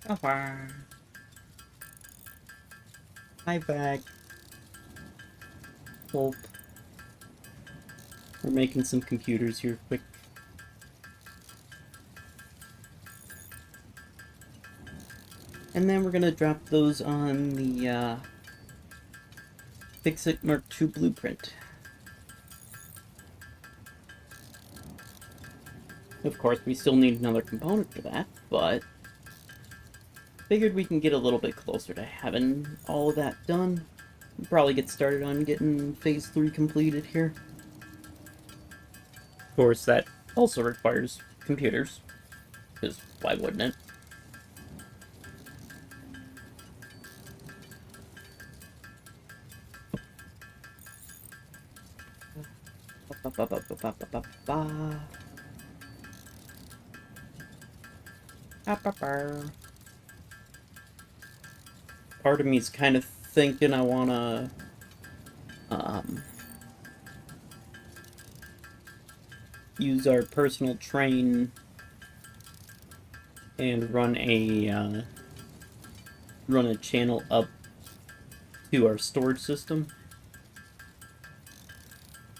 Oh, wow. Hi, back. Hope. We're making some computers here quick. And then we're gonna drop those on the Fix-It Mark II blueprint. Of course, we still need another component for that, but figured we can get a little bit closer to having all of that done. We'll probably get started on getting Phase 3 completed here. Of course, that also requires computers, because why wouldn't it? Part of me's kind of thinking I wanna use our personal train and run a channel up to our storage system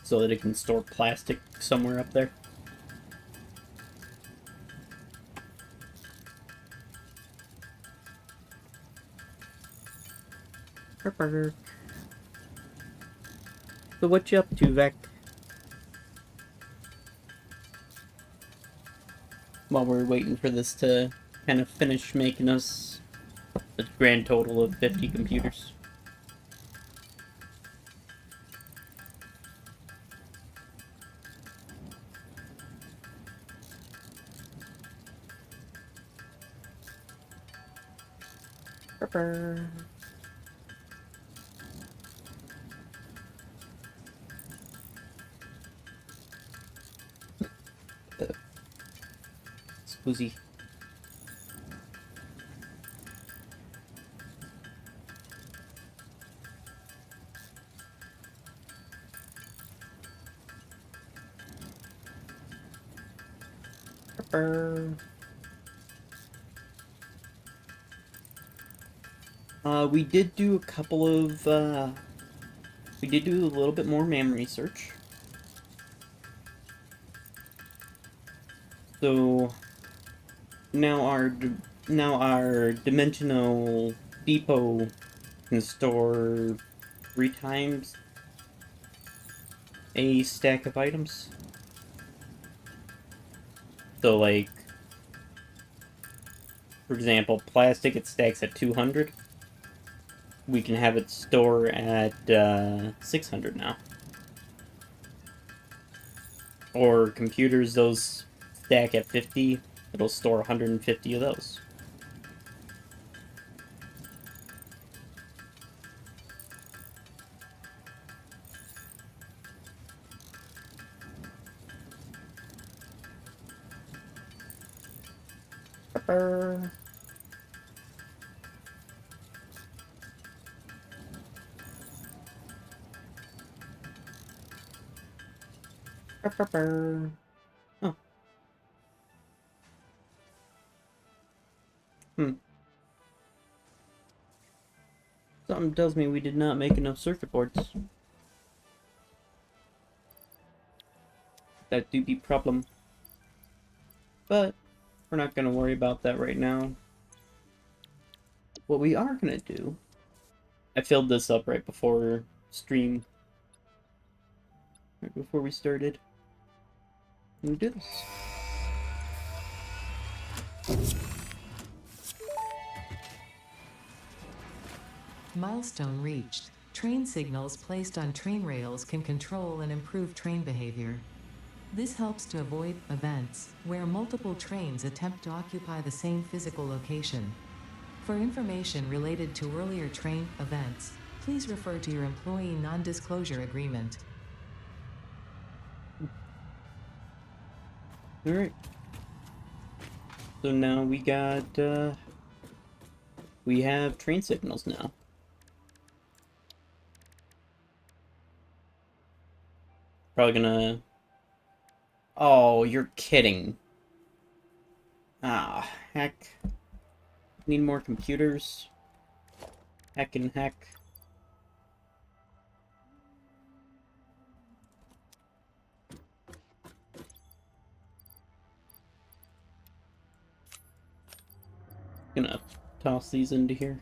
so that it can store plastic somewhere up there. So what you up to, Vec? While we're waiting for this to kind of finish making us a grand total of 50 computers. Scusi. We did do a couple of, we did do a little bit more MAM research. So, now our dimensional depot can store 3 times a stack of items. So, like, for example, plastic, it stacks at 200. We can have it store at 600 now. Or computers, those stack at 50. It'll store 150 of those. Oh. Hmm. Something tells me we did not make enough circuit boards. That do be problem. But we're not gonna worry about that right now. What we are gonna do, I filled this up right before stream, right before we started. Let me do this. Milestone reached. Train signals placed on train rails can control and improve train behavior. This helps to avoid events where multiple trains attempt to occupy the same physical location. For information related to earlier train events, please refer to your employee non-disclosure agreement. Alright. So now we have train signals now. Probably gonna... Oh, you're kidding. Ah, heck. Need more computers. Heck and heck. Gonna toss these into here.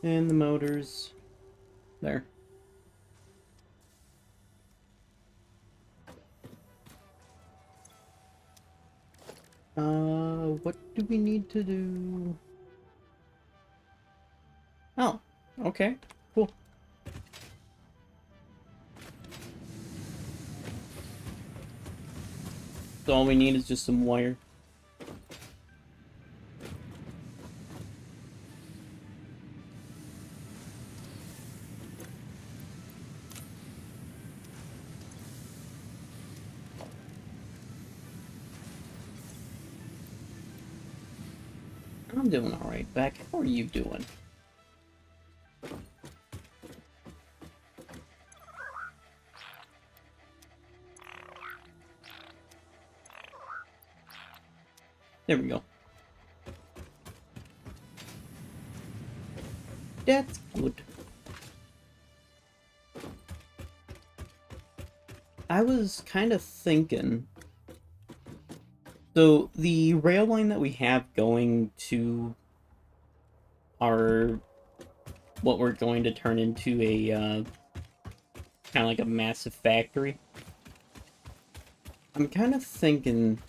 And the motors. There. What do we need to do? Oh, okay. Cool. So all we need is just some wire. I'm doing alright, Beck. How are you doing? There we go. That's good. I was kind of thinking... So, the rail line that we have going to our... what we're going to turn into a, kind of like a massive factory. I'm kind of thinking...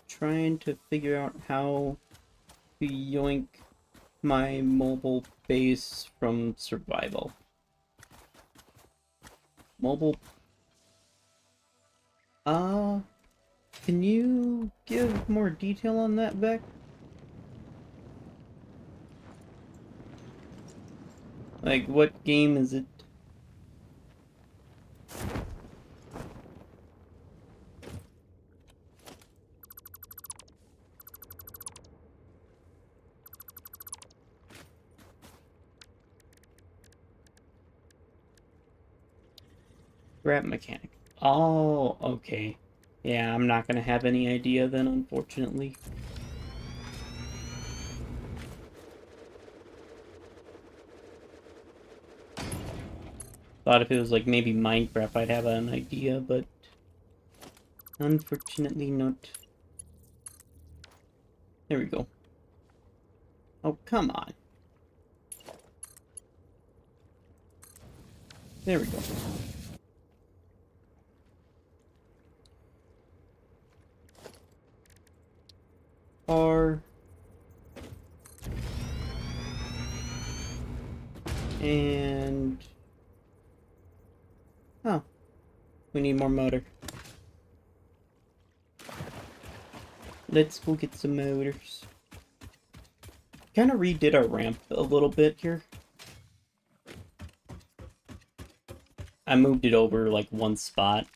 trying to figure out how to yoink my mobile base from survival. Mobile... can you give more detail on that, Beck? Like, what game is it? Grab mechanic. Oh, okay. Yeah, I'm not gonna have any idea then, unfortunately. Thought if it was like maybe Minecraft I'd have an idea, but unfortunately not. There we go. Oh, come on. There we go. R. And... oh. We need more motor. Let's go get some motors. Kind of redid our ramp a little bit here. I moved it over like one spot.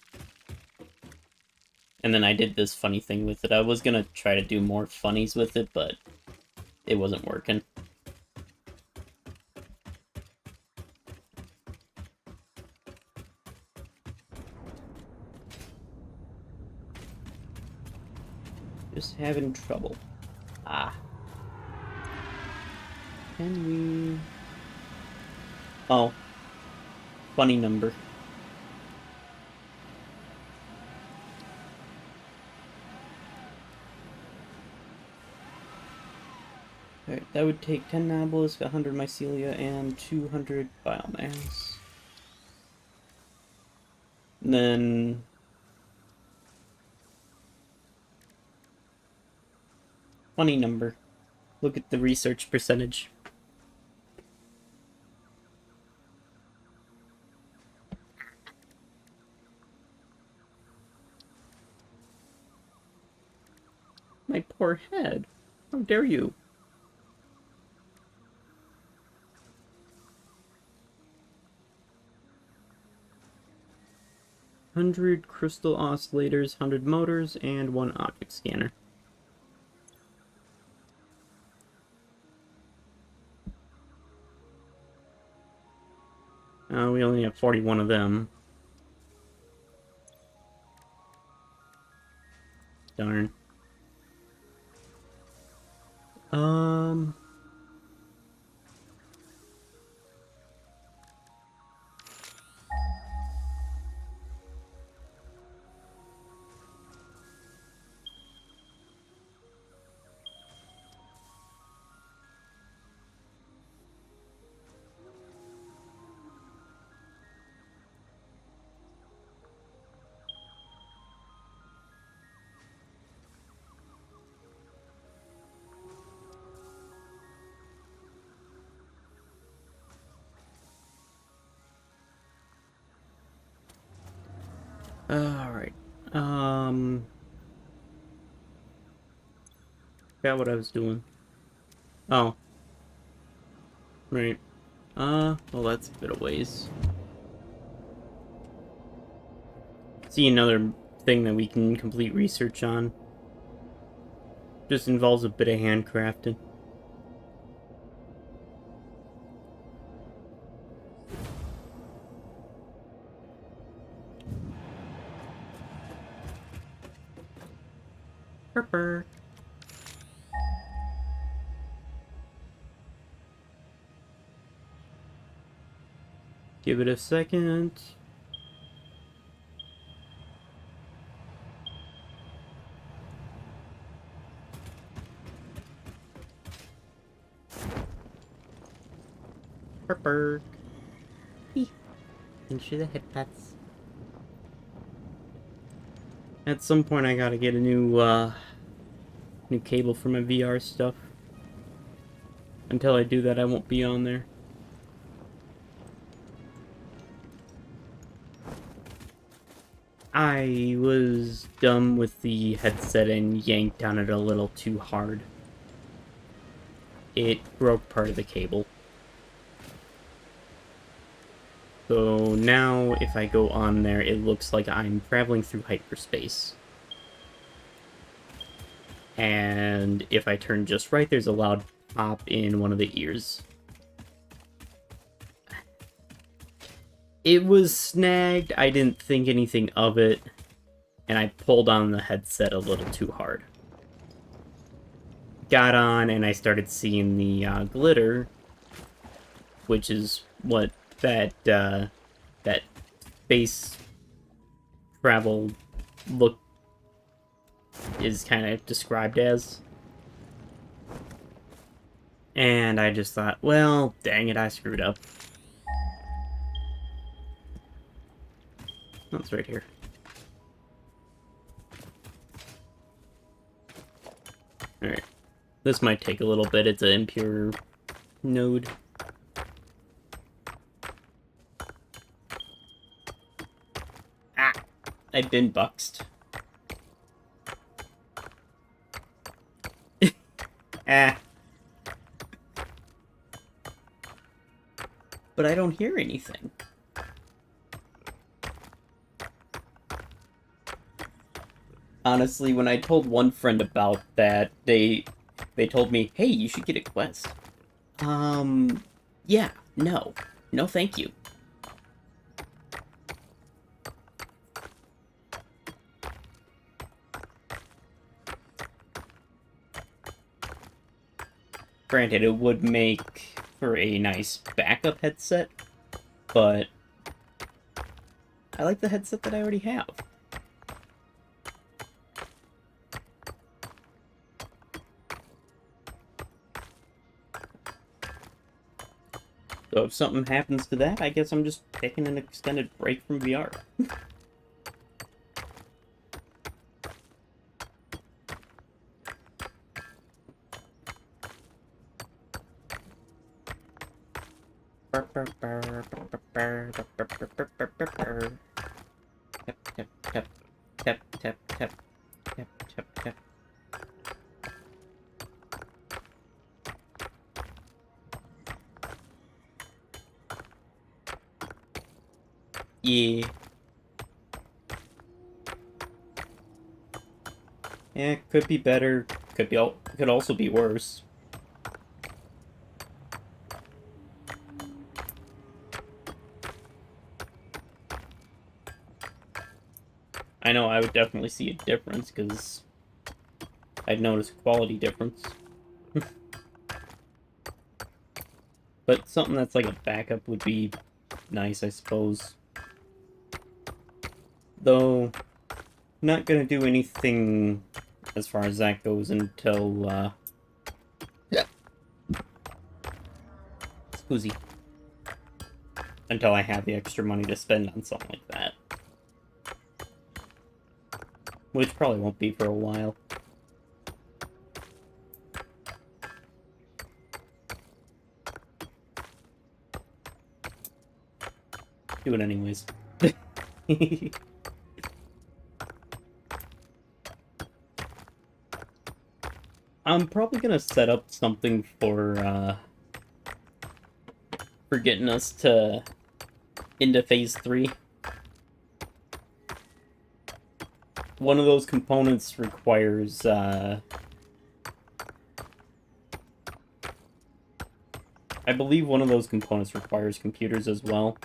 And then I did this funny thing with it. I was gonna try to do more funnies with it, but it wasn't working. Just having trouble. Ah. Can we... oh. Funny number. Alright, that would take 10 Nobelisk, 100 Mycelia, and 200 Biomass. And then... funny number. Look at the research percentage. My poor head. How dare you? $100 crystal oscillators, 100 motors, and 1 object scanner. We only have 41 of them. Darn. Um... Alright. Forgot what I was doing. Oh. Right. Well, that's a bit of ways. See another thing that we can complete research on. Just involves a bit of handcrafting. Purr. Give it a second. Purr. Into the headpats. At some point, I gotta get a new cable for my VR stuff. Until I do that, I won't be on there. I was dumb with the headset and yanked on it a little too hard. It broke part of the cable. So now if I go on there, it looks like I'm traveling through hyperspace. And if I turn just right, there's a loud pop in one of the ears. It was snagged, I didn't think anything of it, and I pulled on the headset a little too hard. Got on, and I started seeing the glitter, which is what that space travel look is kind of described as. And I just thought, well, dang it, I screwed up. Oh, it's right here. Alright. This might take a little bit, it's an impure node. Ah! I've been buxed. Ah. But I don't hear anything. Honestly, when I told one friend about that, they told me, hey, you should get a quest. Yeah, no. No, thank you. Granted, it would make for a nice backup headset, but I like the headset that I already have. So if something happens to that, I guess I'm just taking an extended break from VR. Tap, tap, tap, tap, tap, tap, tap, tap, tap. Yeah. Yeah, could be better. Could also be worse. I know I would definitely see a difference, because I'd notice a quality difference. But something that's like a backup would be nice, I suppose. Though, not gonna do anything as far as that goes until, yeah. Scusi. Until I have the extra money to spend on something like that. Which probably won't be for a while. Do it anyways. I'm probably gonna set up something for getting us to into phase 3. One of those components requires I believe one of those components requires computers as well.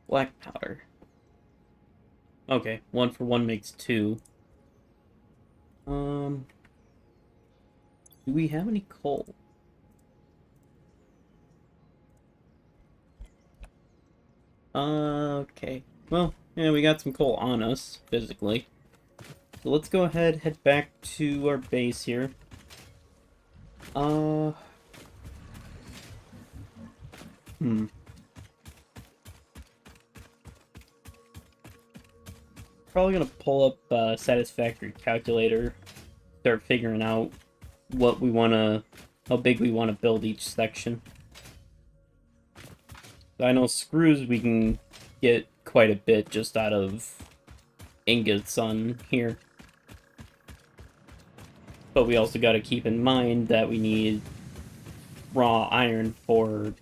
Black powder. Okay, 1 for 1 makes 2. Do we have any coal? Okay. Well, yeah, we got some coal on us, physically. So let's go ahead, head back to our base here. Probably gonna pull up Satisfactory Calculator, start figuring out what we wanna, how big we wanna build each section. I know screws we can get quite a bit just out of ingots on here. But we also gotta keep in mind that we need raw iron for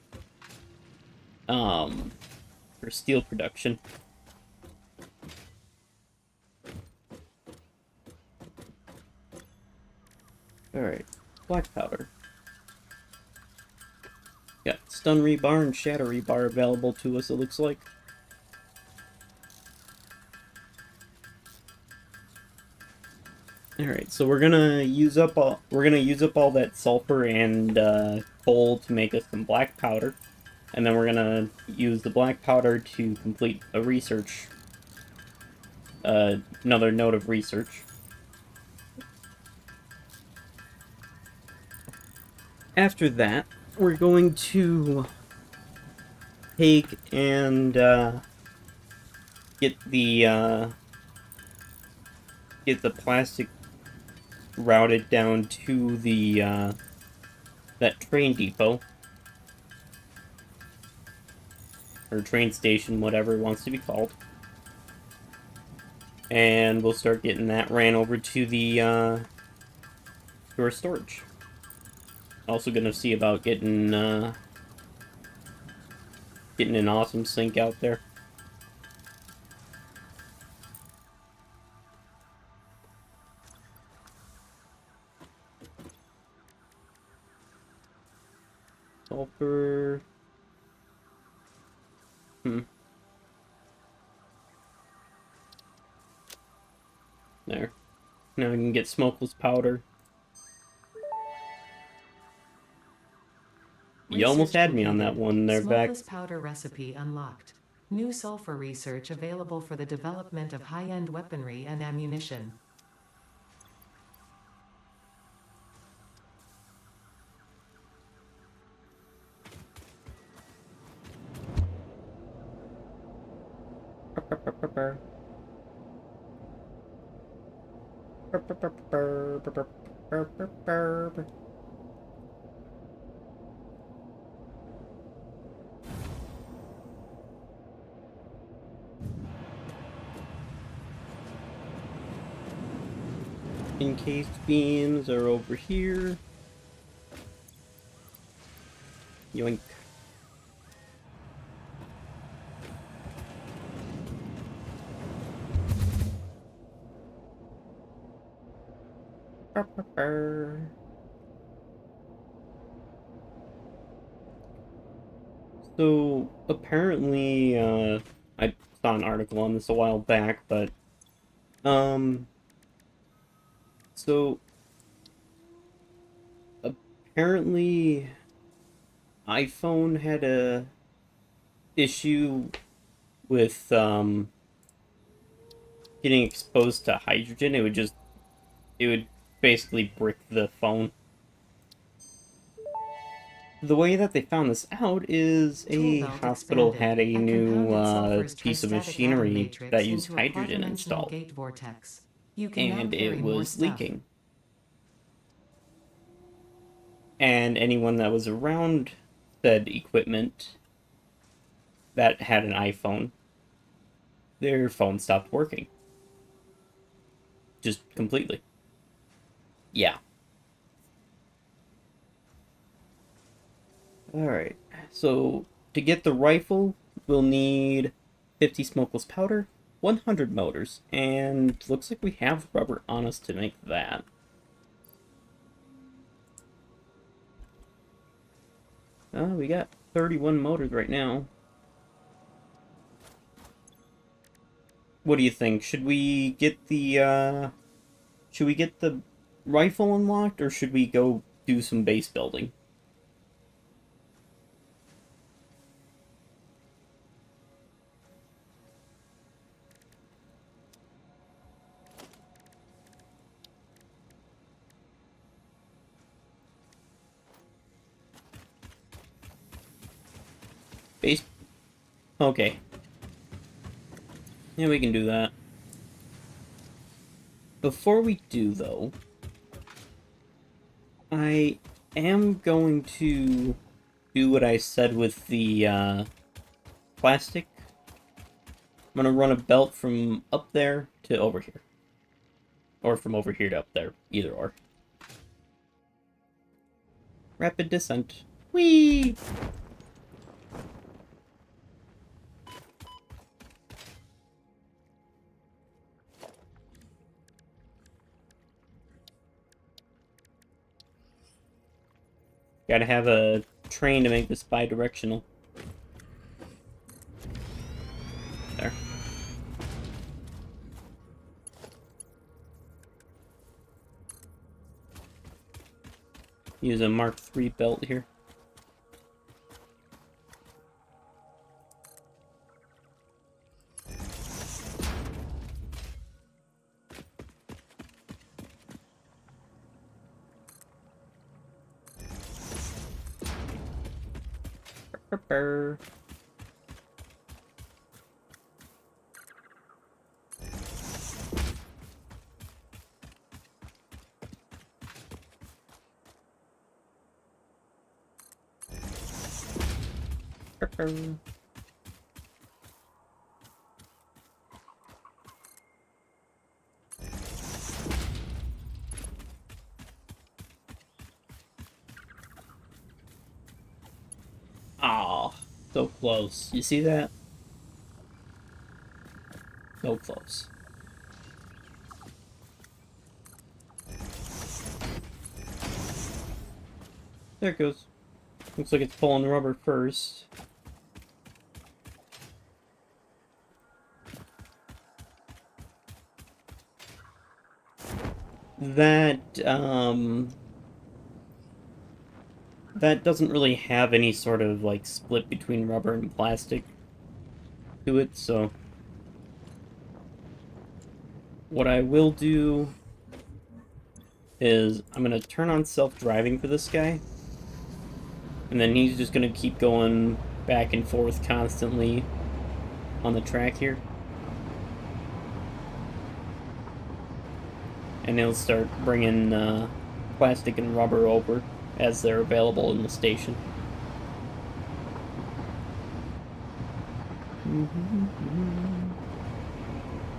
steel production. Alright, black powder. Got stun rebar and shatter rebar available to us, it looks like. Alright, so we're gonna use up all that sulfur and coal to make us some black powder. And then we're gonna use the black powder to complete a research, another node of research. After that, we're going to take and get the plastic routed down to the that train depot or train station, whatever it wants to be called, and we'll start getting that ran over to the to our storage. Also gonna see about getting an awesome sink out there. Sulfur. There. Now we can get smokeless powder. You almost had me on that one there, Beck. Smokeless powder recipe unlocked. New sulfur research available for the development of high-end weaponry and ammunition. Encased beams are over here. Yoink. So apparently, I saw an article on this a while back, but um, so apparently iPhone had a issue with getting exposed to hydrogen. It would basically brick the phone. The way that they found this out is Tool a belt hospital expanded. had a At new compounded sulfur's piece of tristatic atom machinery that matrix used into a hydrogen par-dimensional installed, gate vortex. You can now and it carry more was stuff. leaking. And anyone that was around said equipment that had an iPhone, their phone stopped working. Just completely. Yeah. Alright. So, to get the rifle, we'll need 50 smokeless powder, 100 motors, and looks like we have rubber on us to make that. We got 31 motors right now. What do you think? Should we get the rifle unlocked, or should we go do some base building? Base... Okay. Yeah, we can do that. Before we do, though, I am going to do what I said with the plastic. I'm gonna run a belt from up there to over here. Or from over here to up there. Either or. Rapid descent. Whee! Gotta have a train to make this bi-directional. There. Use a Mark III belt here. Brr. Brr. Aw, so close. You see that? So close. There it goes. Looks like it's pulling rubber first. That, that doesn't really have any sort of, like, split between rubber and plastic to it, so... What I will do is I'm gonna turn on self-driving for this guy, and then he's just gonna keep going back and forth constantly on the track here. And he'll start bringing plastic and rubber over as they're available in the station.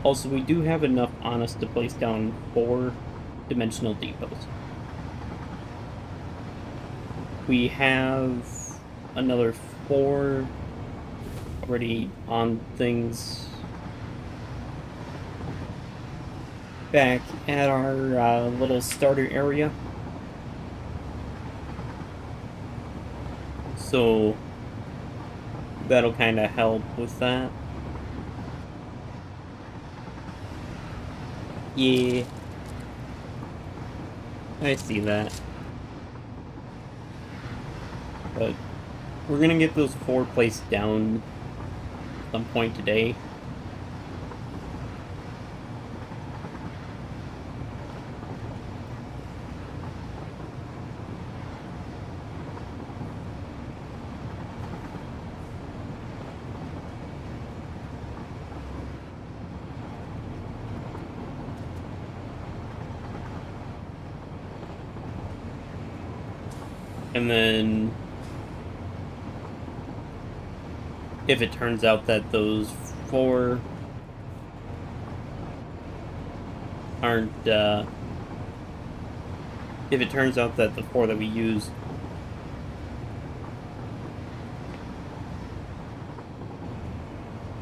Also, we do have enough on us to place down 4 dimensional depots. We have another 4 already on things back at our little starter area. So That'll kind of help with that. Yeah, I see that. But we're gonna get those 4 placed down some point today. And then if it turns out that those 4 aren't, if it turns out that the 4 that we use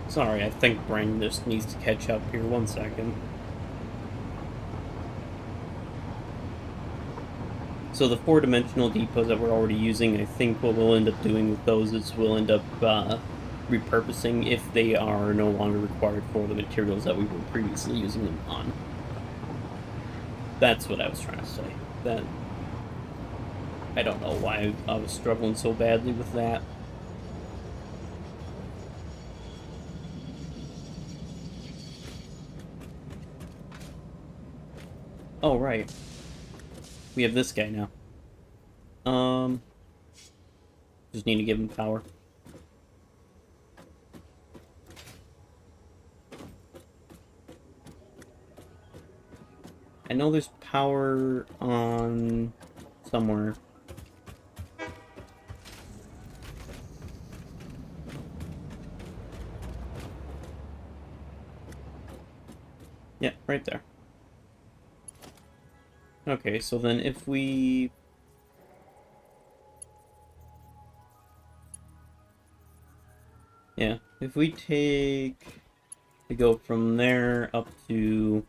sorry, I think Brain just needs to catch up here. 1 second. So the 4-dimensional depots that we're already using, I think what we'll end up doing with those is we'll end up repurposing if they are no longer required for the materials that we were previously using them on. That's what I was trying to say. That I don't know why I was struggling so badly with that. Oh, right. We have this guy now. Just need to give him power. I know there's power on somewhere. Yeah, right there. Okay, so then if we... Yeah, if we take... We go from there up to...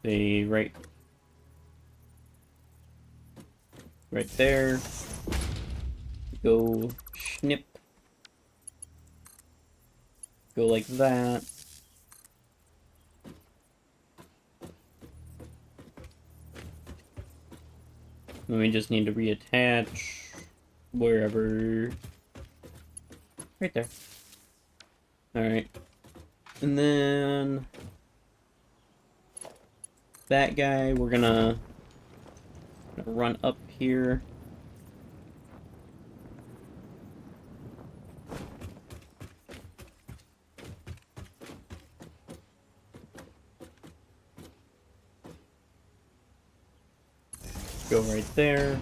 Say, right there. Go snip. Go like that. Then we just need to reattach wherever. Right there. Alright. And then that guy, we're gonna run up here. Go right there.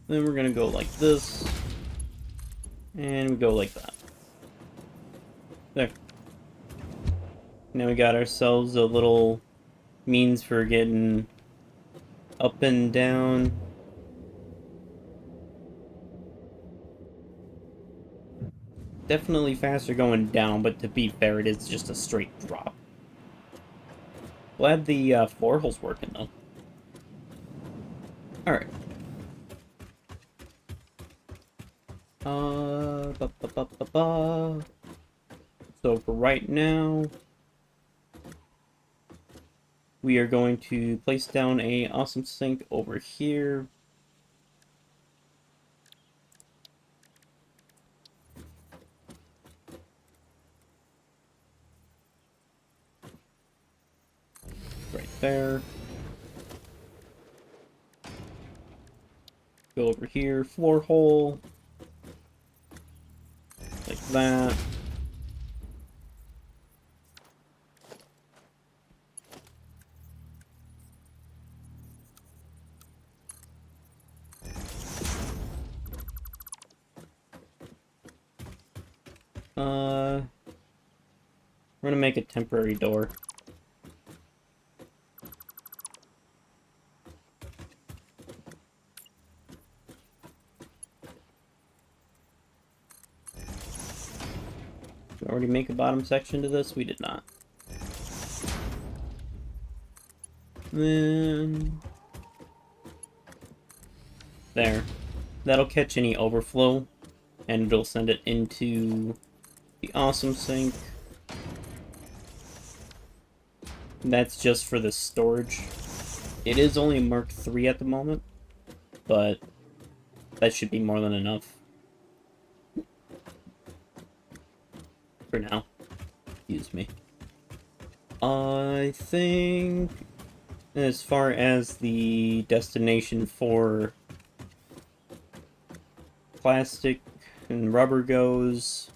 Then we're gonna go like this. And we go like that. There. Now we got ourselves a little means for getting up and down. Definitely faster going down, but to be fair, it is just a straight drop. Glad the floor hole's working, though. Alright. So for right now, we are going to place down a awesome sink over here. Right there. Go over here, floor hole. Like that. We're gonna make a temporary door. Did we already make a bottom section to this? We did not. Then There. That'll catch any overflow, and it'll send it into the awesome sink. That's just for the storage. It is only Mark III at the moment, but that should be more than enough. For now. Excuse me. I think as far as the destination for plastic and rubber goes,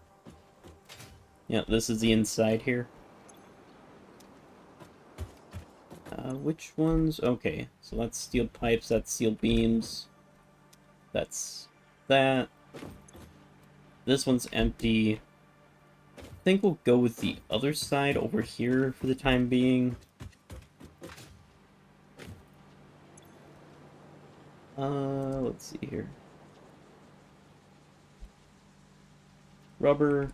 yeah, this is the inside here. Which ones? Okay, so that's steel pipes, that's steel beams, that's that. This one's empty. I think we'll go with the other side over here for the time being. Let's see here. Rubber.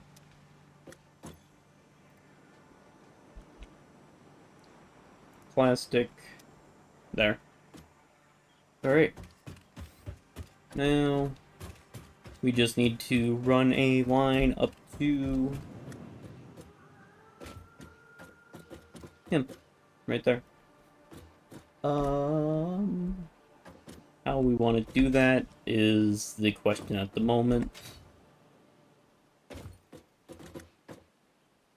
Plastic. There. Alright. Now, we just need to run a line up to him. Right there. How we want to do that is the question at the moment.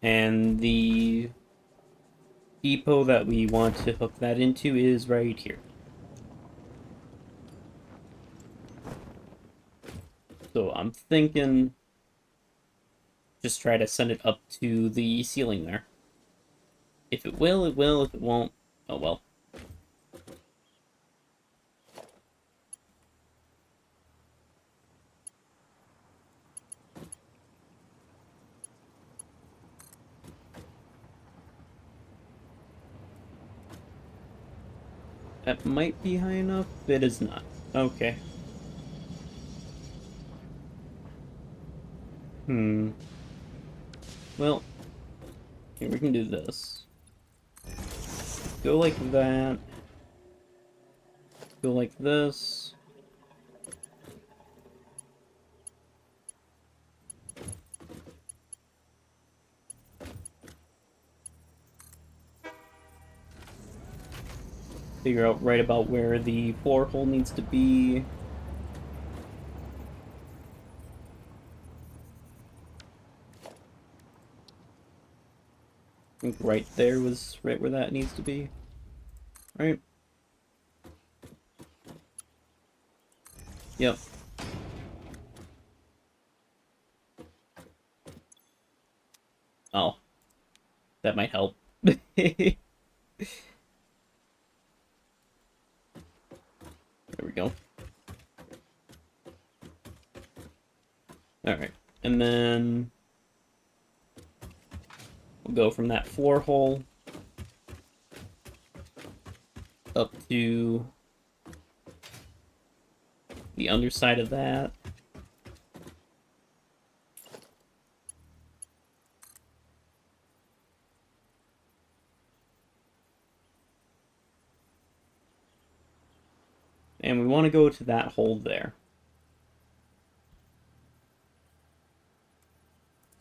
And the depot that we want to hook that into is right here. So I'm thinking just try to send it up to the ceiling there. If it will, it will. If it won't, oh well. That might be high enough. It is not. Okay. Well, here we can do this. Go like that. Go like this. Figure out right about where the floor hole needs to be. I think right there was right where that needs to be. Right? Yep. Oh. That might help. There we go. Alright. And then we'll go from that floor hole up to the underside of that. And we want to go to that hole there.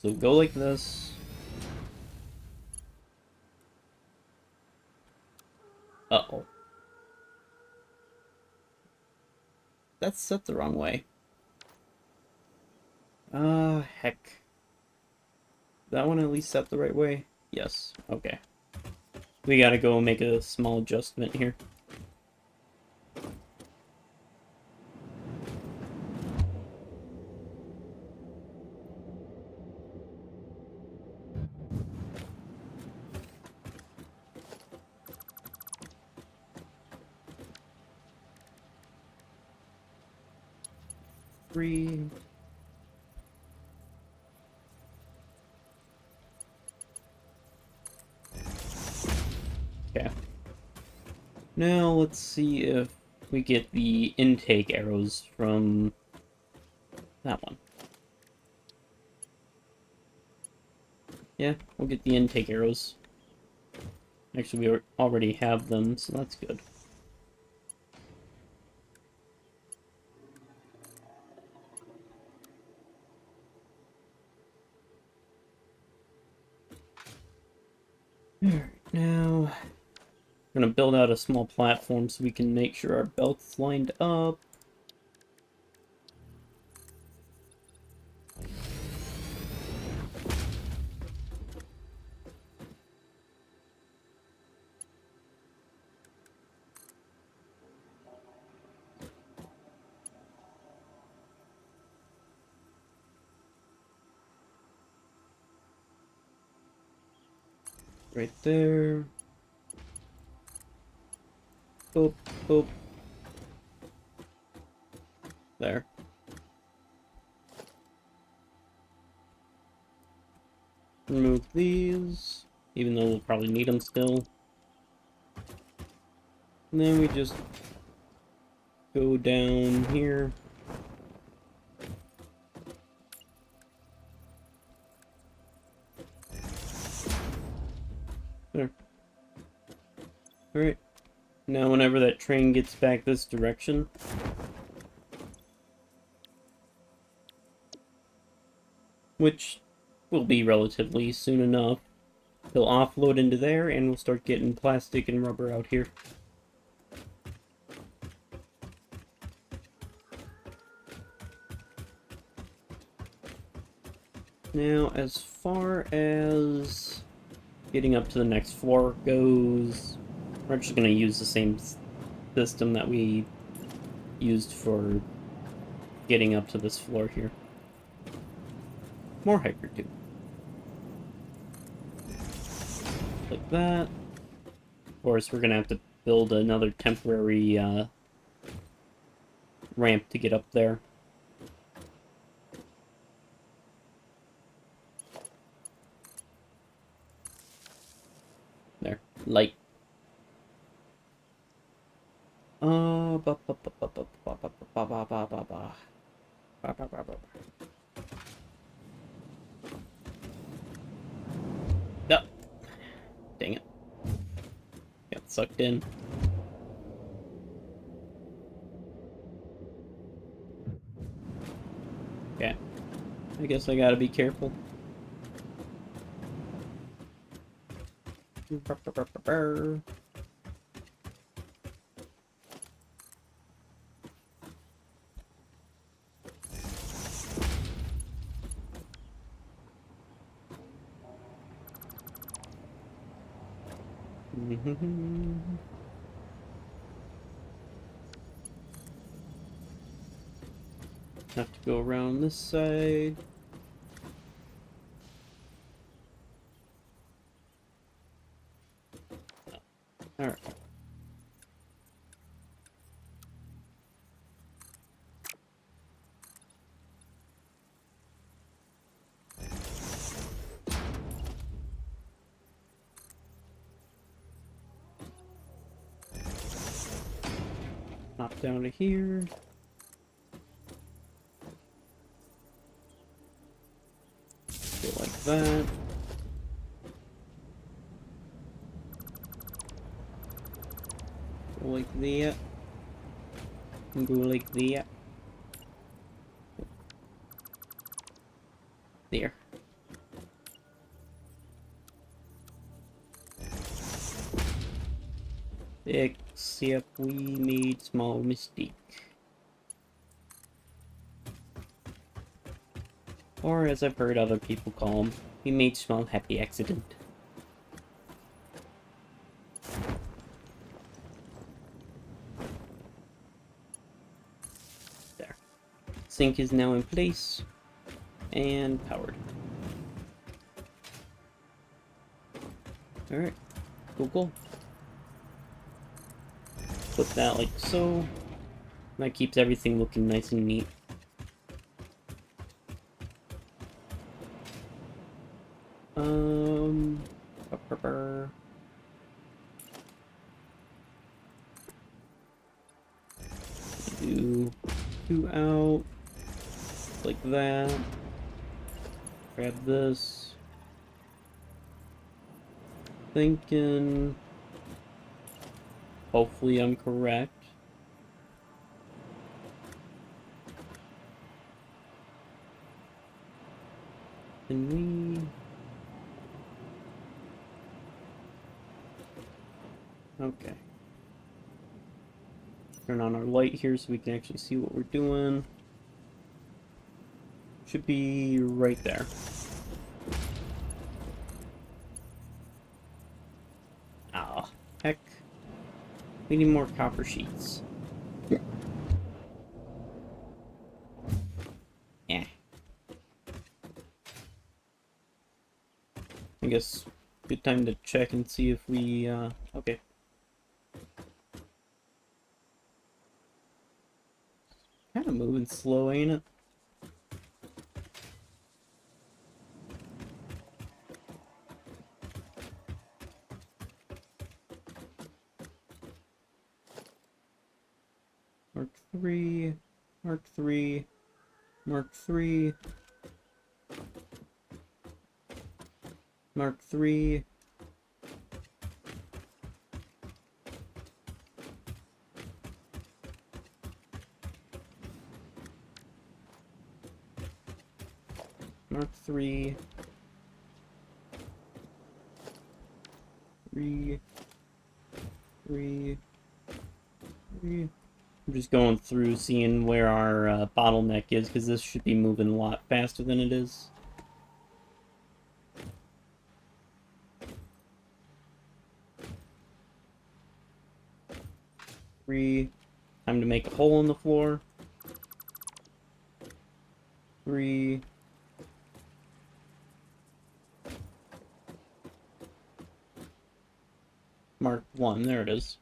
So go like this. Uh-oh. That's set the wrong way. Heck. That one at least set the right way? Yes. Okay. We gotta go make a small adjustment here. Three. Okay. Now let's see if we get the intake arrows from that one. Yeah, we'll get the intake arrows. Actually, we already have them, so that's good. Alright, now I'm gonna build out a small platform so we can make sure our belt's lined up. Right there. Boop, boop. There. Remove these, even though we'll probably need them still. And then we just go down here. There. Alright. Now whenever that train gets back this direction, which will be relatively soon enough, he'll offload into there and we'll start getting plastic and rubber out here. Now, as far as getting up to the next floor goes, we're actually going to use the same system that we used for getting up to this floor here. More hiker tube. Like that. Of course, we're going to have to build another temporary ramp to get up there. There. Light. Oh, dang it. Got sucked in. Okay. I guess I gotta be careful. Have to go around this side. Alright. Hop down to here. Go like that. Go like that. And go like that. There. Except we made small mistake. Or as I've heard other people call them, we made small happy accident. There. Sink is now in place and powered. Alright, cool. Put that like so. That keeps everything looking nice and neat. Do 2 out, like that. Grab this. Thinking, hopefully I'm correct. Can we... Okay. Turn on our light here so we can actually see what we're doing. Should be right there. Ah, heck. We need more copper sheets. Yeah. I guess good time to check and see if we, okay. Kind of moving slow, ain't it? Mark 3, Mark 3, Mark 3, Mark 3. Mark 3. 3. 3. 3. I'm just going through seeing where our bottleneck is, because this should be moving a lot faster than it is. 3. Time to make a hole in the floor. 3. Mark 1. There it is.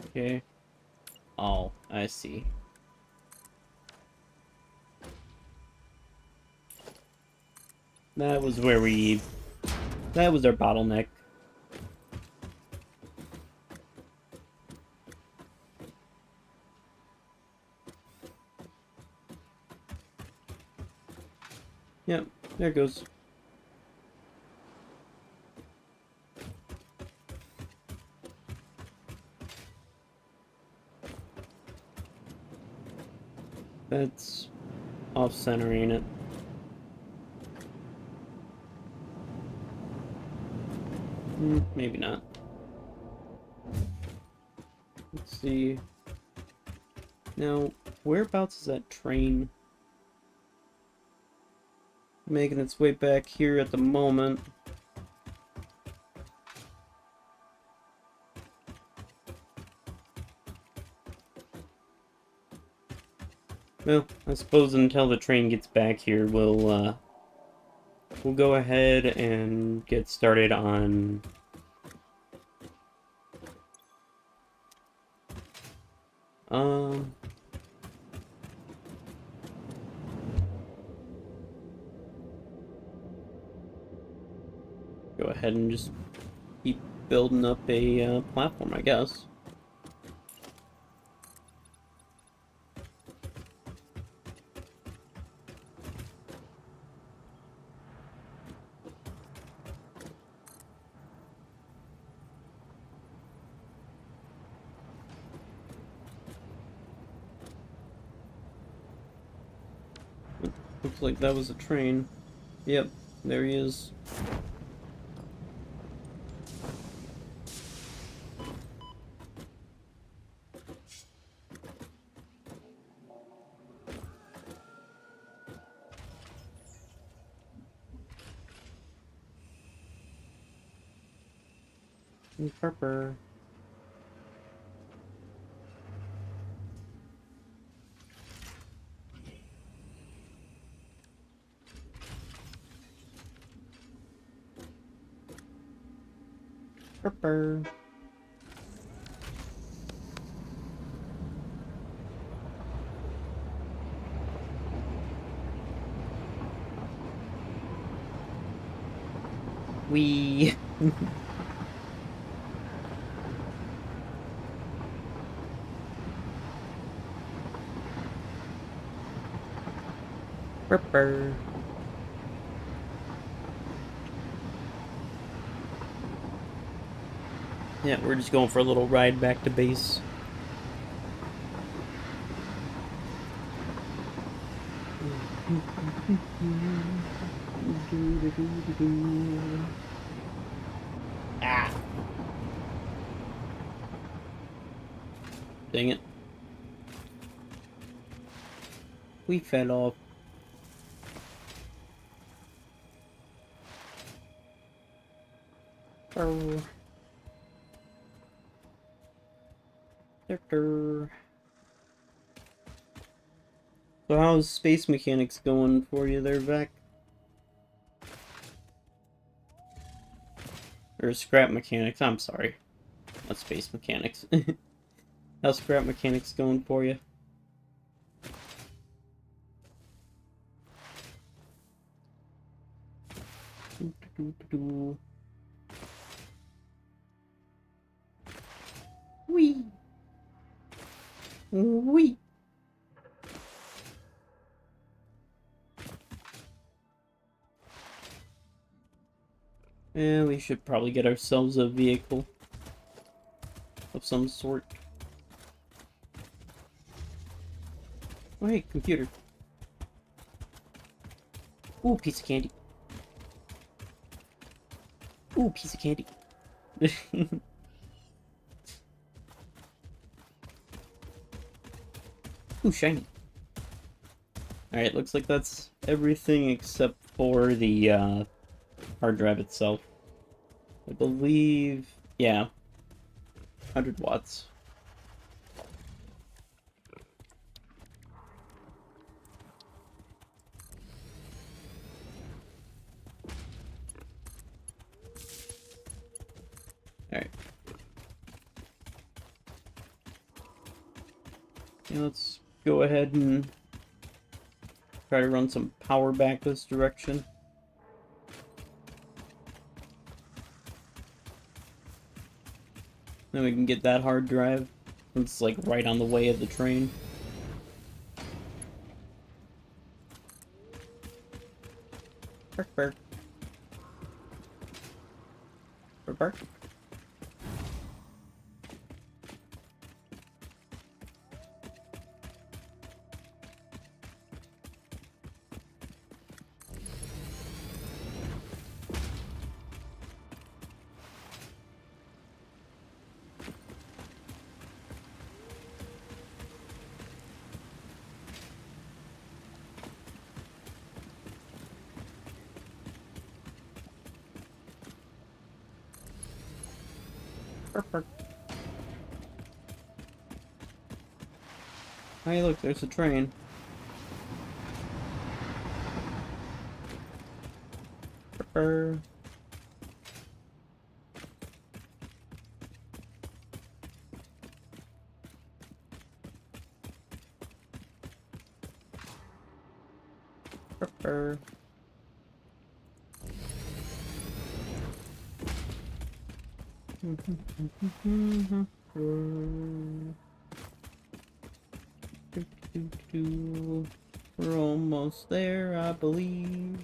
Okay. Oh, I see. That was where we... That was our bottleneck. Yep, there it goes. That's off-center, ain't it? Maybe not. Let's see. Now, whereabouts is that train? Making its way back here at the moment. Well, I suppose until the train gets back here, we'll go ahead and get started on go ahead and just keep building up a platform, I guess. Looks like that was a train. Yep, there he is. Purper. Purper. We. Purper. Yeah, we're just going for a little ride back to base. Ah! Dang it. We fell off. Oh. So how's space mechanics going for you there, Vec? Or scrap mechanics, I'm sorry. Not space mechanics. How's scrap mechanics going for you? Wee! Wee! Yeah, we should probably get ourselves a vehicle of some sort. Oh, hey, computer. Ooh, piece of candy. Ooh, piece of candy. Ooh, shiny. Alright, looks like that's everything except for the hard drive itself. I believe... yeah. 100 watts. Alright. Yeah, let's go ahead and try to run some power back this direction. Then we can get that hard drive. It's like right on the way of the train. Bark, bark. Bark, bark. Bark, bark. Hey, look, there's a train. Bark, bark. Bark, bark. We're almost there, I believe.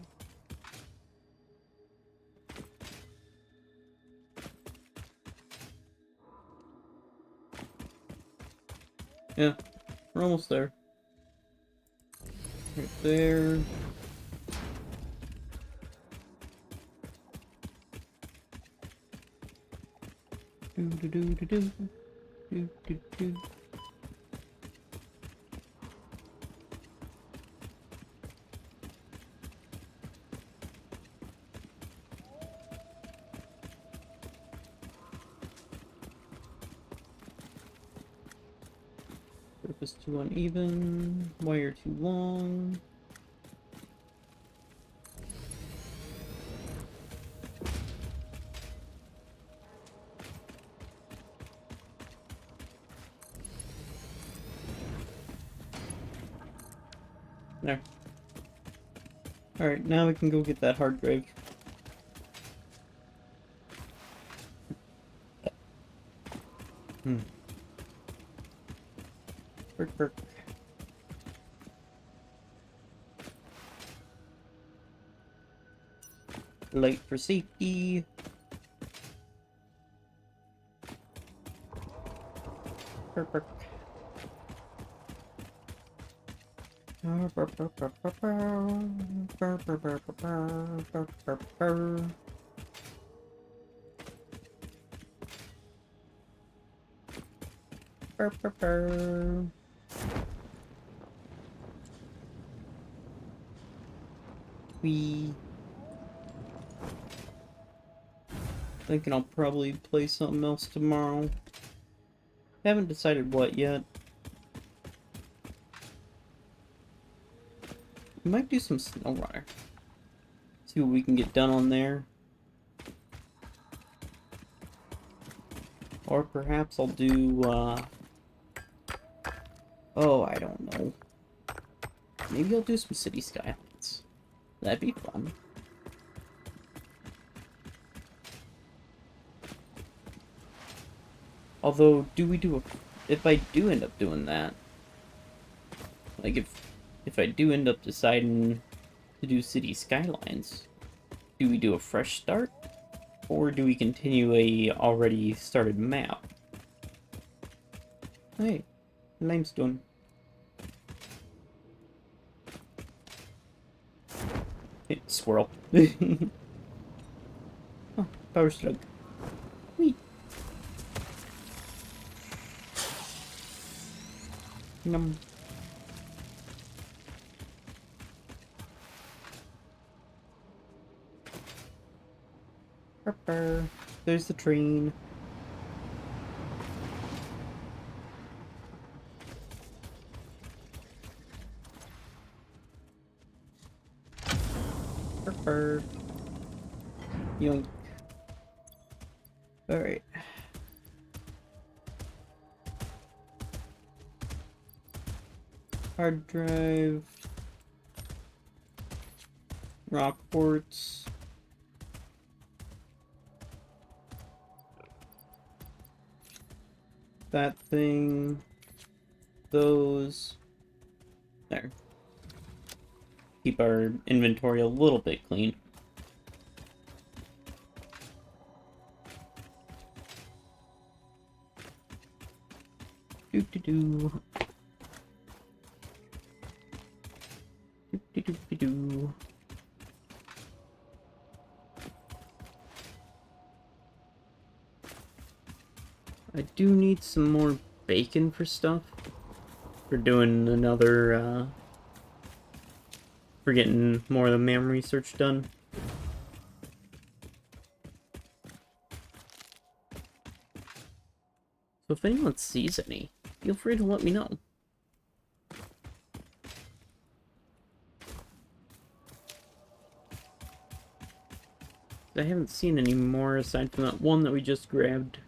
Yeah, we're almost there. Right there. Do do do do do do do do. Surface too uneven. Wire too long. There. Alright, now we can go get that hard drive. Perk, perk. Light for safety. Perk, perk. We thinking I'll probably play something else tomorrow. Haven't decided what yet. We might do some SnowRunner. See what we can get done on there. Or perhaps I'll do, oh, I don't know. Maybe I'll do some City Skylines. That'd be fun. Although, if I do end up doing that, like if I do end up deciding to do City Skylines, do we do a fresh start? Or do we continue a already started map? Hey, limestone. Hey, squirrel. Oh, power slug. Whee. Num. There's the train. Yoink. Alright. Hard drive. Rock quartz. That thing. Those. There. Keep our inventory a little bit clean. Do-do-do. Do-do-do-do-do. I do need some more bacon for stuff. For doing another, for getting more of the MAM research done. So if anyone sees any, feel free to let me know. I haven't seen any more aside from that one that we just grabbed.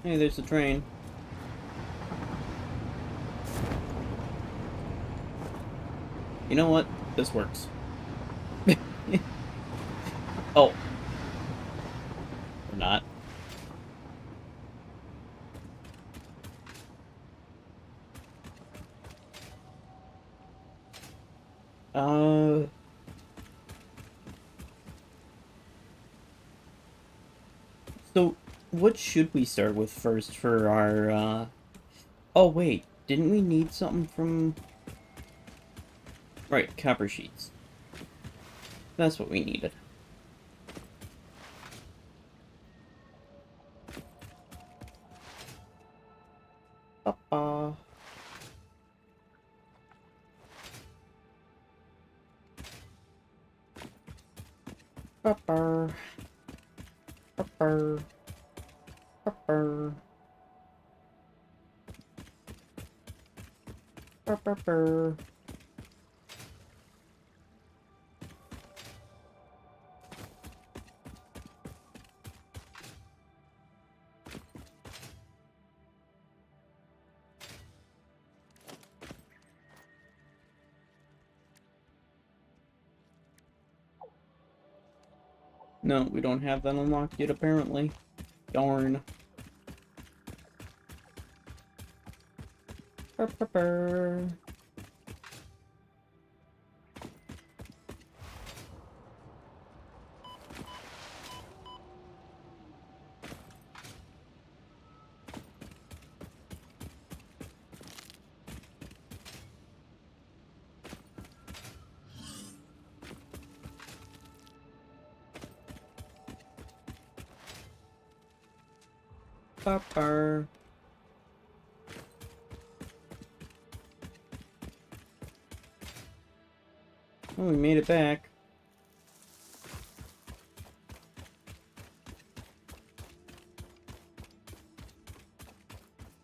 Hey, there's the train. You know what? This works. Oh. Or not. So, what should we start with first for our, Oh, wait. Didn't we need something from... Right, copper sheets. That's what we needed. Papa. Papa. Papa. Papa. Papa. No, we don't have that unlocked yet, apparently. Darn. Burr, burr, burr. Burr. Oh, we made it back.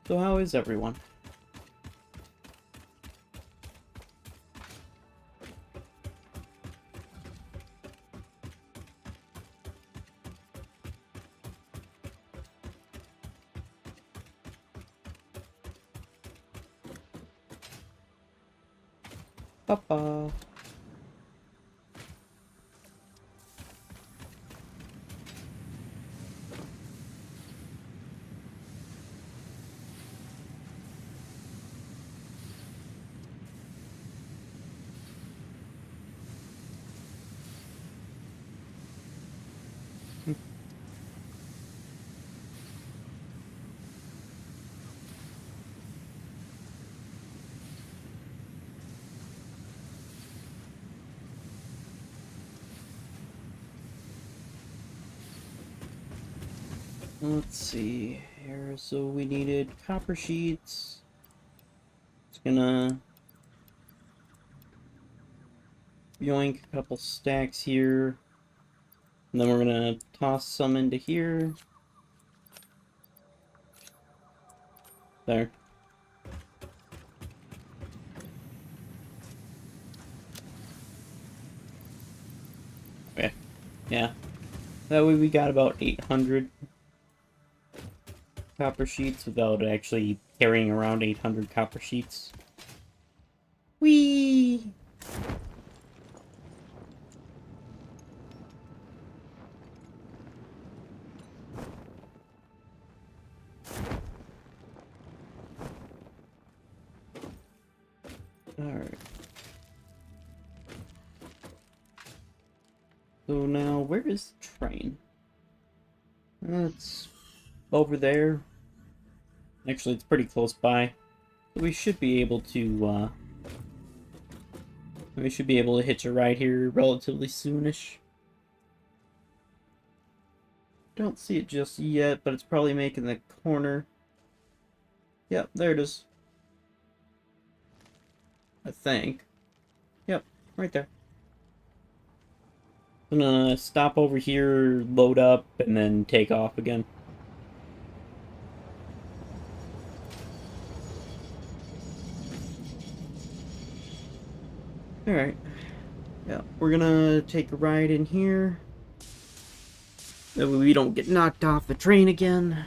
So how is everyone? Papa. Let's see here. So we needed copper sheets. It's gonna yoink a couple stacks here. And then we're gonna toss some into here. There. Okay. Yeah. That way we got about 800 copper sheets without actually carrying around 800 copper sheets. Whee! Alright. So now, where is the train? It's over there. Actually, it's pretty close by. We should be able to, hitch a ride here relatively soonish. Don't see it just yet, but it's probably making the corner. Yep, there it is. I think. Yep, right there. I'm gonna stop over here, load up, and then take off again. Alright. Yeah, we're gonna take a ride in here. That way we don't get knocked off the train again.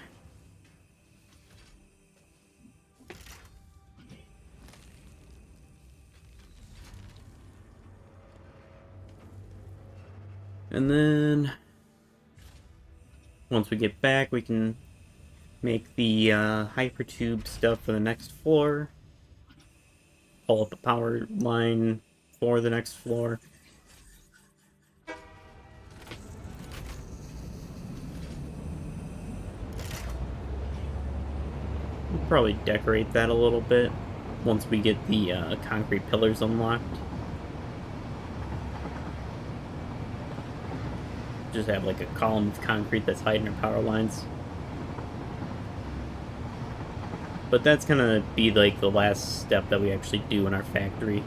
And then, once we get back, we can make the hypertube stuff for the next floor. Pull up the power line for the next floor. We'll probably decorate that a little bit once we get the concrete pillars unlocked. Just have like a column of concrete that's hiding our power lines. But that's gonna be like the last step that we actually do in our factory.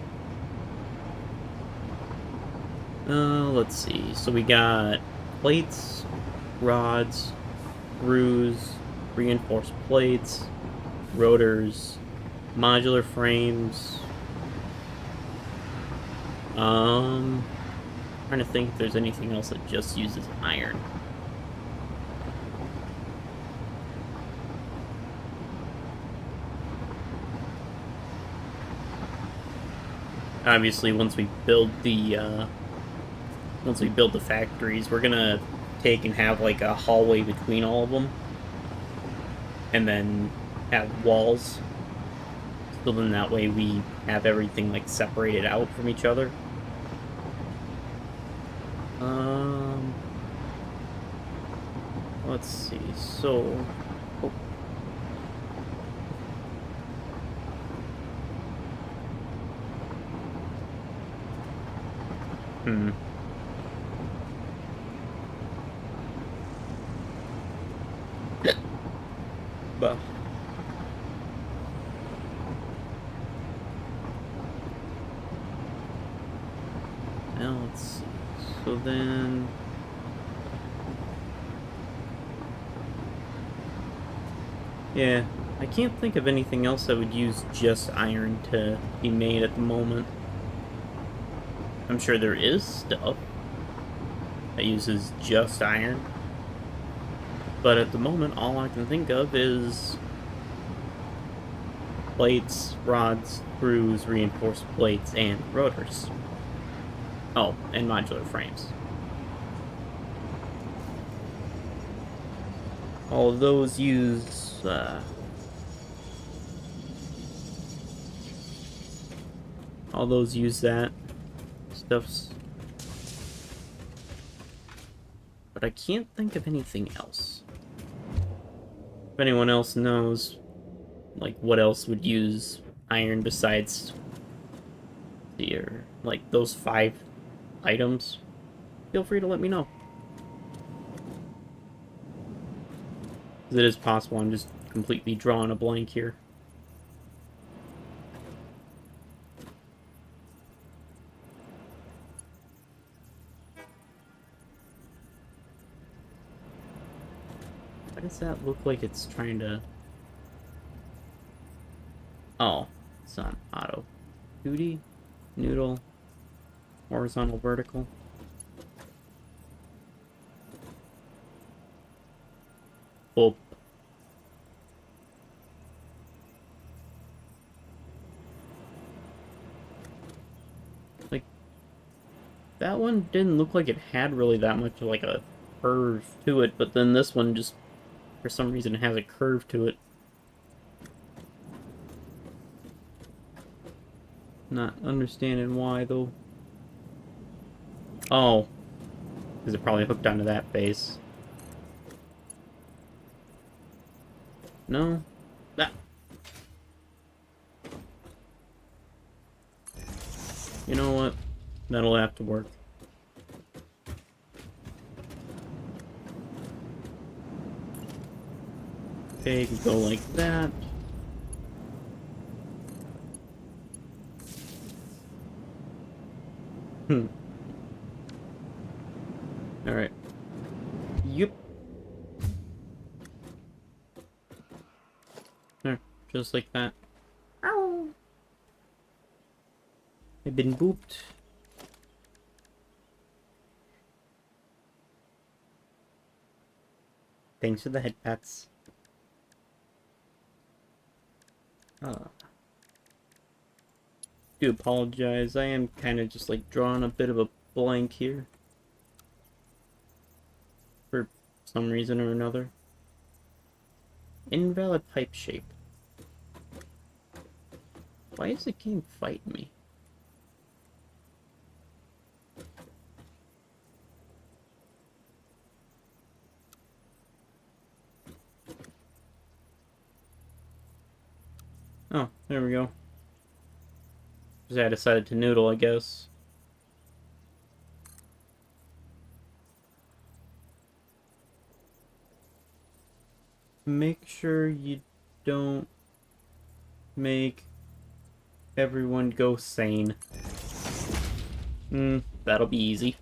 Let's see. So we got plates, rods, screws, reinforced plates, rotors, modular frames. Trying to think if there's anything else that just uses iron. Obviously, once we build the once we build the factories, we're gonna take and have like a hallway between all of them, and then have walls. So then that way we have everything like separated out from each other. Let's see. So, oh. Hmm. But now let's see. So then, yeah, I can't think of anything else that would use just iron to be made at the moment. I'm sure there is stuff that uses just iron, but at the moment, all I can think of is plates, rods, screws, reinforced plates, and rotors. Oh, and modular frames. All of those use, all those use that stuffs. But I can't think of anything else. If anyone else knows, like, what else would use iron besides your, like, those 5 items, feel free to let me know. Because it is possible I'm just completely drawing a blank here. Why does that look like it's trying to... Oh, it's on auto. 2D, noodle, horizontal, vertical. Oh. Like, that one didn't look like it had really that much like a curve to it, but then this one just, for some reason, has a curve to it. Not understanding why, though. Oh. Because it probably hooked onto that face. No? That. You know what? That'll have to work. Okay, go like that. Alright. Yep. There, just like that. Ow. I've been booped. Thanks for the head pats. Do apologize. I am kind of just like drawing a bit of a blank here. For some reason or another. Invalid pipe shape. Why is the game fighting me? Oh, there we go. Because I decided to noodle, I guess. Make sure you don't make everyone go sane. That'll be easy.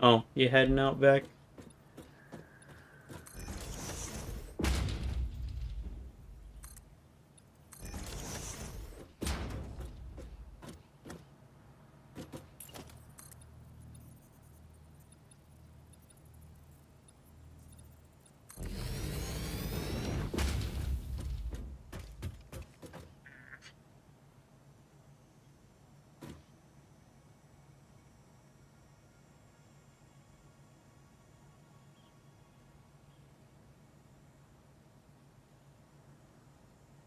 Oh, you heading out back?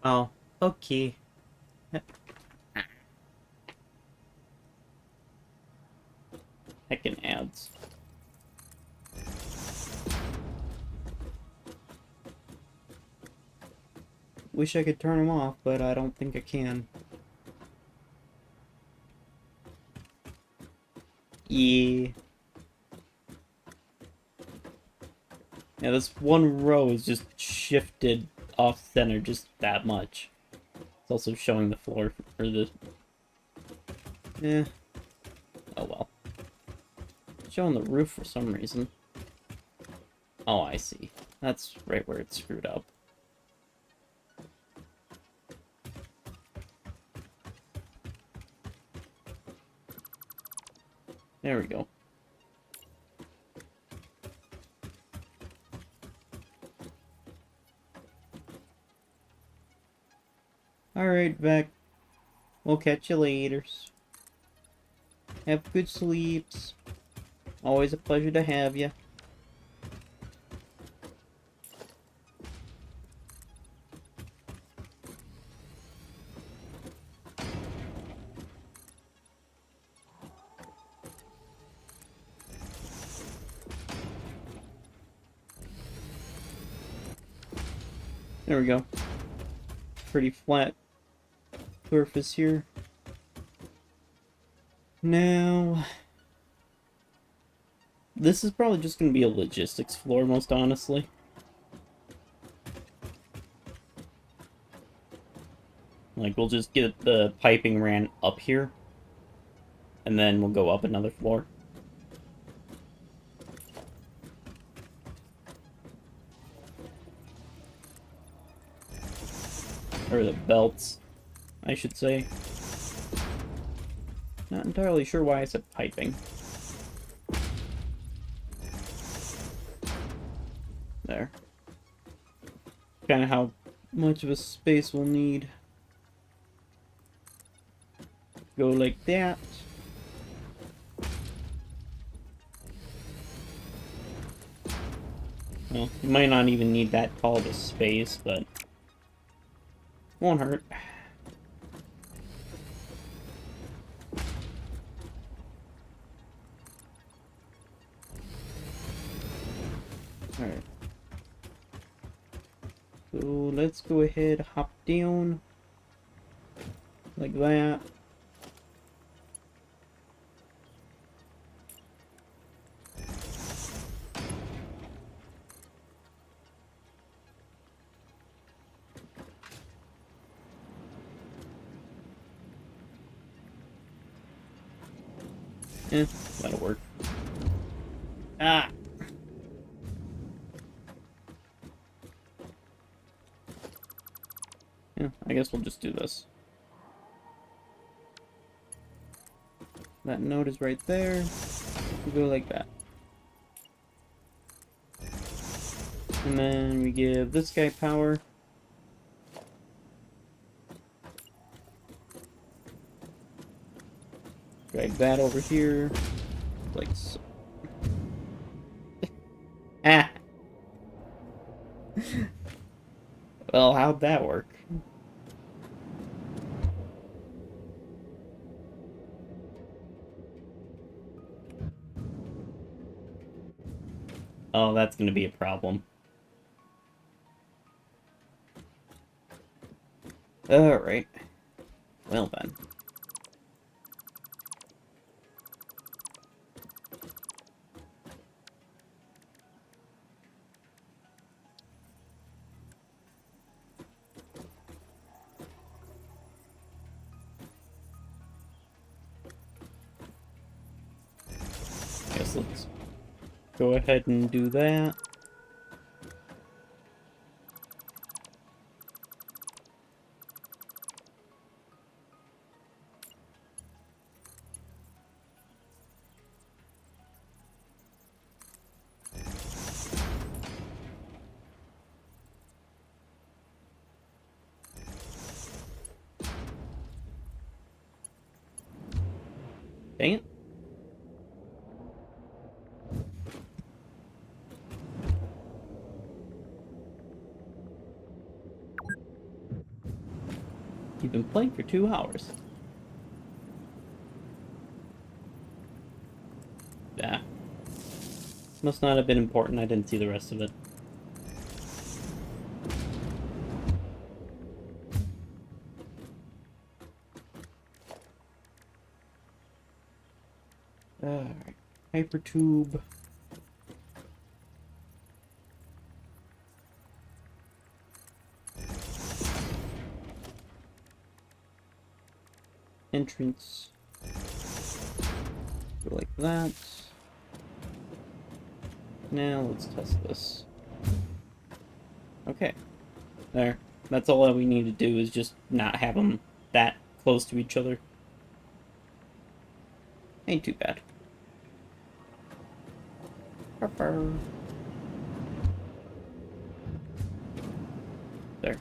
Oh, okay. Heckin' ads. Wish I could turn them off, but I don't think I can. Yeah. Yeah, this one row is just shifted off center just that much. It's also showing the floor, or the... Eh. Oh well. It's showing the roof for some reason. Oh, I see. That's right where it's screwed up. There we go. Alright, Beck. We'll catch you later. Have good sleeps. Always a pleasure to have you. There we go. Pretty flat surface here. Now, this is probably just going to be a logistics floor, most honestly. Like, we'll just get the piping ran up here, and then we'll go up another floor. Or the belts, I should say. Not entirely sure why I said piping. There. Kind of how much of a space we'll need. Go like that. Well, you might not even need that tall of a space, but won't hurt. Alright. So let's go ahead, hop down. Like that. That'll work. Ah! Yeah, I guess we'll just do this. That note is right there. We'll go like that. And then we give this guy power. Drag that over here. Like so. Ah! Well, how'd that work? Oh, that's gonna be a problem. Alright. Well then. Guess let's go ahead and do that. Dang it. been playing for 2 hours. Yeah. Must not have been important. I didn't see the rest of it. Alright. Hypertube. Entrance. Go like that. Now let's test this. Okay. There. That's all that we need to do is just not have them that close to each other. Ain't too bad. There.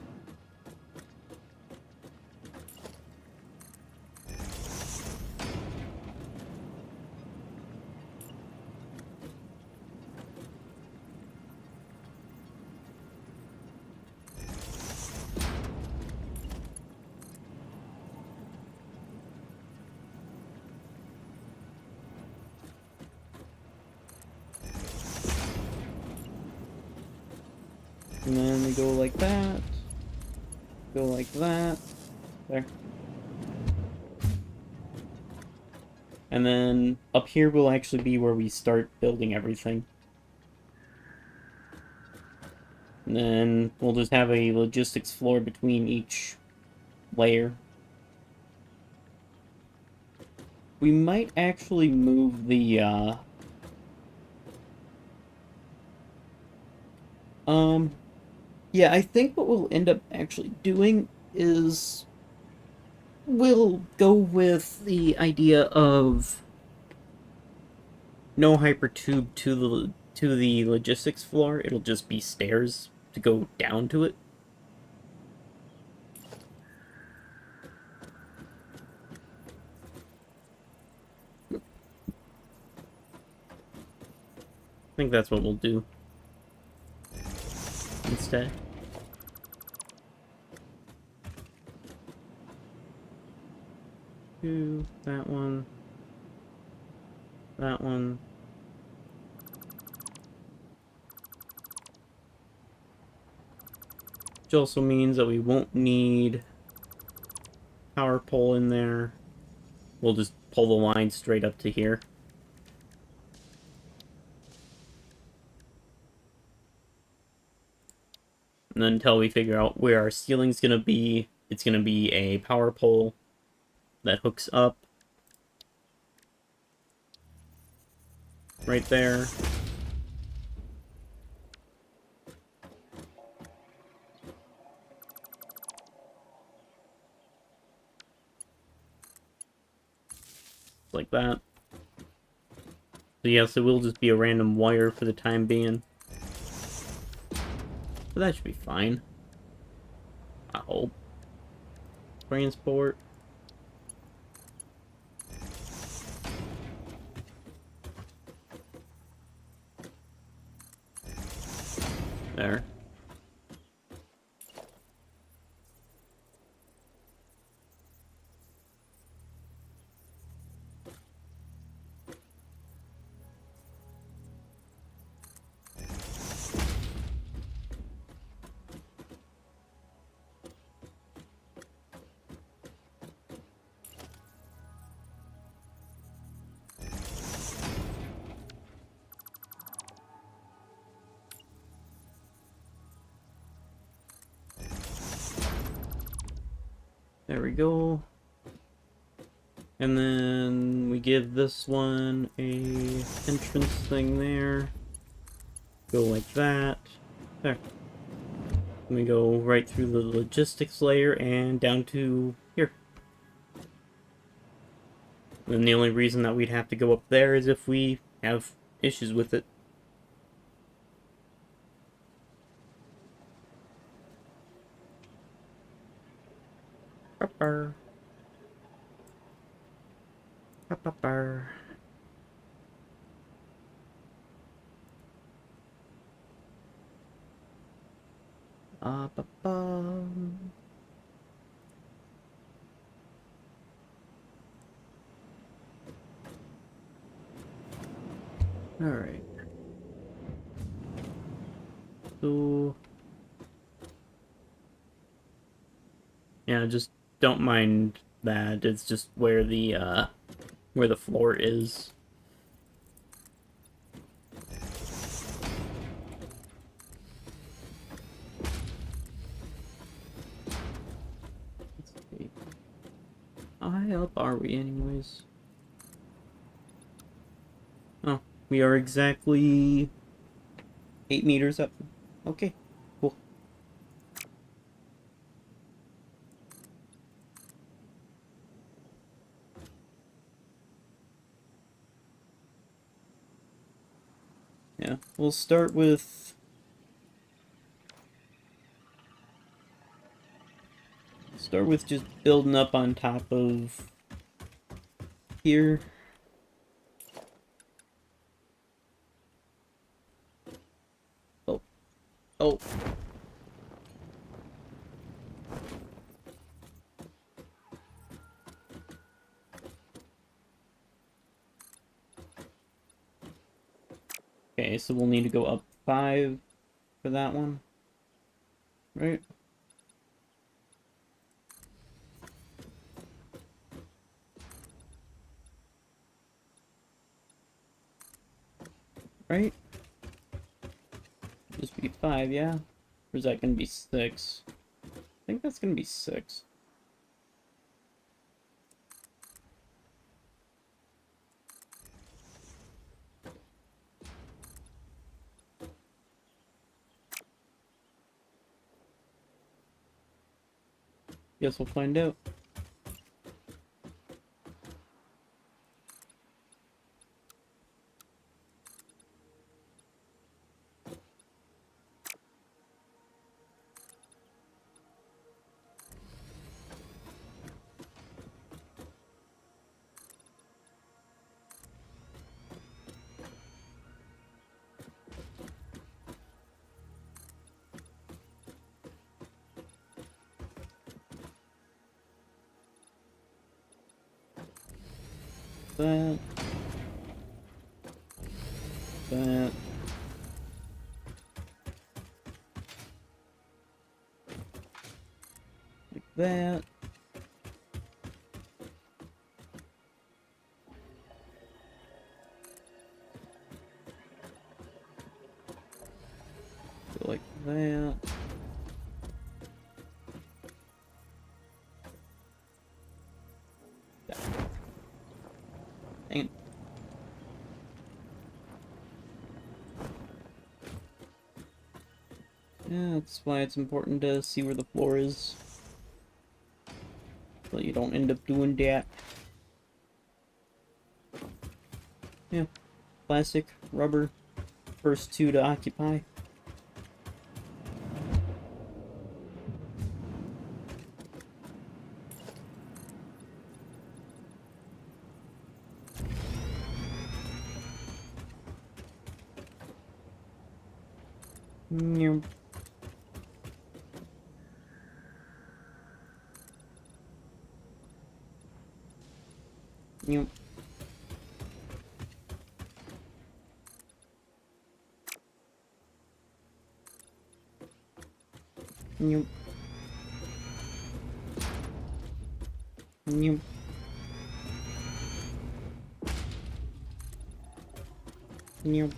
And then we go like that. Go like that. There. And then up here will actually be where we start building everything. And then we'll just have a logistics floor between each layer. We might actually move the, yeah, I think what we'll end up actually doing is we'll go with the idea of no hypertube to the logistics floor. It'll just be stairs to go down to it. I think that's what we'll do instead. That one. That one. Which also means that we won't need power pole in there. We'll just pull the line straight up to here. And then until we figure out where our ceiling's gonna be, it's gonna be a power pole that hooks up right there. Like that. So yes, it will just be a random wire for the time being. But that should be fine. I hope. Transport. There. There we go. And then we give this one a entrance thing there. Go like that. There. And we go right through the logistics layer and down to here. And the only reason that we'd have to go up there is if we have issues with it. Ba-ba. Ba-ba-ba. Ba-ba. Alright. So... yeah, just don't mind that. It's just where the floor is. Let's see. How high up are we anyways? Oh, we are exactly 8 meters up. Okay, cool. Yeah, we'll start with... just building up on top of here. Oh. Oh. Okay, so we'll need to go up 5 for that one. Right? Right? Just be 5, yeah? Or is that gonna be 6? I think that's gonna be 6. Guess we'll find out. That. That. Like that. Go like that. Dang it. Yeah, that's why it's important to see where the floor is. So you don't end up doing that. Yeah. Plastic, rubber, first 2 to occupy. Nope. Nope. Nope. Nope. Nope.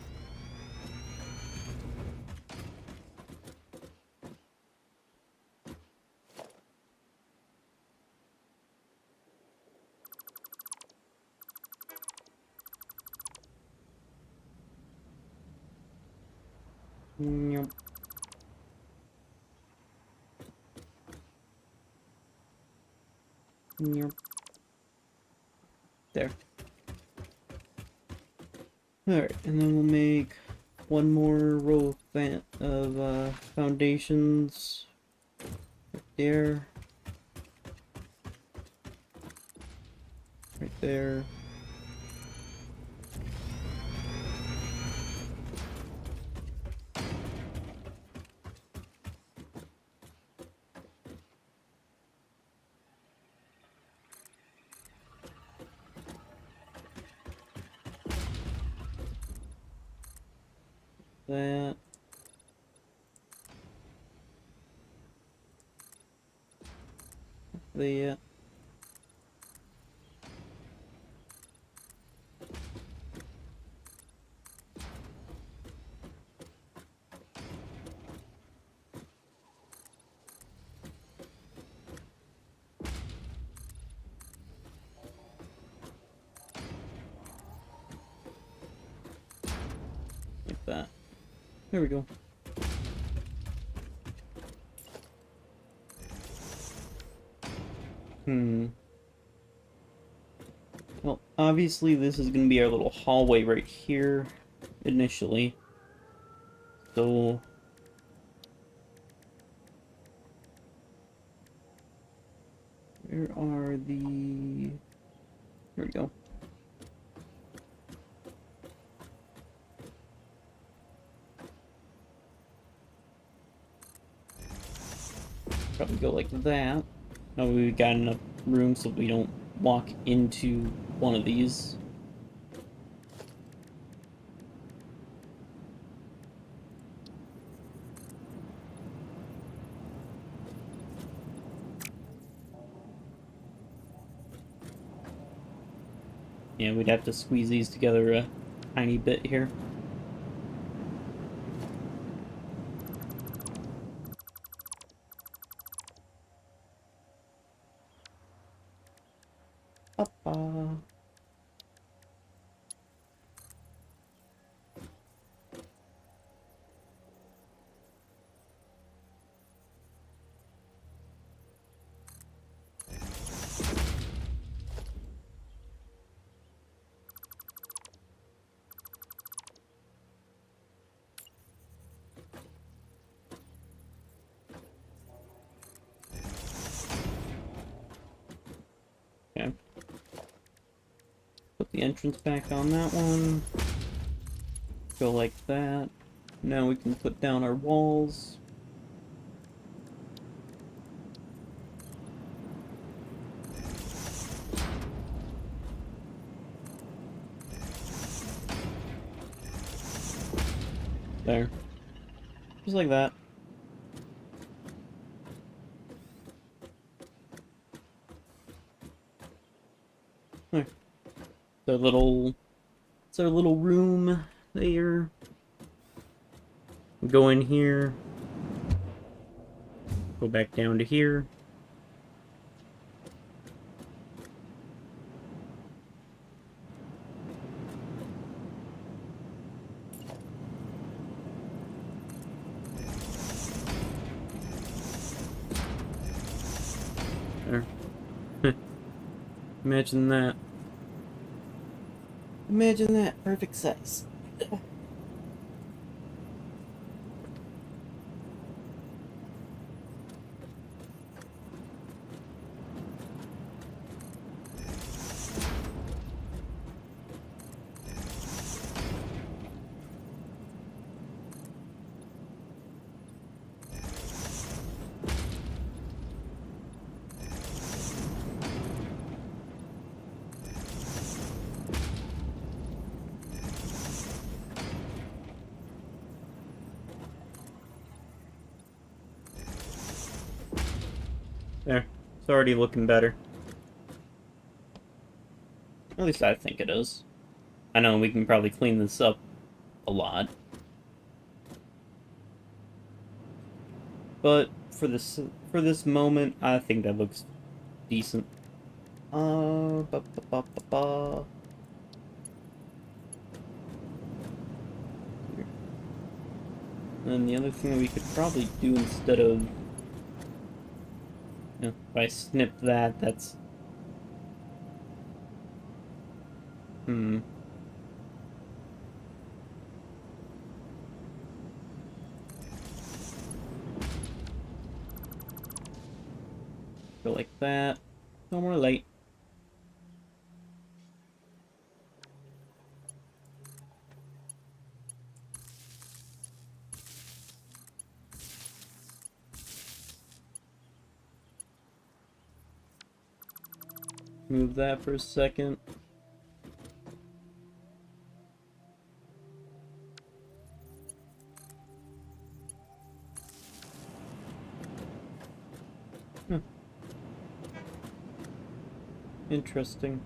Nope. Nope. There. Alright, and then we'll make one more row of foundations. Right there. Right there. that. The like that. There we go. Well, obviously this is going to be our little hallway right here, initially. So... where are the... Here we go. Probably go like that. Now we've got enough room so we don't walk into one of these. Yeah, we'd have to squeeze these together a tiny bit here. Papa. Okay. Put the entrance back on that one. Go like that. Now we can put down our walls. There. Just like that. There. It's our little room there. Go in here. Go back down to here. There. Imagine that. Imagine that. Perfect size. There. It's already looking better. At least I think it is. I know we can probably clean this up a lot. But for this moment, I think that looks decent. Ba, ba, ba, ba, ba. And the other thing that we could probably do instead of, if I snip that, that's... Go like that. No more light. Move that for a second. Interesting.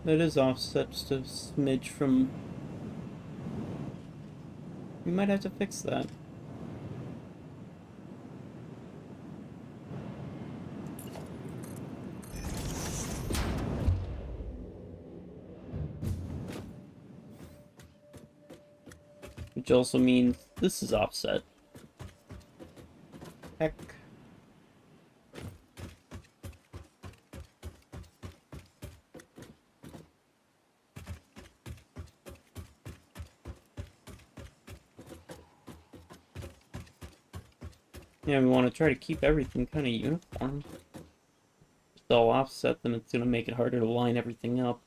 That is offset just a smidge from... We might have to fix that. Which also means this is offset. Heck. Yeah, we want to try to keep everything kind of uniform. If they'll offset them, it's going to make it harder to line everything up.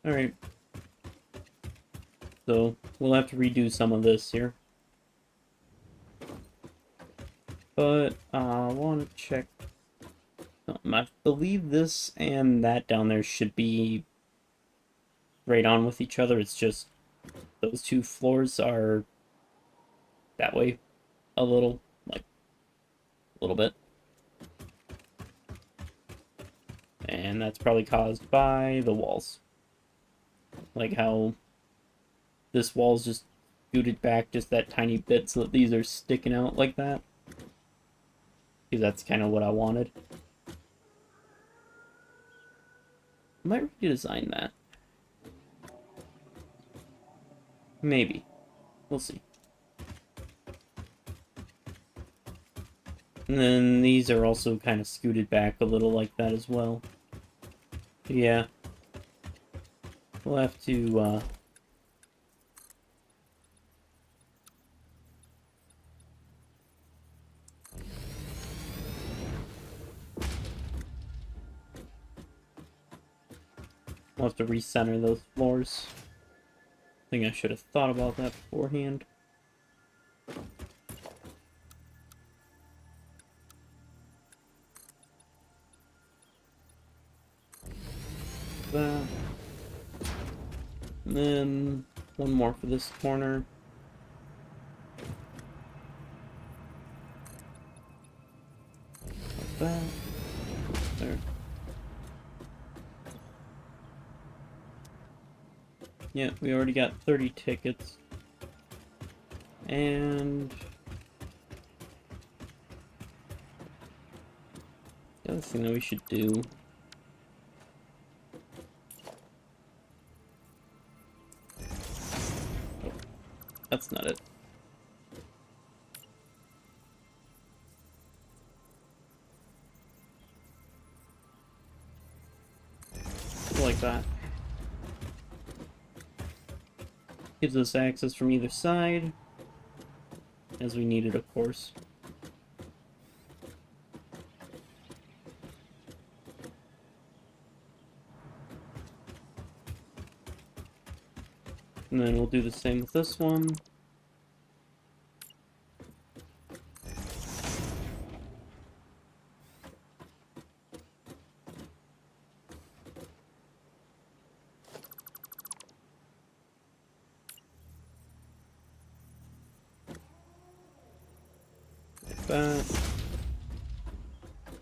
Alright. So, we'll have to redo some of this here. But, I want to check... I believe this and that down there should be right on with each other. It's just those two floors are that way a little, like, a little bit. And that's probably caused by the walls. Like how this wall's just scooted back just that tiny bit so that these are sticking out like that. Because that's kind of what I wanted. I might redesign that. Maybe. We'll see. And then these are also kind of scooted back a little like that as well. Yeah. We'll have to, we'll have to recenter those floors. I think I should have thought about that beforehand. That. And then one more for this corner. Like that. There. Yeah, we already got 30 tickets. And the other thing that we should do... Oh, that's not it. Like that. Gives us access from either side, as we need it, of course. And then we'll do the same with this one. Like that.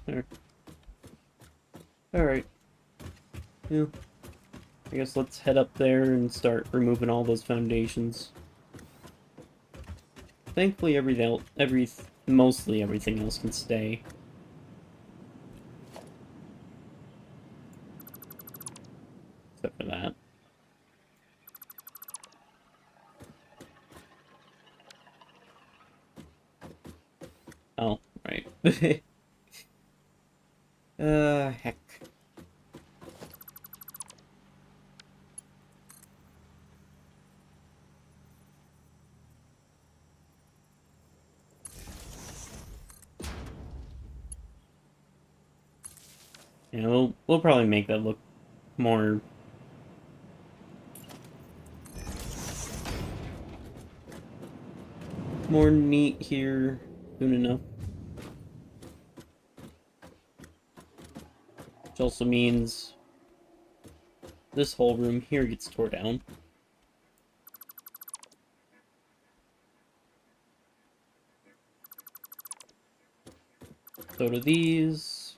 There. Alright. Yeah. I guess let's head up there and start removing all those foundations. Thankfully, mostly everything else can stay. Except for that. Oh, right. Heck. Yeah, we'll probably make that look more neat here soon enough. Which also means this whole room here gets tore down. So do these.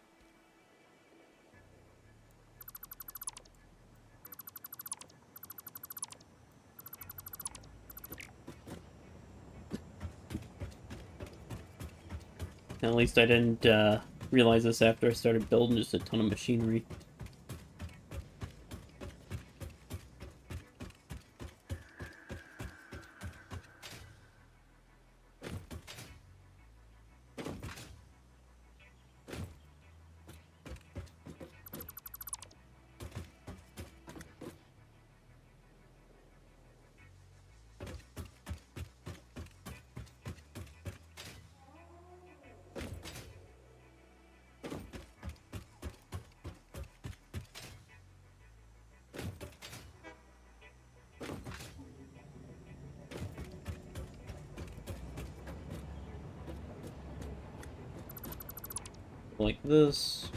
At least I didn't realize this after I started building just a ton of machinery. Like this.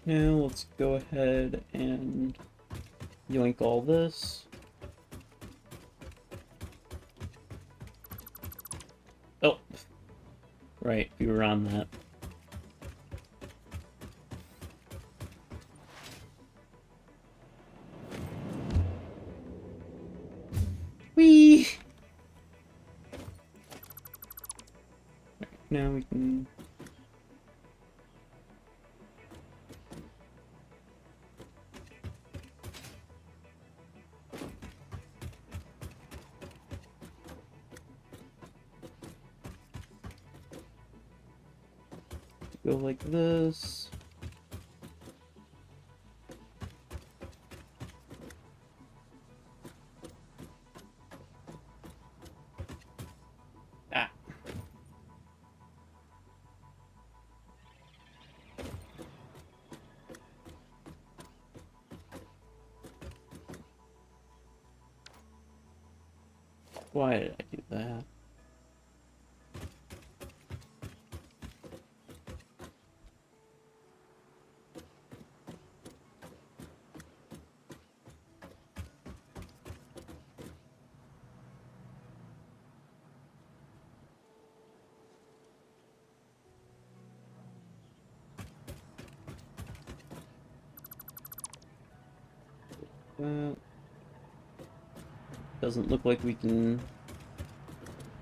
Now let's go ahead and yoink all this. Oh, right, we were on that. Whee! Now we can... go like this. Ah. Why did I do that? Doesn't look like we can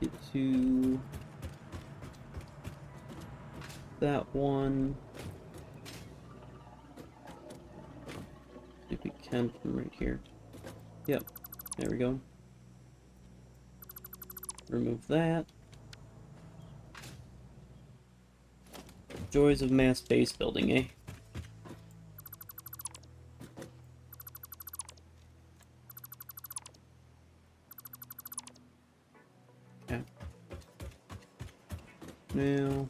get to that one. See if we can from right here. Yep, there we go. Remove that. Joys of mass base building, eh? Okay. Now,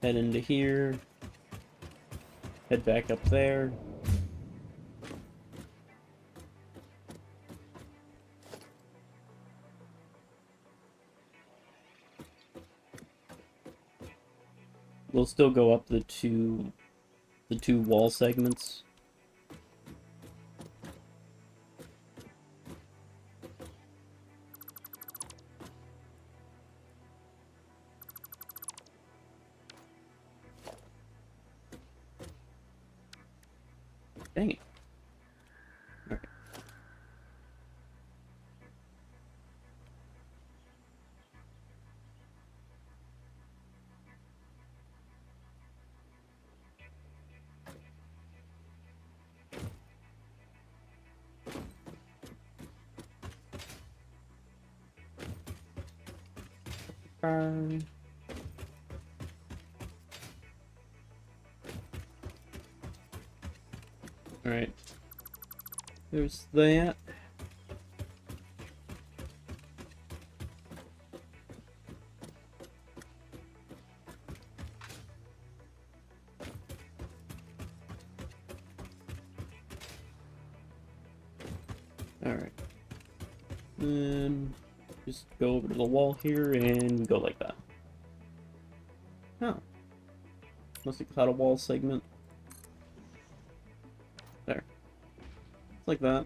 head into here. Head back up there. We'll still go up the two wall segments. Dang it. Alright. Alright. There's that. Alright. Then just go over to the wall here and go like that. Oh. Must have cut a wall segment. There. It's like that.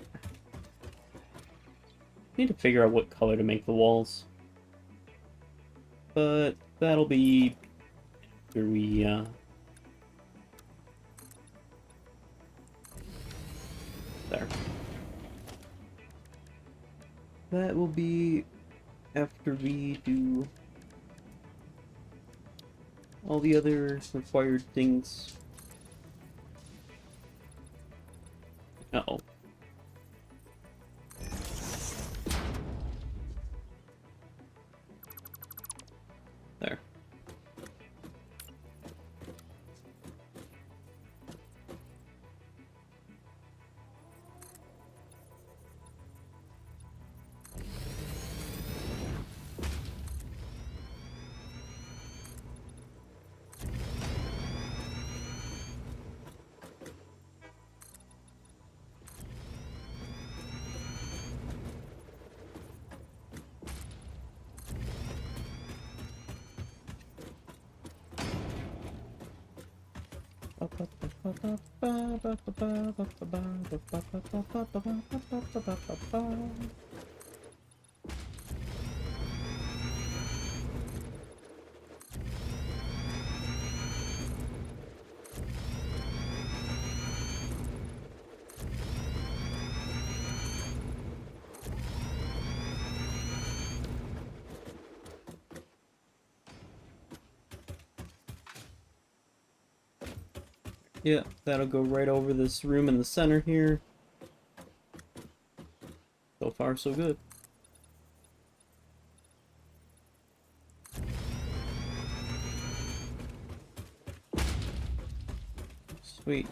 Need to figure out what color to make the walls. But that'll be after we there. That will be after we do all the other required things. Uh-oh. There. Yeah, that'll go right over this room in the center here. So far, so good. Sweet.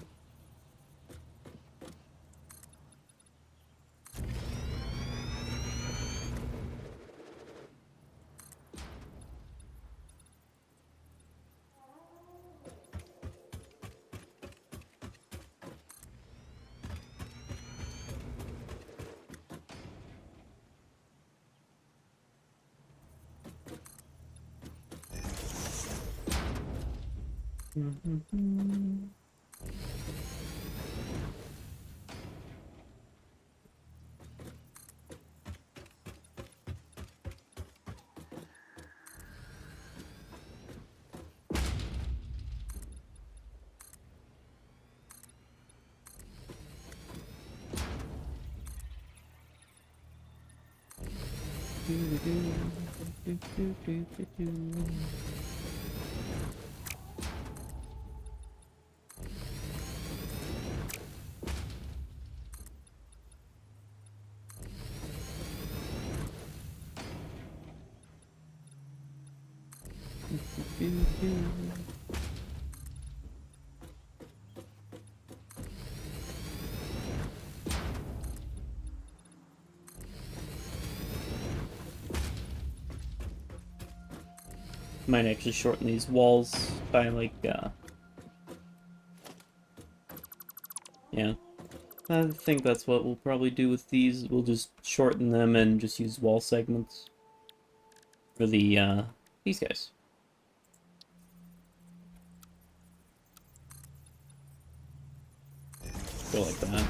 Might actually shorten these walls by like, yeah. I think that's what we'll probably do with these. We'll just shorten them and just use wall segments for the, these guys. Go like that.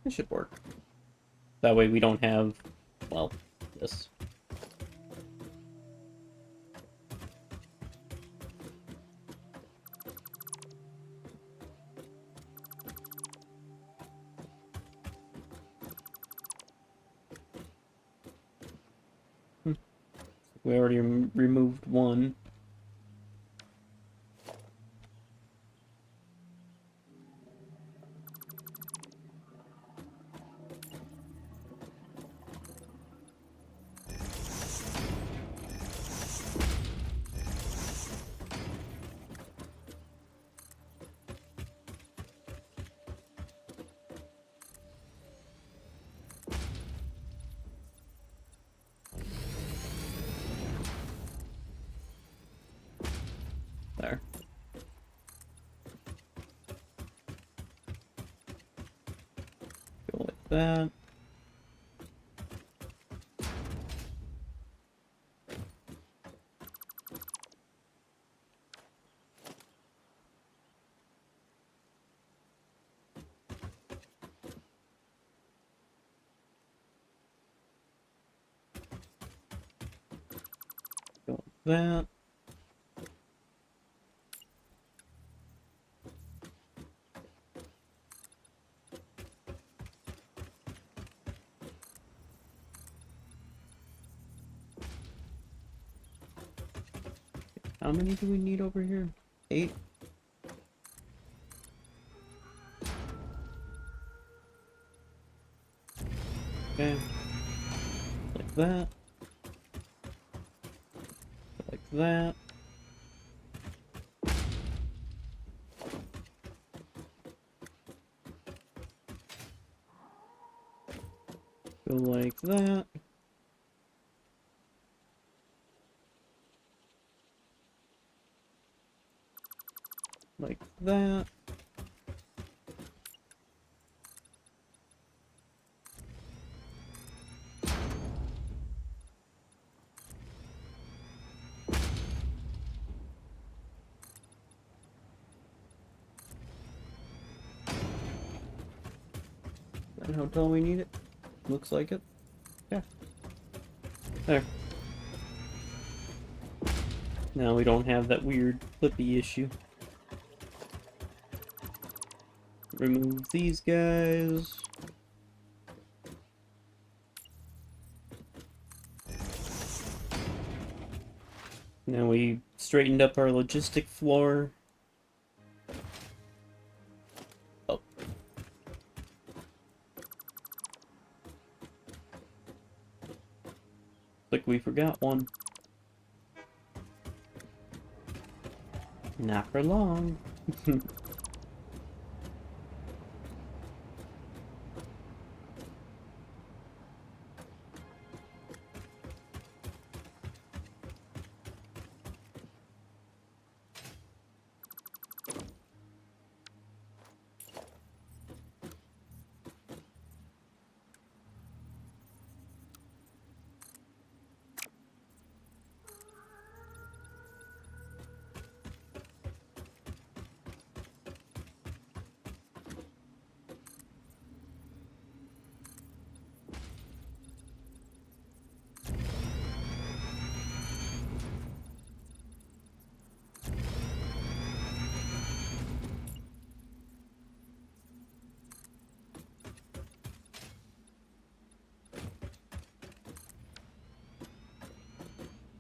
It should work. That way we don't have, well, this. We already removed one. that. Go like that. How many do we need over here? 8? Okay. Like that. Like that. Go like that. Like that. And how tall we need it? Looks like it. Yeah. There. Now we don't have that weird flippy issue. Remove these guys. Now we straightened up our logistic floor. Oh. Like we forgot one. Not for long.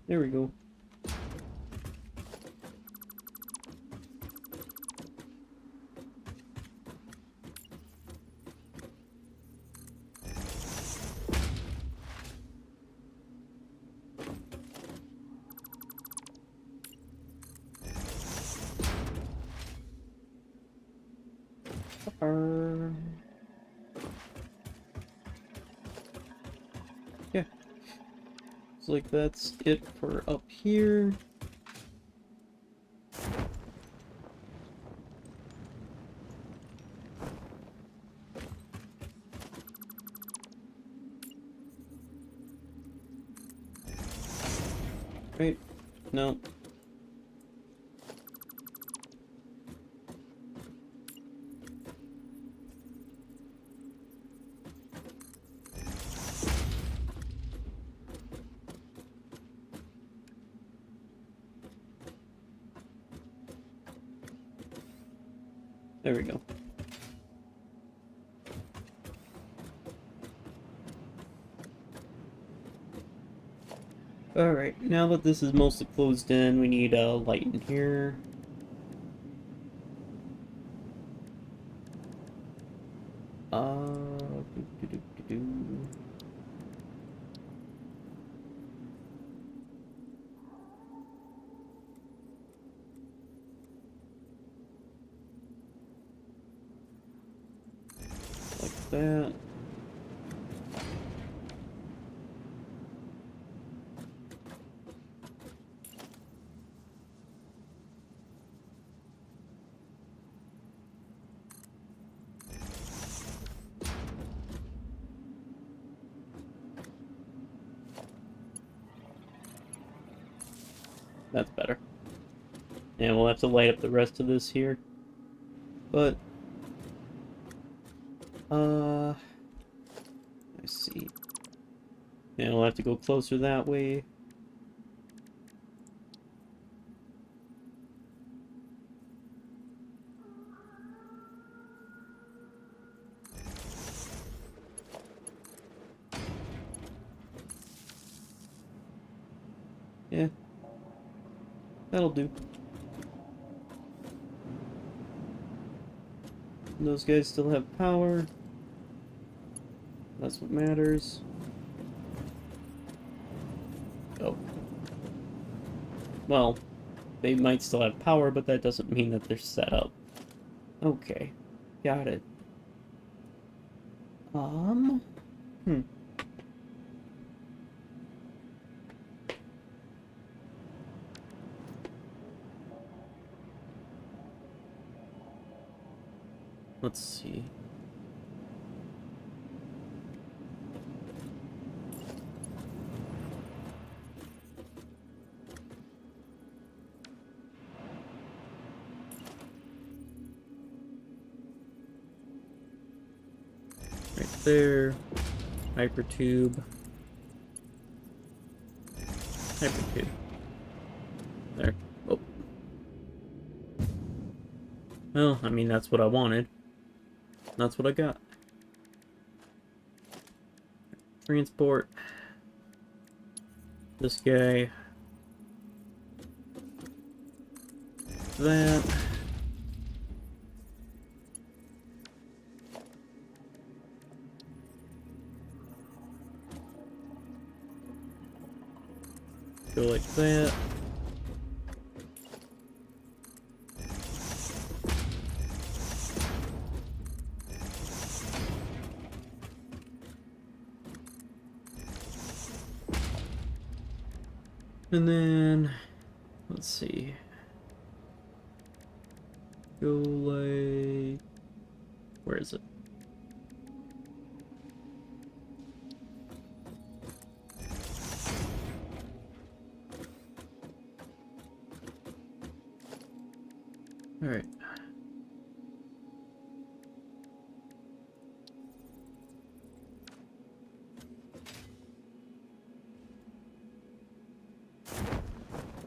There we go. Yeah. Looks like that's it for up here. Right? No. There we go. Alright, now that this is mostly closed in, we need a light in here. Doo-doo-doo-doo-doo. Like that. That's better. And we'll have to light up the rest of this here. But, I see. And we'll have to go closer that way. Yeah. That'll do. Those guys still have power. That's what matters. Oh. Well, they might still have power, but that doesn't mean that they're set up. Okay. Got it. Hmm. Let's see. Right there. Hypertube. Hypertube. There. Oh. Well, I mean, that's what I wanted. That's what I got. Transport. This guy. That. Go like that. And then, let's see. Go like, where is it? All right.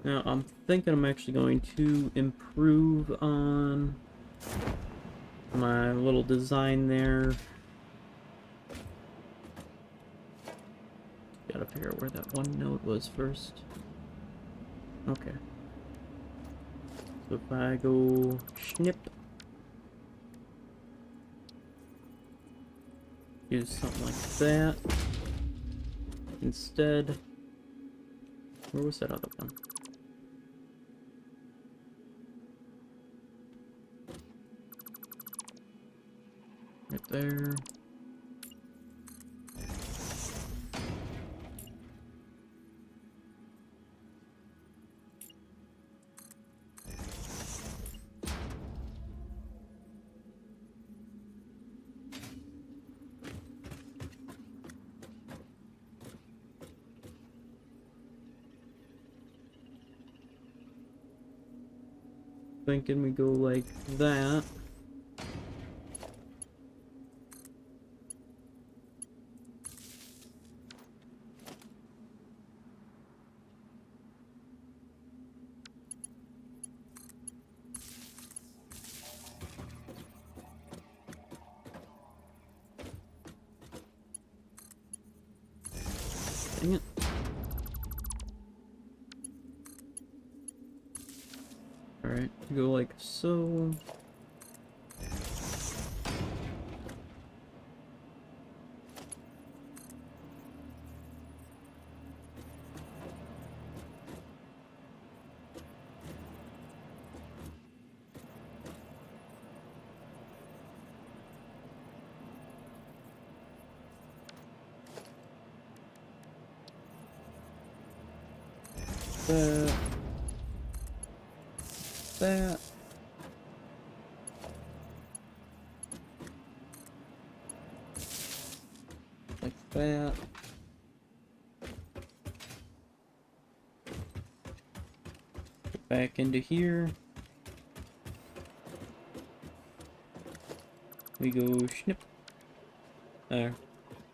Now, I'm thinking I'm actually going to improve on my little design there. Gotta figure out where that one note was first. Okay. So if I go snip, do something like that instead. Where was that other one? Right there. Thinking we go like that. Dang it. Alright, go like so. That. That. Like that. Back into here. We go snip. There.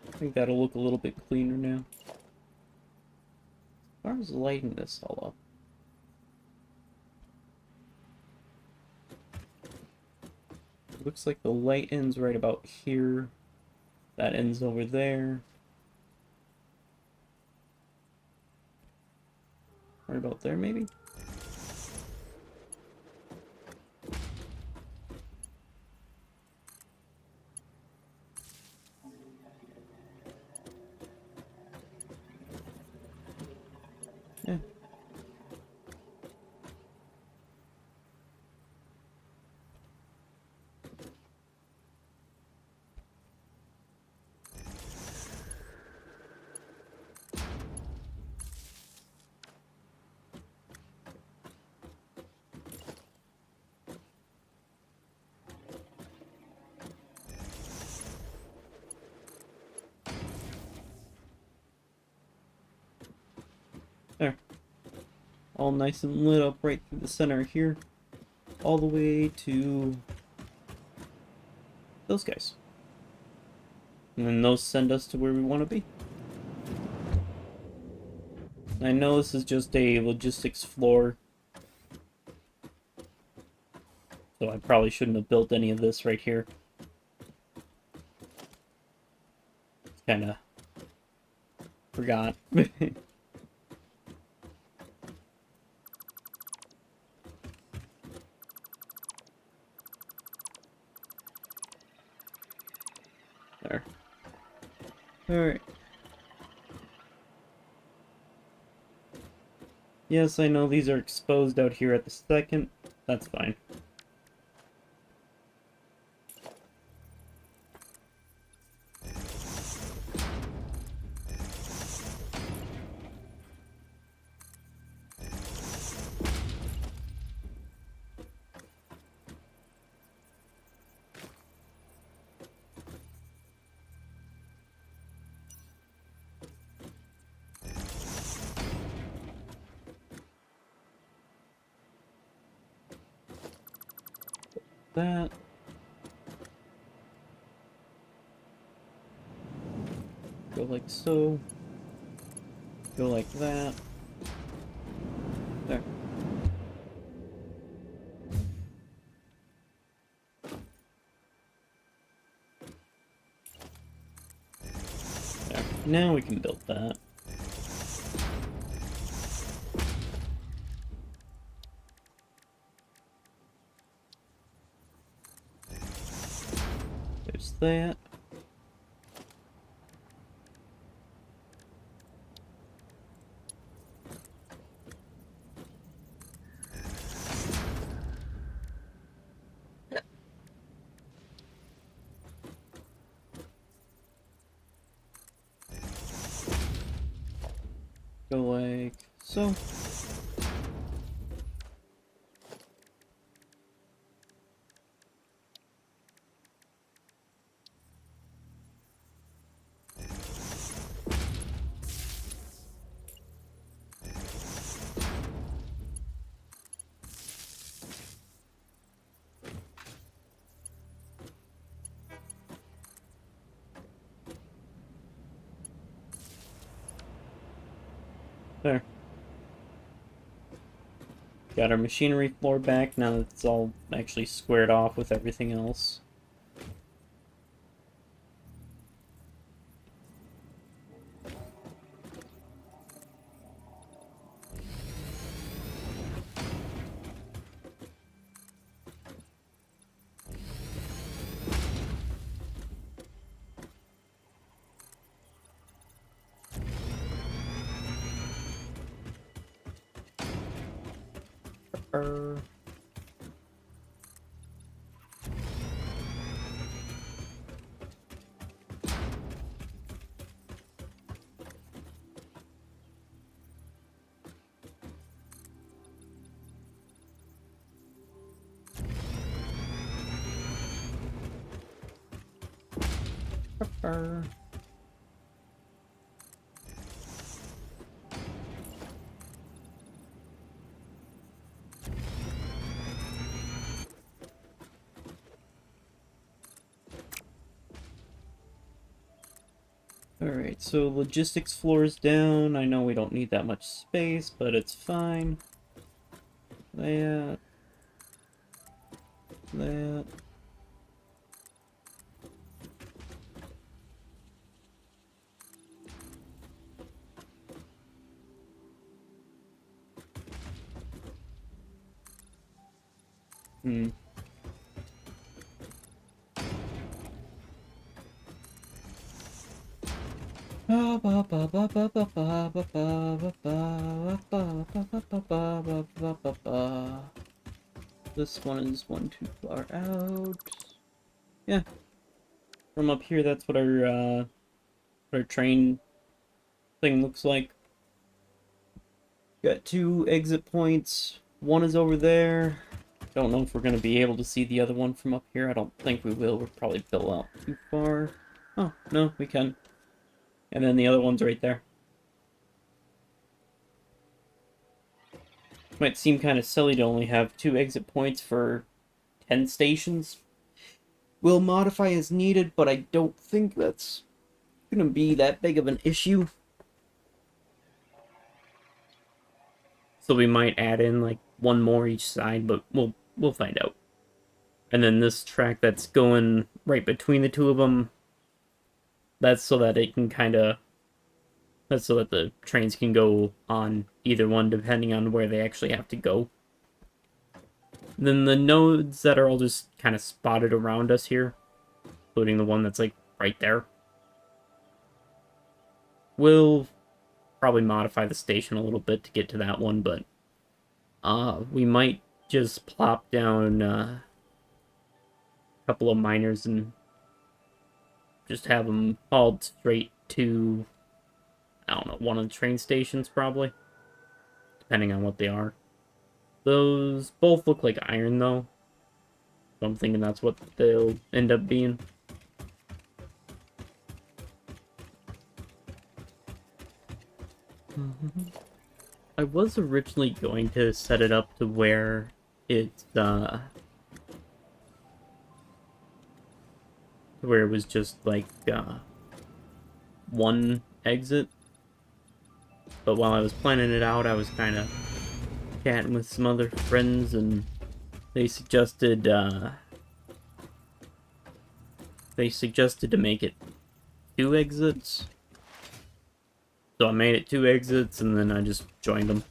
I think that'll look a little bit cleaner now. As far as lighting this all up. Looks like the light ends right about here. That ends over there. Right about there, maybe? Yeah. There. All nice and lit up right through the center here. All the way to those guys. And then those send us to where we want to be. I know this is just a logistics floor, so I probably shouldn't have built any of this right here. Kinda forgot. There. Alright. Yes, I know these are exposed out here at the second. That's fine. That. Go like so. Go like that. There. There. Now we can build that. There's that. Go like so. There. Got our machinery floor back now that it's all actually squared off with everything else. Err. Err. Alright, so logistics floor is down. I know we don't need that much space, but it's fine. That. That. Hmm. This one is one too far out. Yeah. From up here, that's what our train thing looks like. Got 2 exit points. One is over there. Don't know if we're going to be able to see the other one from up here. I don't think we will. We're probably built out too far. Oh, no, we can. And then the other one's right there. Might seem kind of silly to only have 2 exit points for 10 stations. We'll modify as needed, but I don't think that's going to be that big of an issue. So we might add in like one more each side, but we'll find out. And then this track that's going right between the two of them, that's so that it can that's so that the trains can go on either one depending on where they actually have to go. Then the nodes that are all just kind of spotted around us here, including the one that's like right there, we'll probably modify the station a little bit to get to that one, but we might just plop down a couple of miners and just have them hauled straight to, I don't know, one of the train stations probably, depending on what they are. Those both look like iron though, so I'm thinking that's what they'll end up being. I was originally going to set it up to where it's where it was just like one exit, but while I was planning it out, I was kind of chatting with some other friends, and they suggested to make it 2 exits. So I made it 2 exits, and then I just joined them.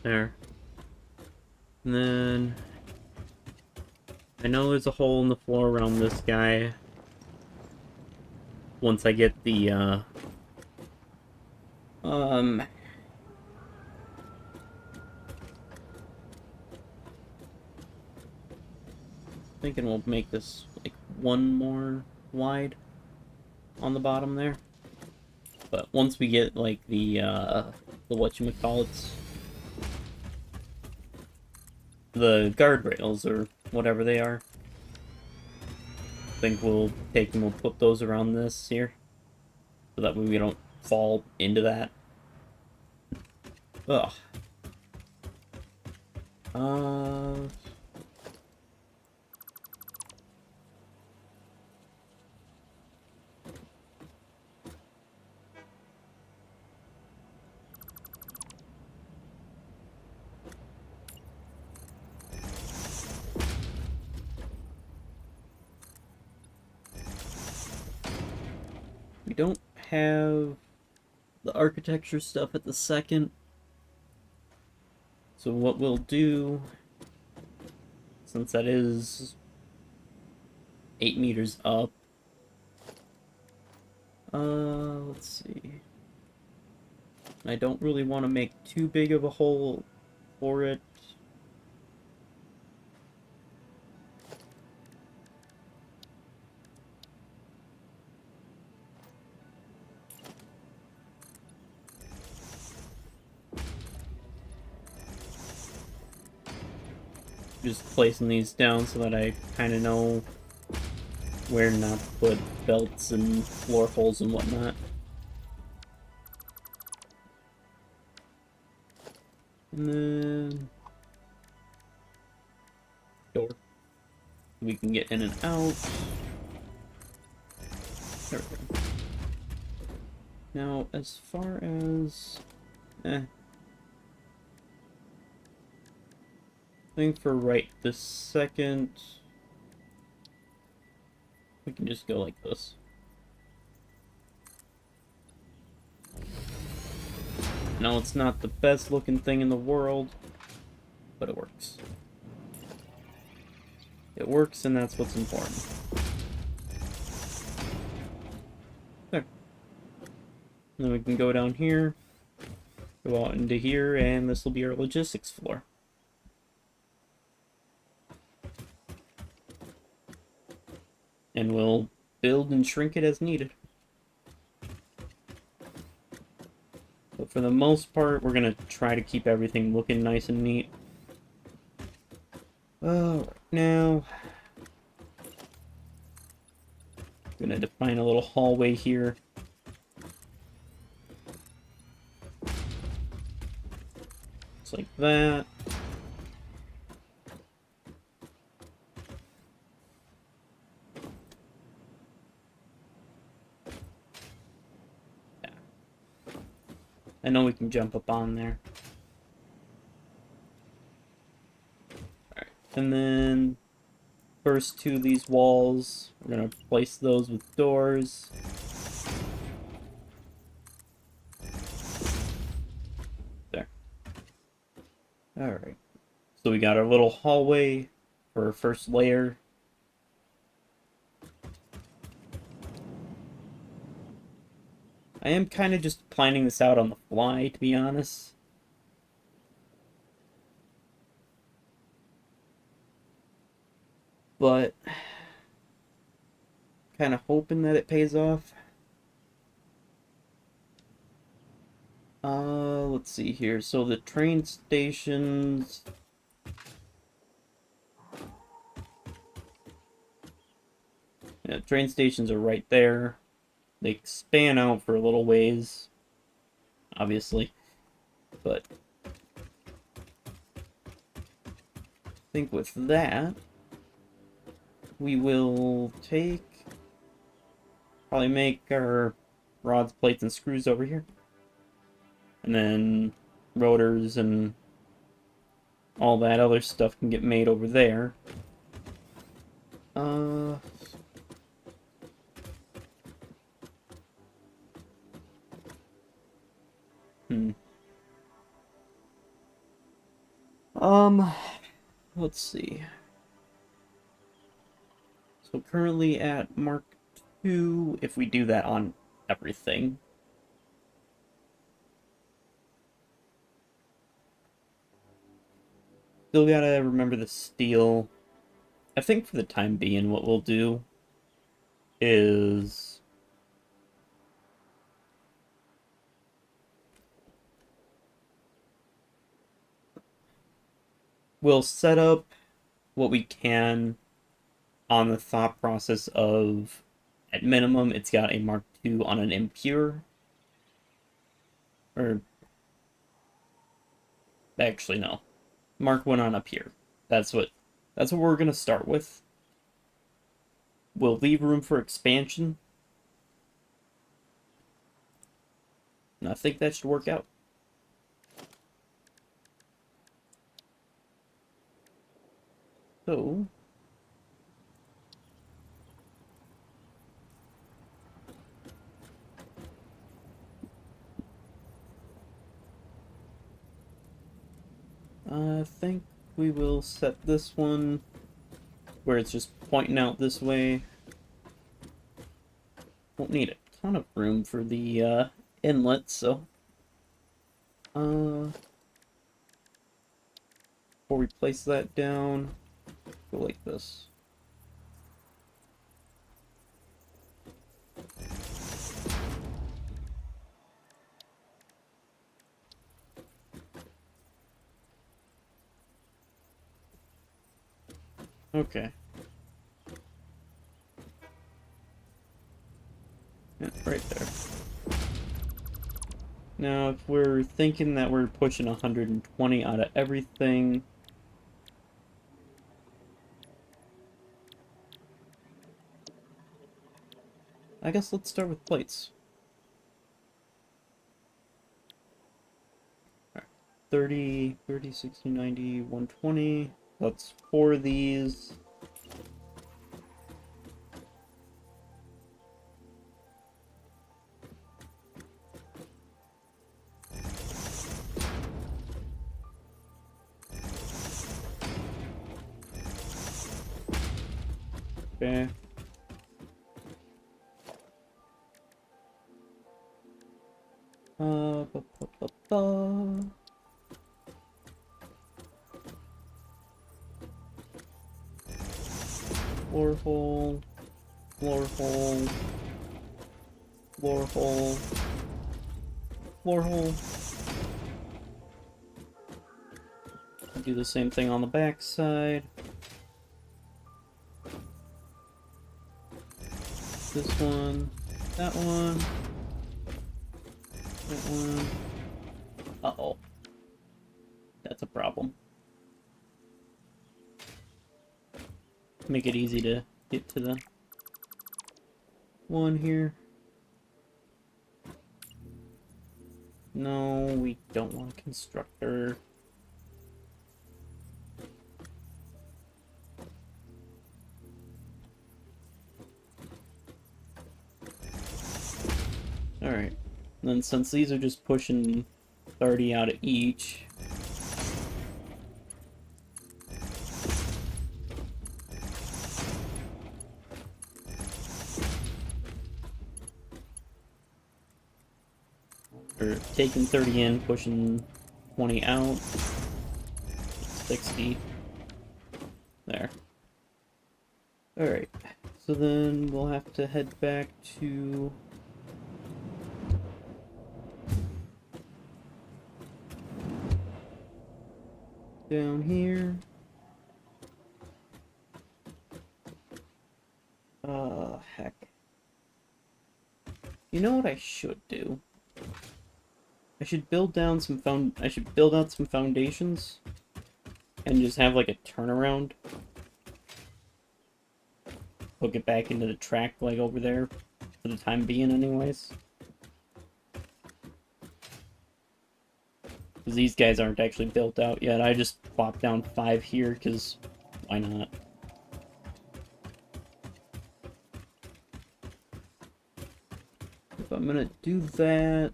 There. And then I know there's a hole in the floor around this guy. Once I get the thinking we'll make this like 1 more wide on the bottom there. But once we get like the whatchamacallits, the guardrails or whatever they are, I think we'll take and we'll put those around this here, so that way we don't fall into that. Ugh. We don't have the architecture stuff at the second. So what we'll do since that is 8 meters up. Let's see. I don't really want to make too big of a hole for it. Just placing these down so that I kind of know where not to put belts and floor holes and whatnot. And then door. We can get in and out. There we go. Now, as far as... I think for right this second, we can just go like this. No, it's not the best looking thing in the world, but it works. It works, and that's what's important. There. And then we can go down here, go out into here, and this will be our logistics floor. And we'll build and shrink it as needed. But for the most part, we're going to try to keep everything looking nice and neat. Right now, I'm going to define a little hallway here. Just like that. I know we can jump up on there. Alright, and then first two of these walls, we're going to place those with doors. There. Alright, so we got our little hallway for our first layer. I am kind of just planning this out on the fly, to be honest. But kind of hoping that it pays off. Let's see here. So the train stations... Yeah, train stations are right there. They span out for a little ways, obviously, but I think with that, we will probably make our rods, plates, and screws over here, and then rotors and all that other stuff can get made over there. Let's see. So currently at Mark II, if we do that on everything. Still gotta remember the steel. I think for the time being, what we'll do is... we'll set up what we can on the thought process of, at minimum, it's got a Mark II on an impure. Or, actually, no. Mark I on up here. That's what we're gonna start with. We'll leave room for expansion. And I think that should work out. So, I think we will set this one where it's just pointing out this way. Won't need a ton of room for the inlet, so before we place that down, go like this. Okay. Yeah, right there. Now, if we're thinking that we're pushing 120 out of everything, I guess let's start with plates. Alright, 30, 30, 60, 90, 120. That's 4 of these. Okay. Ba, ba, ba, ba. Floor hole, floor hole, floor hole, floor hole. Do the same thing on the back side. This one, that one, that one. Uh-oh. That's a problem. Make it easy to get to the one here. No, we don't want a constructor. Alright. Then since these are just pushing 30 out of each, or taking 30 in, pushing 20 out, 60. There. Alright. So then we'll have to head back to down here. Heck. You know what I should do? I should build out some foundations and just have like a turnaround. Hook it back into the track like over there for the time being anyways. Because these guys aren't actually built out yet. I just plopped down 5 here because why not? If I'm gonna do that...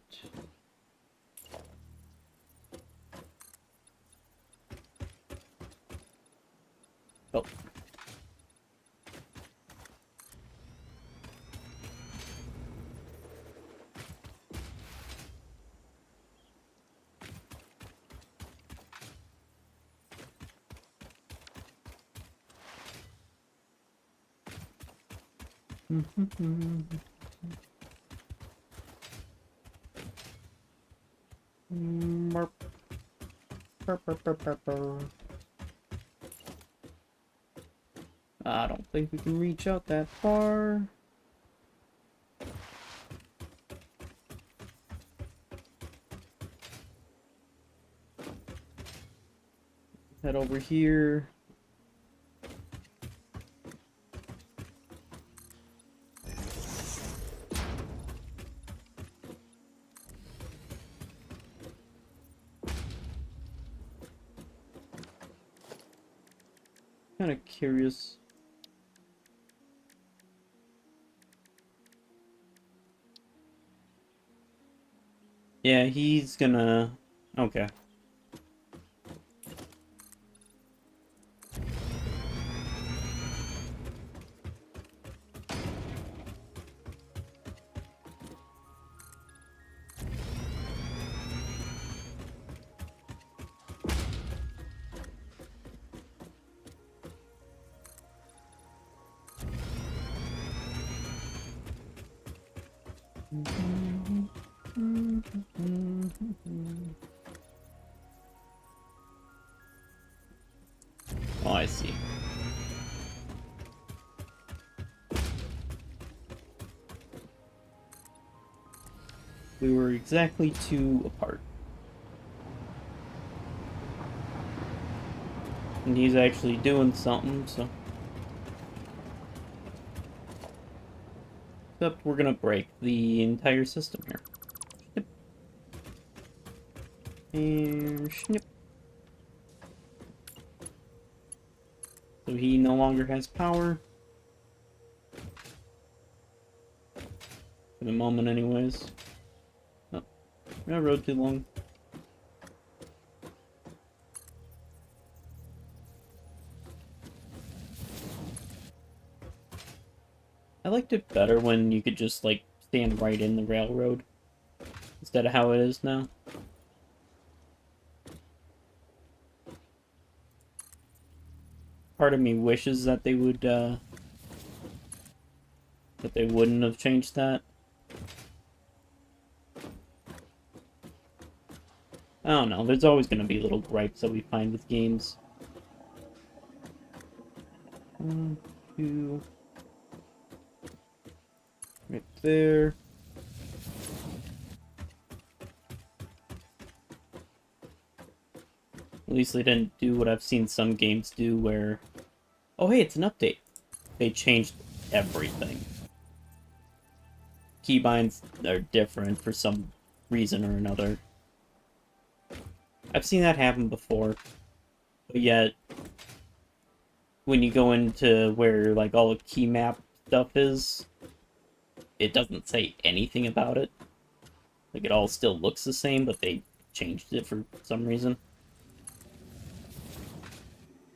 Oh. I don't think we can reach out that far. Head over here. Kind of curious. Yeah, he's gonna... Okay. I see. We were exactly 2 apart. And he's actually doing something, so... Except we're gonna break the entire system here. Snip. And snip. So he no longer has power. For the moment, anyways. Oh, railroad too long. I liked it better when you could just, like, stand right in the railroad. Instead of how it is now. Part of me wishes that they would, that they wouldn't have changed that. I don't know, there's always gonna be little gripes that we find with games. 1, 2... Right there. At least they didn't do what I've seen some games do where... Oh hey, it's an update. They changed everything. Keybinds are different for some reason or another. I've seen that happen before. But yet, when you go into where like all the key map stuff is, it doesn't say anything about it. Like it all still looks the same, but they changed it for some reason.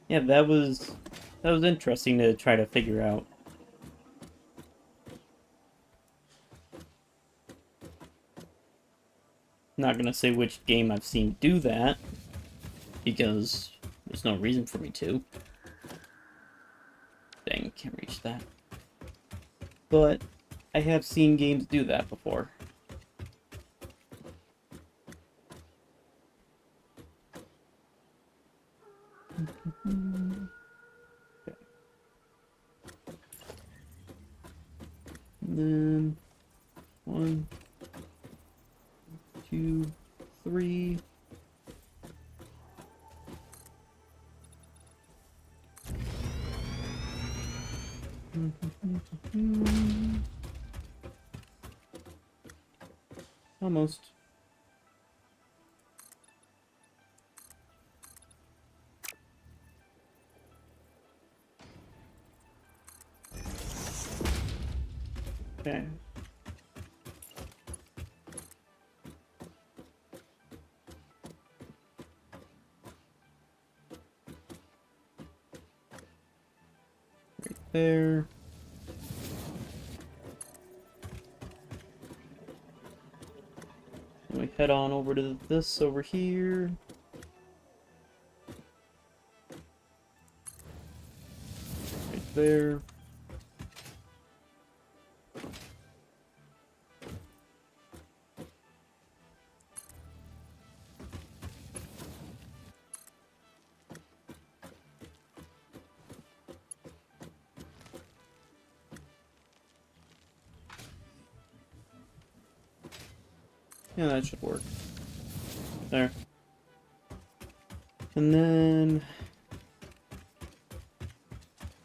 Yeah, that was interesting to try to figure out. Not gonna say which game I've seen do that, because there's no reason for me to. Dang, can't reach that. But I have seen games do that before. Okay. And then 1, 2, 3. Almost. Okay. Right there. And we head on over to this over here. Right there. Yeah, that should work. There. And then...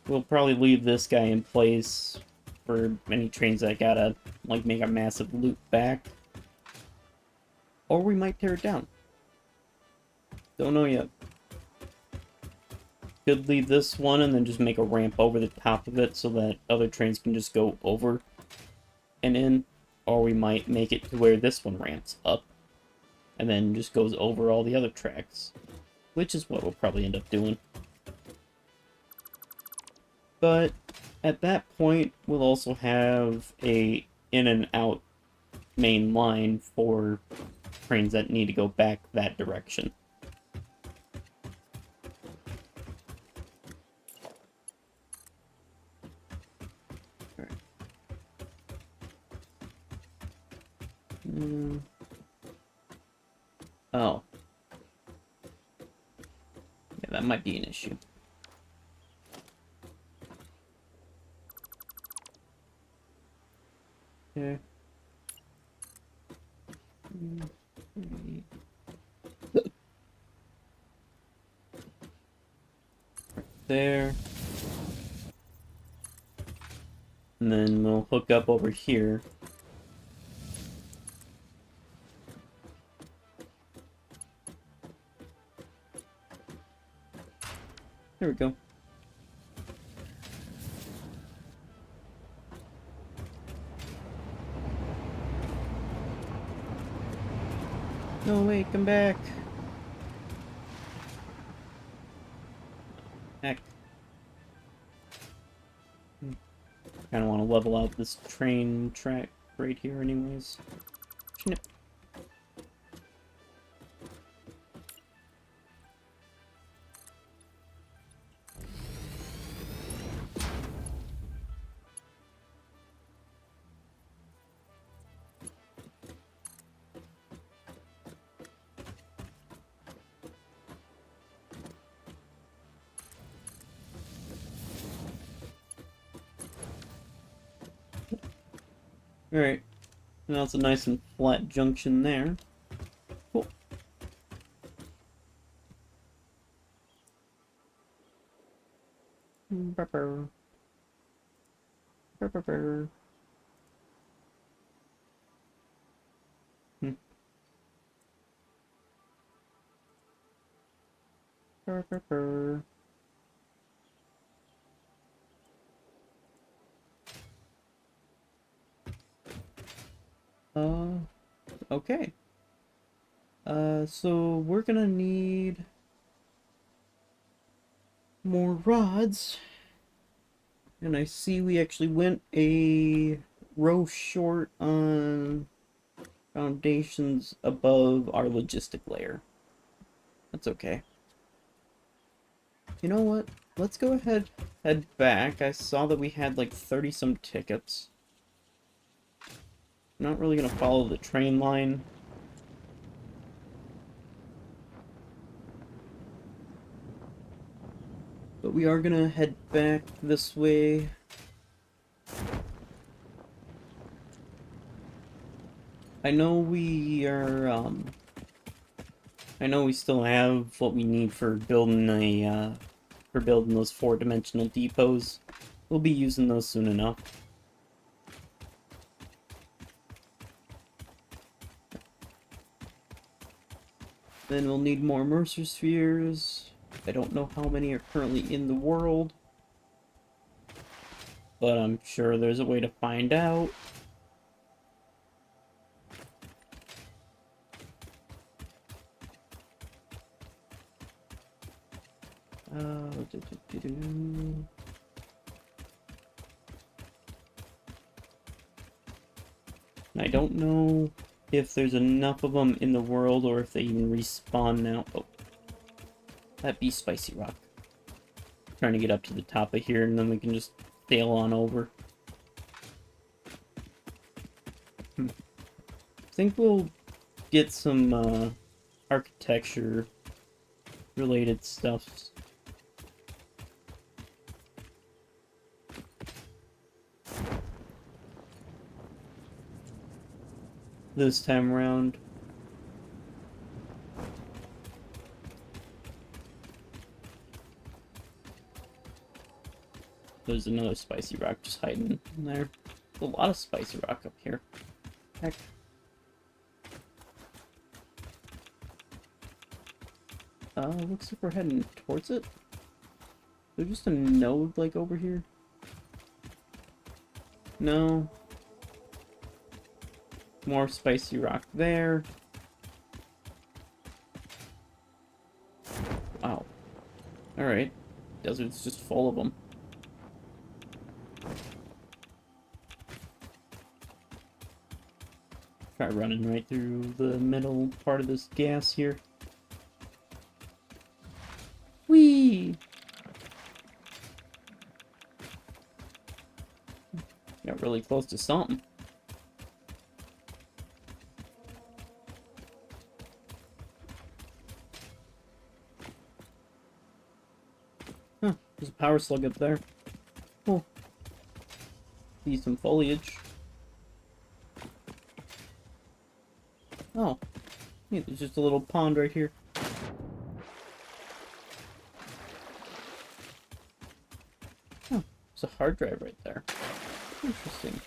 we'll probably leave this guy in place for any trains that gotta, like, make a massive loop back. Or we might tear it down. Don't know yet. Could leave this one and then just make a ramp over the top of it so that other trains can just go over and in. Or we might make it to where this one ramps up and then just goes over all the other tracks. Which is what we'll probably end up doing. But at that point, we'll also have a in and out main line for trains that need to go back that direction. Alright. Oh. Yeah, that might be an issue. Okay. There. And then we'll hook up over here. There we go. No, wait, come back. Heck. Kind of want to level out this train track right here anyways. Snip. Alright. Now it's a nice and flat junction there. Cool. Burr. Burr, burr, burr. Hmm. Burr, burr, burr. Okay. So we're gonna need more rods. And I see we actually went a row short on foundations above our logistic layer. That's okay. You know what? Let's go ahead, head back. I saw that we had like 30 some tickets. I'm not really gonna follow the train line. But we are gonna head back this way. I know we are, I know we still have what we need for building for building those four-dimensional depots. We'll be using those soon enough. Then we'll need more Mercer spheres. I don't know how many are currently in the world, but I'm sure there's a way to find out. I don't know if there's enough of them in the world or if they even respawn now. Oh, that'd be spicy rock. Trying to get up to the top of here and then we can just sail on over. I think we'll get some architecture related stuff. This time around. There's another spicy rock just hiding in there. There's a lot of spicy rock up here. Heck. Looks like we're heading towards it. There's just a node, like, over here? No. More spicy rock there. Wow. Alright. Desert's just full of them. Try running right through the middle part of this gas here. Whee! Got really close to something. Huh, there's a power slug up there. Cool. See some foliage. Oh, yeah, there's just a little pond right here. Oh, there's a hard drive right there. Interesting.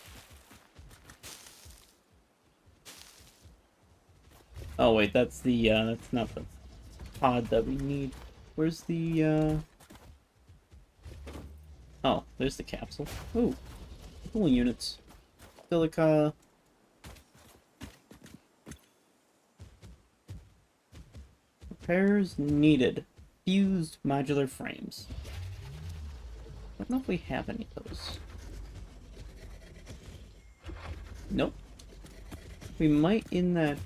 Oh wait, that's that's not the pod that we need. Where's the, Oh, there's the capsule. Ooh, cooling units. Silica. Repairs needed. Fused modular frames. I don't know if we have any of those. Nope. We might in that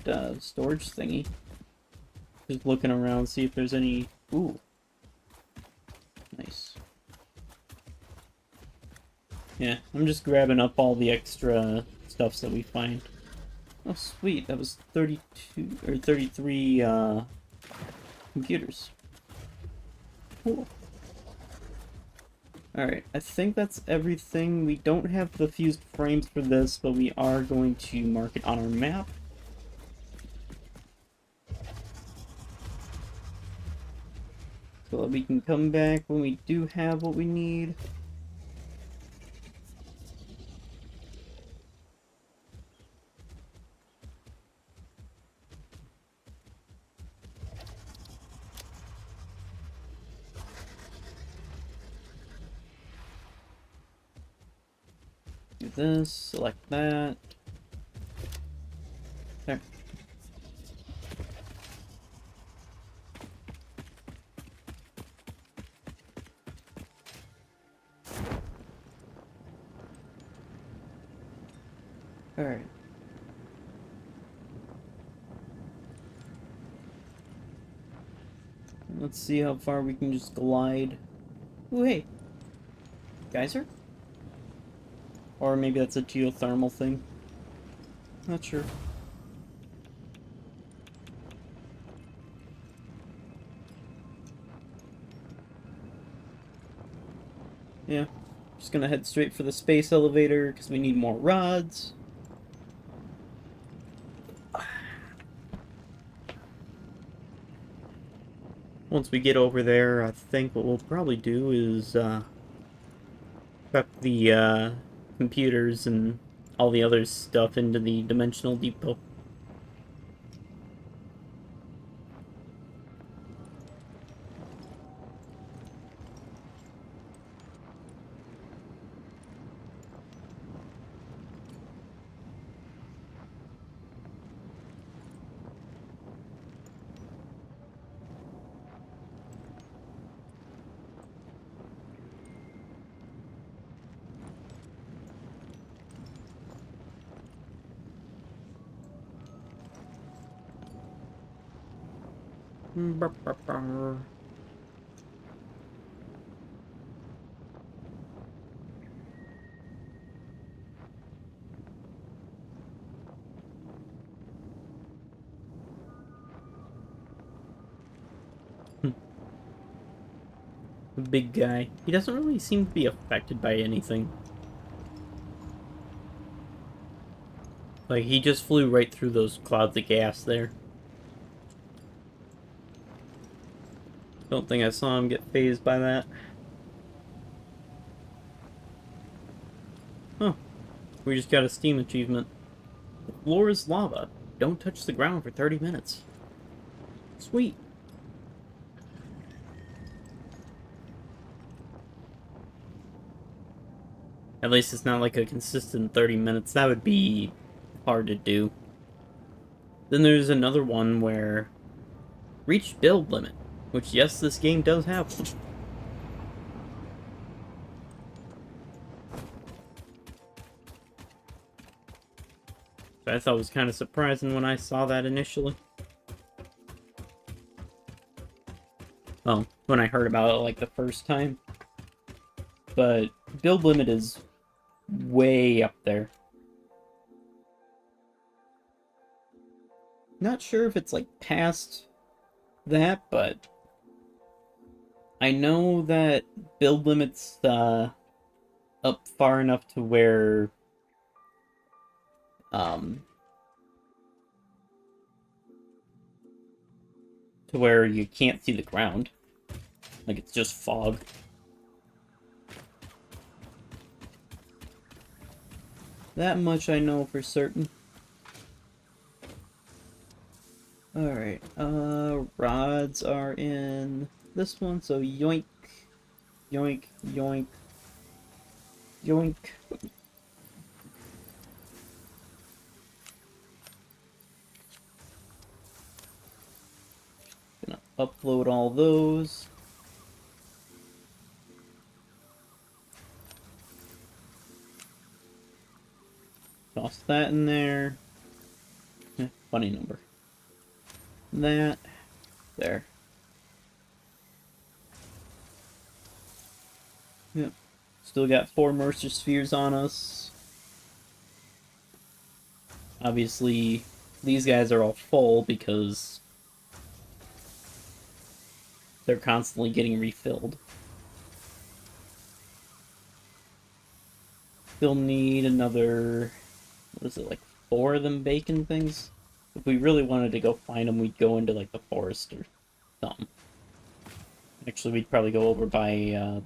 storage thingy. Just looking around, see if there's any... Ooh. Nice. Yeah, I'm just grabbing up all the extra stuffs that we find. Oh, sweet. That was 32 or 33 computers. Cool. Alright, I think that's everything. We don't have the fused frames for this, but we are going to mark it on our map. So that we can come back when we do have what we need. Do this, select that. There. Alright. Let's see how far we can just glide. Ooh, hey. Geyser? Or maybe that's a geothermal thing. Not sure. Yeah. Just gonna head straight for the space elevator, because we need more rods. Once we get over there, I think what we'll probably do is, prep the, computers and all the other stuff into the dimensional depot. Big guy. He doesn't really seem to be affected by anything. Like, he just flew right through those clouds of gas there. Don't think I saw him get phased by that. Huh. We just got a Steam achievement. The floor is lava. Don't touch the ground for 30 minutes. Sweet. At least it's not like a consistent 30 minutes. That would be hard to do. Then there's another one where reach build limit, which yes, this game does have. I thought was kind of surprising when I saw that initially. Well, when I heard about it like the first time. But build limit is way up there. Not sure if it's like past that, but I know that build limit's up far enough to where to where you can't see the ground. Like, it's just fog. That much I know for certain. Alright, rods are in this one, so yoink, yoink, yoink, yoink. Gonna upload all those. Toss that in there. Funny number. That. There. Yep. Still got 4 Mercer Spheres on us. Obviously, these guys are all full because they're constantly getting refilled. Still need another, what is it, like 4 of them bacon things? If we really wanted to go find them, we'd go into like the forest or something. Actually, we'd probably go over by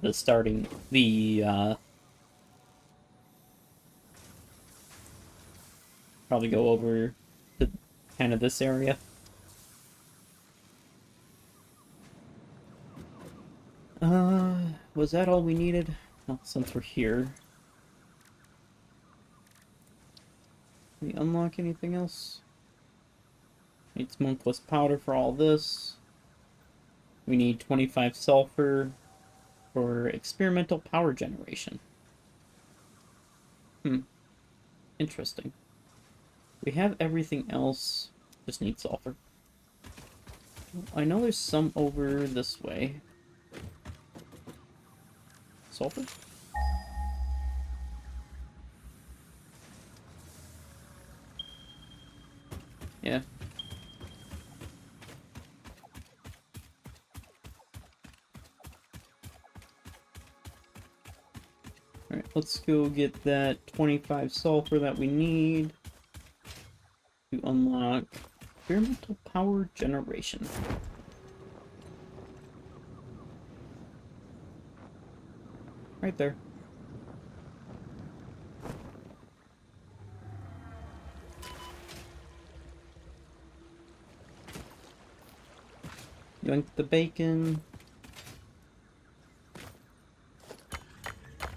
probably go over to kind of this area. Was that all we needed? Well, since we're here. Can we unlock anything else? Need smokeless powder for all this. We need 25 sulfur for experimental power generation. Interesting. We have everything else. Just need sulfur. I know there's some over this way. Sulfur? Yeah. Alright, let's go get that 25 sulfur that we need to unlock experimental power generation. Right there. Yoink the bacon.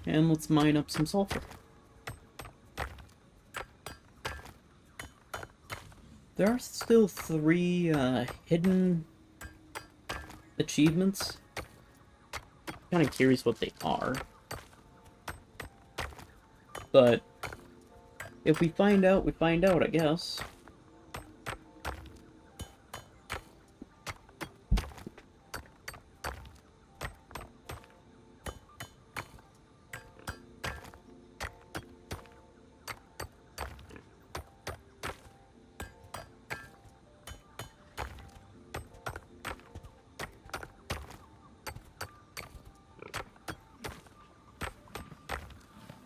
And let's mine up some sulfur. There are still 3 hidden achievements. Kind of curious what they are. But if we find out, we find out, I guess.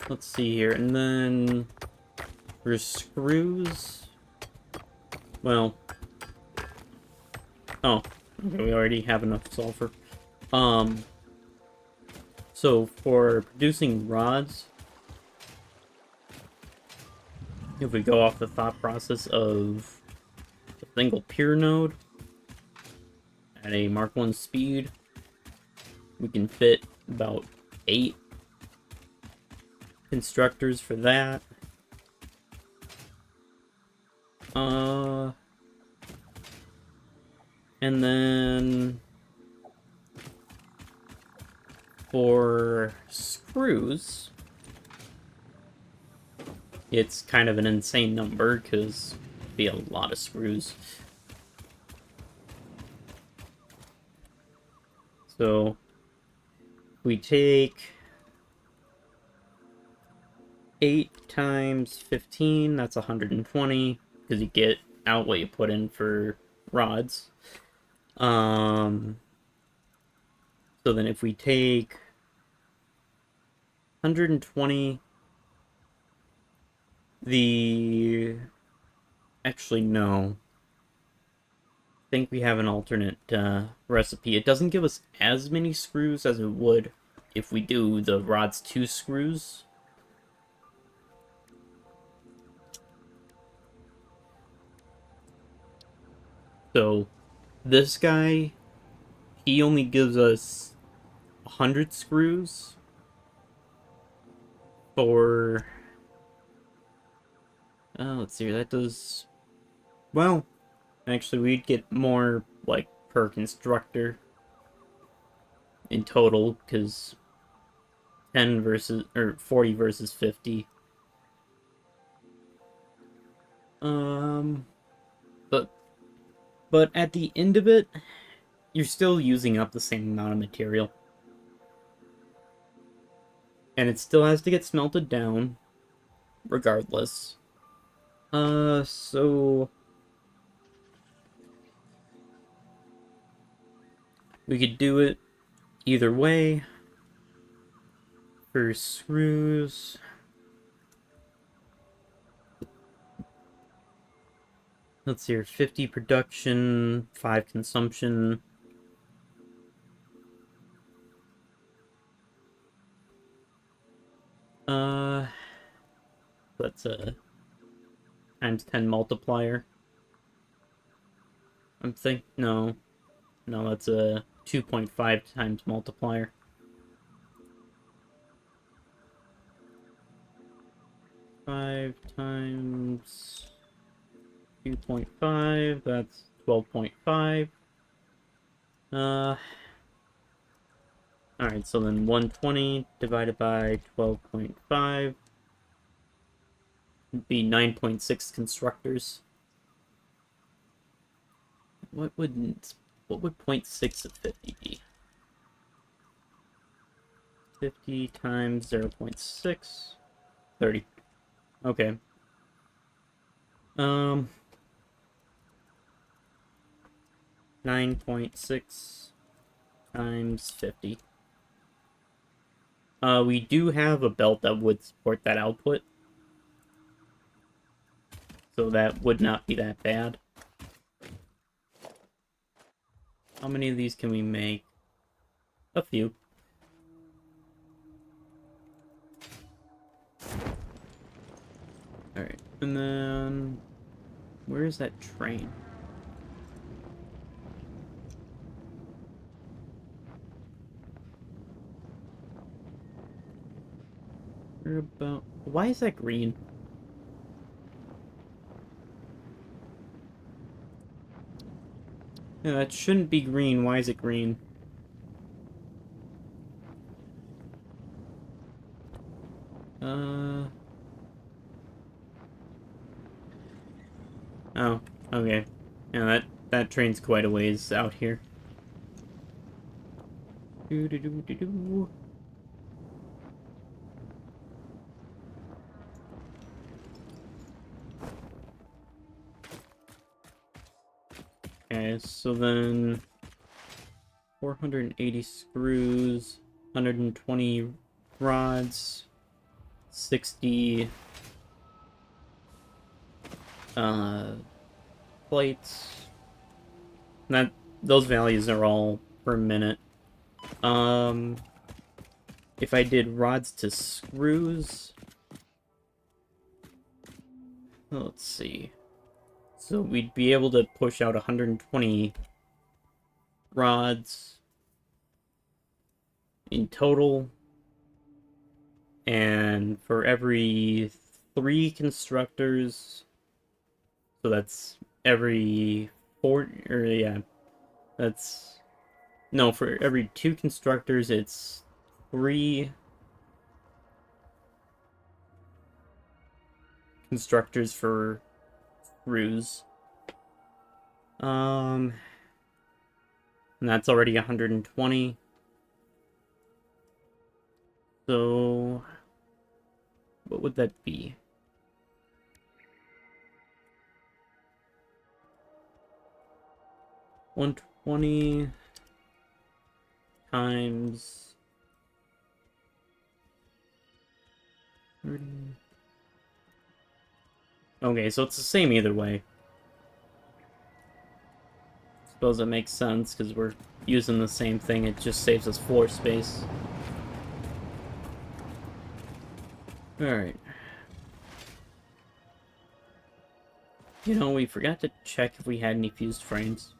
Let's see here, and then for screws, well, oh, okay, we already have enough sulfur. So for producing rods, if we go off the thought process of a single pure node at a Mark 1 speed, we can fit about 8 constructors for that. And then for screws, it's kind of an insane number because it'd be a lot of screws. So we take 8 times 15, that's 120, because you get out what you put in for rods. So then if we take 120, actually no. think we have an alternate recipe. It doesn't give us as many screws as it would if we do the rod's 2 screws. So this guy, he only gives us 100 screws for... let's see, that does... Well, actually, we'd get more, like, per constructor in total, because 10 versus, or 40 versus 50. Um, but, but at the end of it, you're still using up the same amount of material. And it still has to get smelted down, regardless. So... we could do it either way. For screws... let's see here, 50 production, 5 consumption. Uh, that's a times 10 multiplier. No, that's a 2.5 times multiplier. 5 times 2.5, that's 12.5. Alright, so then 120 divided by 12.5 would be 9.6 constructors. What would .6 of 50 be? 50 times 0.6, 30. Okay. 9.6 times 50. We do have a belt that would support that output. So that would not be that bad. How many of these can we make? A few. Alright, and then... where is that train? Where about... why is that green? Yeah, that shouldn't be green. Why is it green? Uh... oh, okay. Yeah, that train's quite a ways out here. Do do do do do. Okay, so then 480 screws, 120 rods, 60 plates. That those values are all per minute. If I did rods to screws, let's see. So we'd be able to push out 120 rods in total. And for every 3 constructors, so that's every 4, or yeah, that's, no, for every 2 constructors, it's 3 constructors for screws. And that's already 120. So, what would that be? $120 times 30. Okay, so it's the same either way. Suppose it makes sense, because we're using the same thing, it just saves us floor space. Alright. You know, we forgot to check if we had any fused frames.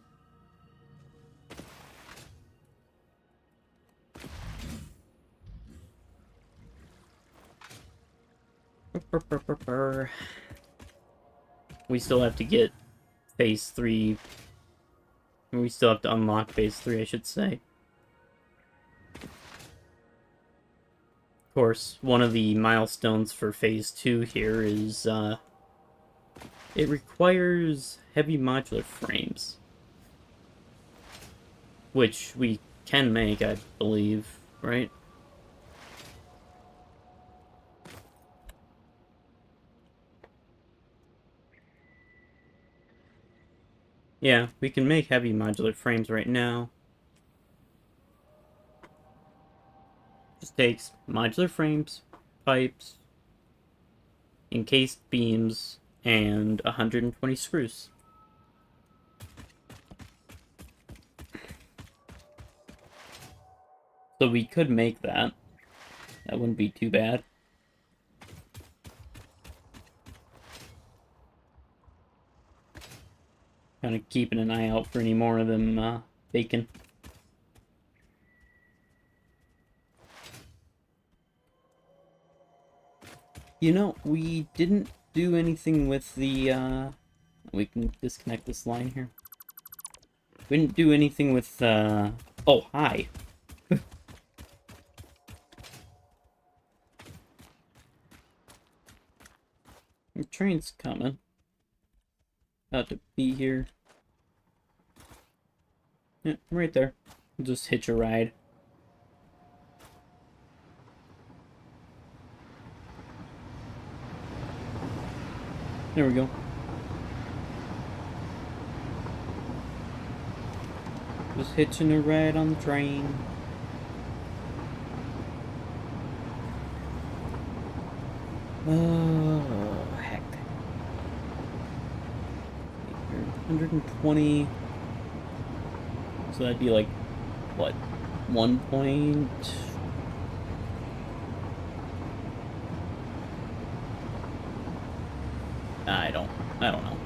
We still have to get phase 3. We still have to unlock phase 3, I should say. Of course, one of the milestones for phase 2 here is, it requires heavy modular frames. Which we can make, I believe, right? Yeah, we can make heavy modular frames right now. Just takes modular frames, pipes, encased beams, and 120 screws. So we could make that. That wouldn't be too bad. Kind of keeping an eye out for any more of them bacon. You know, we didn't do anything with the, we can disconnect this line here. We didn't do anything with, oh, hi. The train's coming. About to be here. Yeah, right there. We'll just hitch a ride. There we go. Just hitching a ride on the train. Oh, heck. 120. So that'd be like, what? 1 point? I don't know.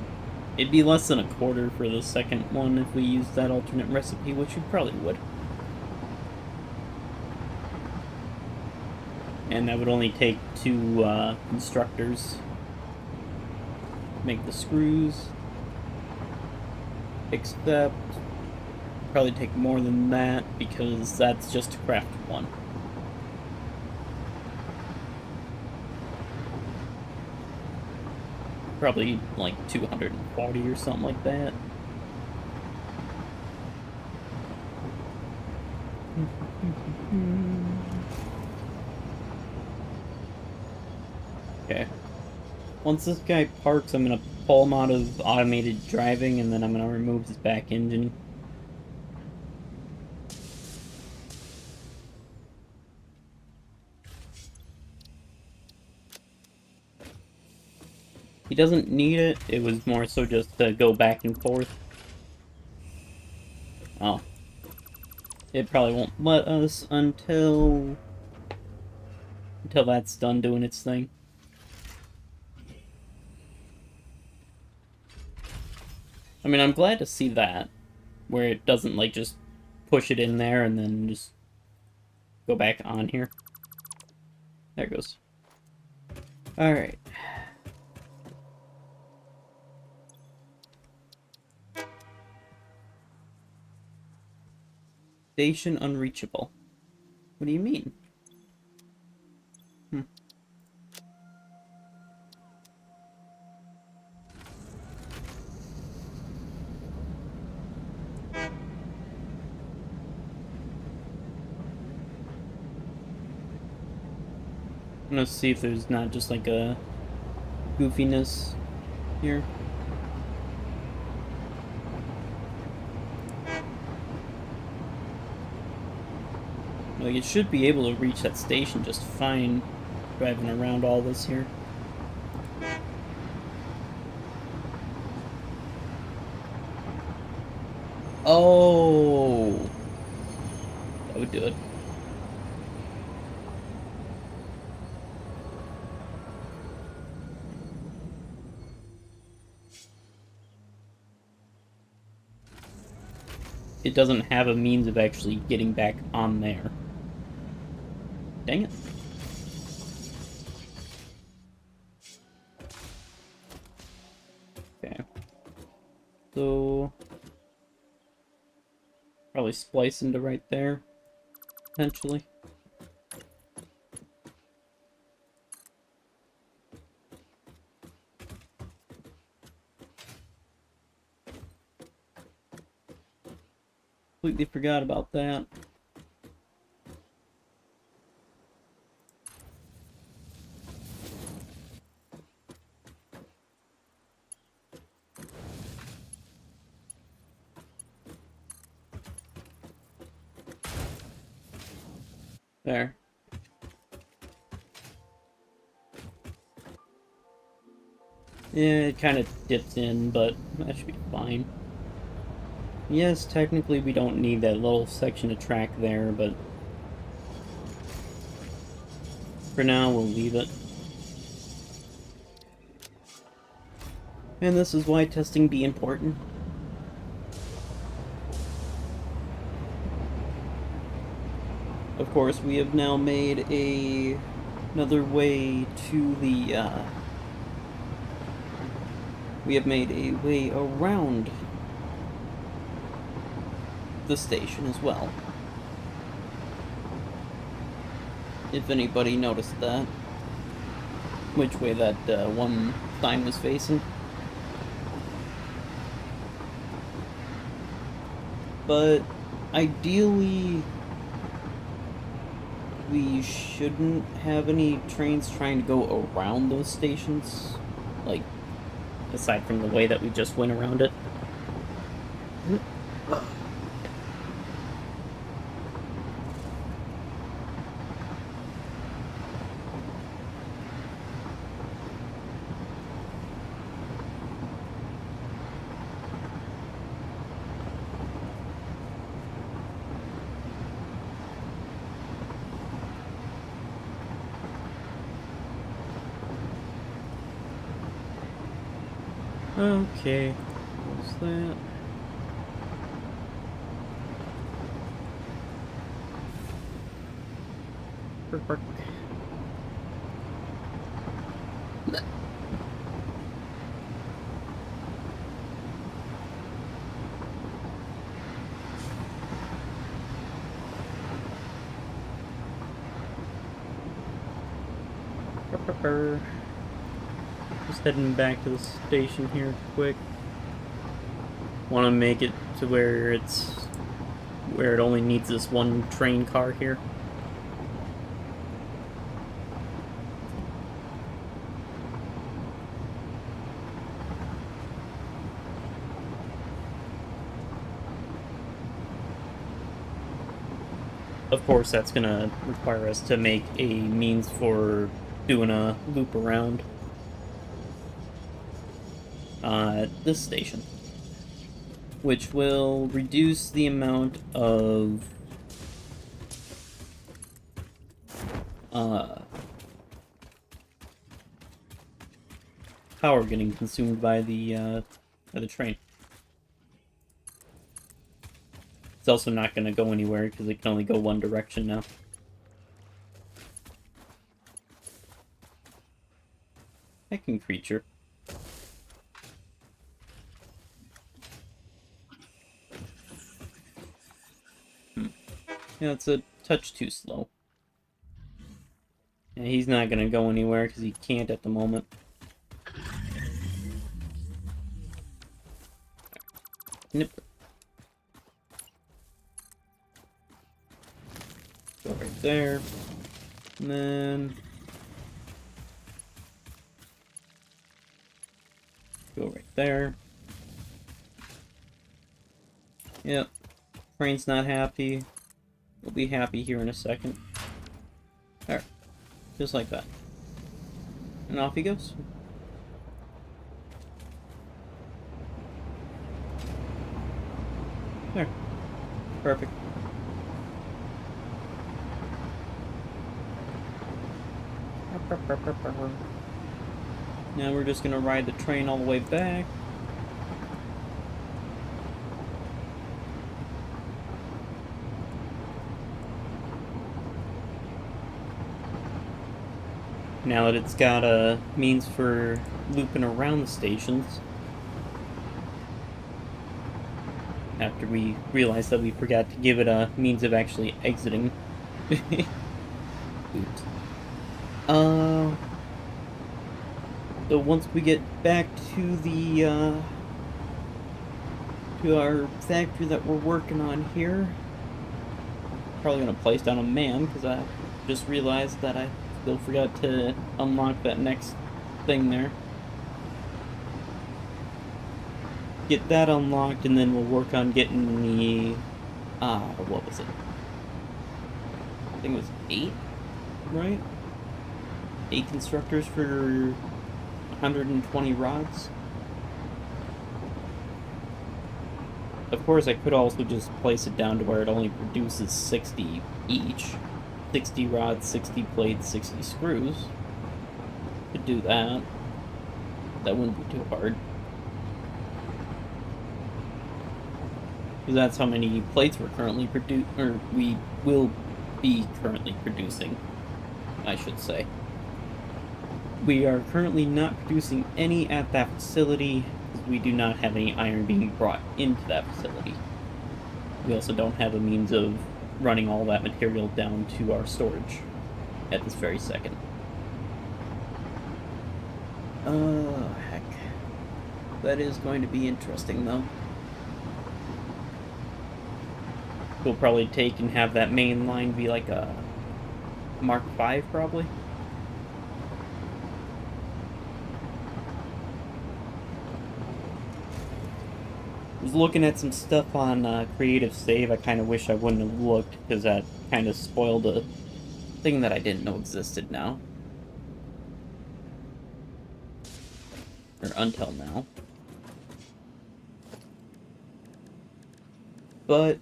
It'd be less than a quarter for the second one if we used that alternate recipe, which we probably would. And that would only take 2 constructors. Make the screws. Except, probably take more than that, because that's just to craft 1. Probably like 240 or something like that. Okay. Once this guy parks, I'm gonna pull him out of automated driving, and then I'm gonna remove his back engine. He doesn't need it, it was more so just to go back and forth. Oh. It probably won't let us until that's done doing its thing. I mean, I'm glad to see that, where it doesn't, like, just push it in there and then just go back on here. There it goes. Alright. Station unreachable. What do you mean? I'm gonna see if there's not just like a goofiness here. Like, it should be able to reach that station just fine driving around all this here. Oh, that would do it. It doesn't have a means of actually getting back on there. Dang it. Okay. So, probably splice into right there, potentially. Completely forgot about that. There. Yeah, it kind of dips in, but that should be fine. Yes, technically we don't need that little section of track there, but for now we'll leave it. And this is why testing be important. Of course, we have now made another way to the, we have made a way around the station as well. If anybody noticed that. Which way that one sign was facing. But ideally, we shouldn't have any trains trying to go around those stations. Like, aside from the way that we just went around it. Okay, what's that? Bark, bark. Bark, bark, bark. Just heading back to the station here quick. Want to make it to where it only needs this one train car here. Of course, that's gonna require us to make a means for doing a loop around this station, which will reduce the amount of power getting consumed by the train. It's also not going to go anywhere because it can only go one direction now. Heckin' creature. Yeah, it's a touch too slow. Yeah, he's not going to go anywhere because he can't at the moment. Nip. Go right there. And then go right there. Yep. Train's not happy. We'll be happy here in a second. Alright. Just like that. And off he goes. There. Perfect. Now we're just gonna ride the train all the way back. Now that it's got a means for looping around the stations. After we realized that we forgot to give it a means of actually exiting. Oops. So once we get back to the, to our factory that we're working on here, probably gonna place down a man, because I just realized that I still forgot to unlock that next thing there. Get that unlocked, and then we'll work on getting the, what was it? I think it was 8, right? 8 constructors for 120 rods. Of course, I could also just place it down to where it only produces 60 each. 60 rods, 60 plates, 60 screws. Could do that. That wouldn't be too hard. Because that's how many plates we're currently or we will be currently producing, I should say. We are currently not producing any at that facility, because we do not have any iron being brought into that facility. We also don't have a means of running all that material down to our storage at this very second. Oh, heck. That is going to be interesting, though. We'll probably take and have that main line be like a Mark V, probably. I was looking at some stuff on Creative Save. I kind of wish I wouldn't have looked, because that kind of spoiled a thing that I didn't know existed now. Or until now. But,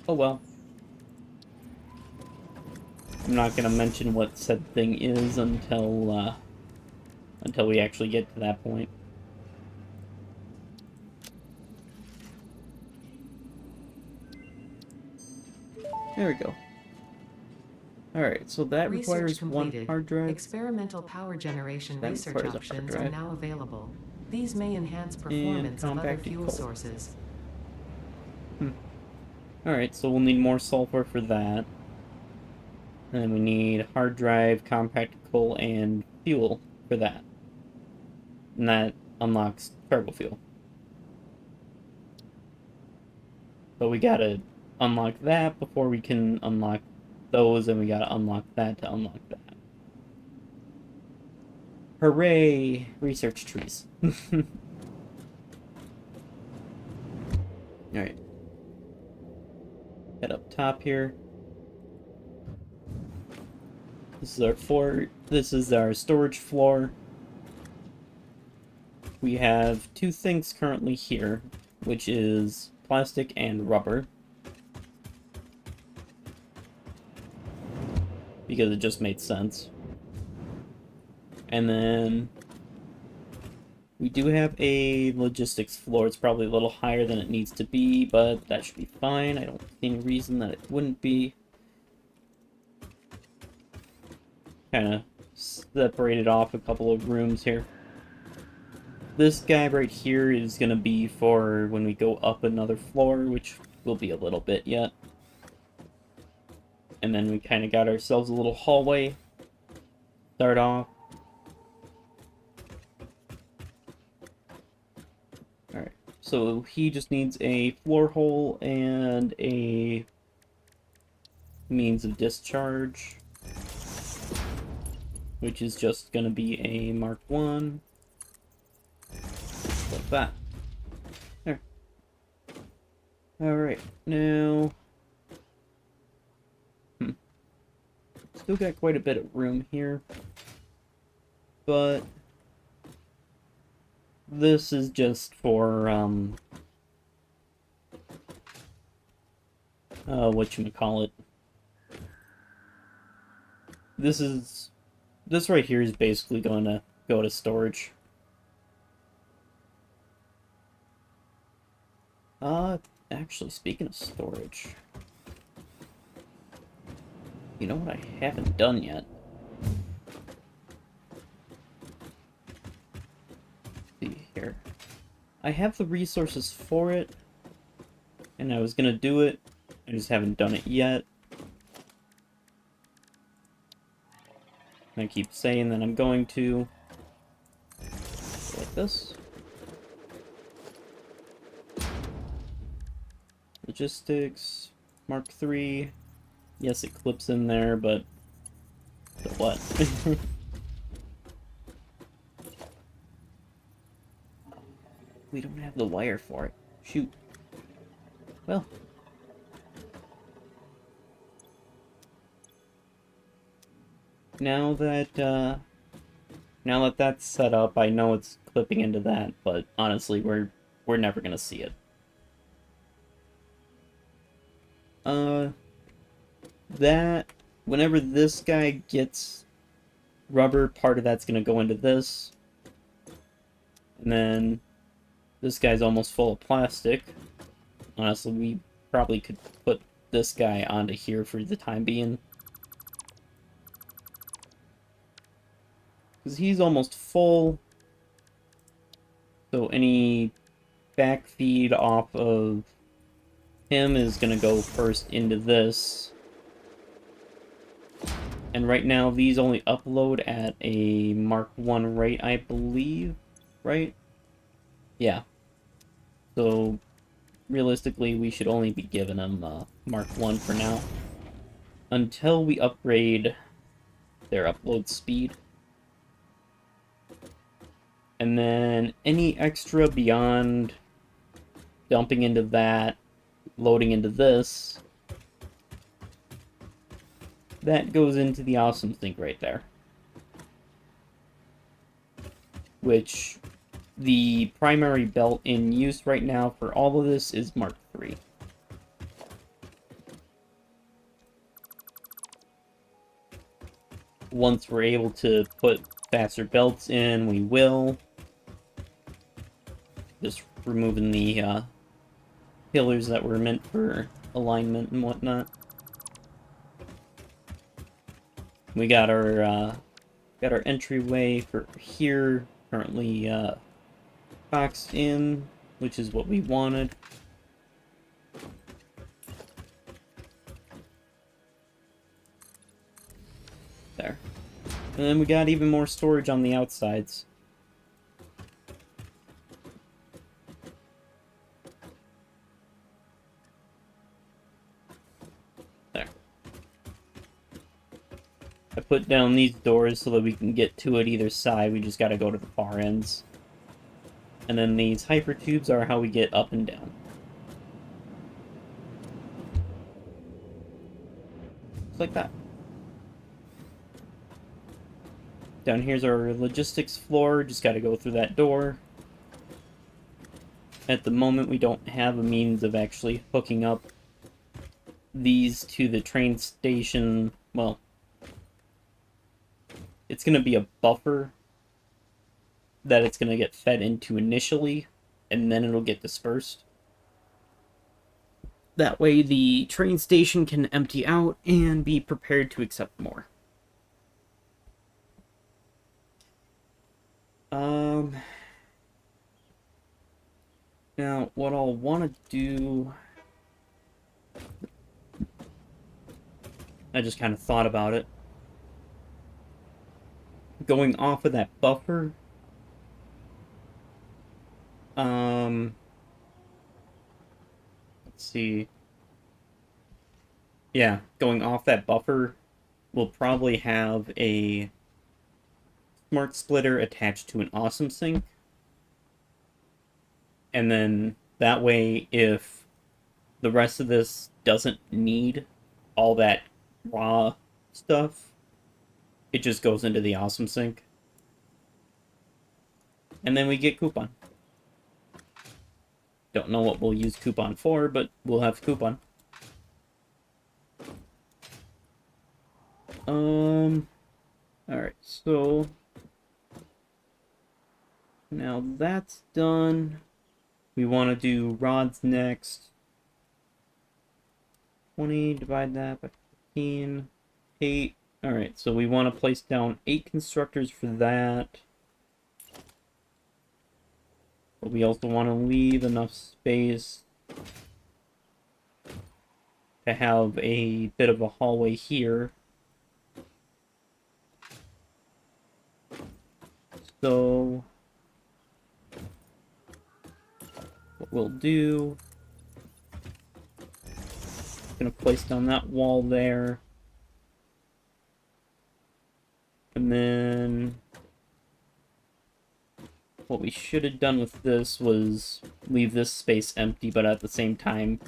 oh well. I'm not gonna mention what said thing is until we actually get to that point. There we go. Alright, so that requires one hard drive. Experimental power generation That research requires a hard options are drive. now available. These may enhance performance of other compacted fuel coal. sources. Alright, so we'll need more sulfur for that. And then we need hard drive, compacted coal, and fuel for that. And that unlocks turbo fuel. But we gotta unlock that before we can unlock those, and we gotta unlock that to unlock that. Hooray! Research trees. Alright. Head up top here. This is our floor. This is our storage floor. We have 2 things currently here, which is plastic and rubber. Because it just made sense. And then we do have a logistics floor. It's probably a little higher than it needs to be, but that should be fine. I don't see any reason that it wouldn't be. Kind of separated off a couple of rooms here. This guy right here is going to be for when we go up another floor, which will be a little bit yet. And then we kind of got ourselves a little hallway. Start off. Alright, so he just needs a floor hole and a means of discharge, which is just going to be a Mark 1. Like that. There. Alright, now... Still got quite a bit of room here. But... this is just for, whatchamacallit. This right here is basically going to go to storage. Actually, speaking of storage, you know what I haven't done yet? Let's see here. I have the resources for it, and I was gonna do it. I just haven't done it yet. I keep saying that I'm going to. Like this. Logistics, Mark III. Yes, it clips in there, but so what? We don't have the wire for it. Shoot. Well. Now that that's set up, I know it's clipping into that, but honestly, we're never gonna see it. That whenever this guy gets rubber, part of that's gonna go into this, and then this guy's almost full of plastic. Honestly, we probably could put this guy onto here for the time being. Because he's almost full. So any backfeed off of him is going to go first into this. And right now, these only upload at a Mark 1 rate, I believe. Right? Yeah. So, realistically, we should only be giving them Mark 1 for now. Until we upgrade their upload speed. And then any extra beyond dumping into that, loading into this, that goes into the awesome sink right there. Which the primary belt in use right now for all of this is Mark III. Once we're able to put faster belts in, we will. Just removing the pillars that were meant for alignment and whatnot. We got our entryway for here currently boxed in, which is what we wanted. There. And then we got even more storage on the outsides. There. I put down these doors so that we can get to it either side. We just gotta go to the far ends. And then these hyper tubes are how we get up and down. Just like that. Down here's our logistics floor, just gotta go through that door. At the moment, we don't have a means of actually hooking up these to the train station. Well, it's gonna be a buffer that it's gonna get fed into initially, and then it'll get dispersed. That way the train station can empty out and be prepared to accept more. Now, what I'll want to do... I just kind of thought about it. Going off of that buffer... let's see... Yeah, going off that buffer, we'll probably have a smart splitter attached to an awesome sink. And then that way, if the rest of this doesn't need all that raw stuff, it just goes into the awesome sink. And then we get coupon. Don't know what we'll use coupon for, but we'll have coupon. Alright, so now that's done. We want to do rods next. 20, divide that by 15, 8. Alright, so we want to place down 8 constructors for that. But we also want to leave enough space to have a bit of a hallway here. So what we'll do, gonna place down that wall there. And then what we should have done with this was leave this space empty, but at the same time,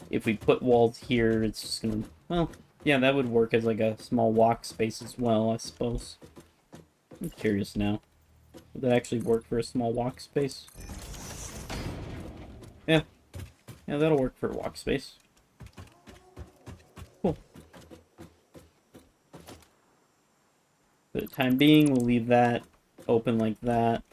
if we put walls here, it's just gonna, well, yeah, that would work as like a small walk space as well, I suppose. I'm curious now. Would that actually work for a small walk space? Yeah. Yeah, that'll work for a walk space. Cool. For the time being, we'll leave that open like that.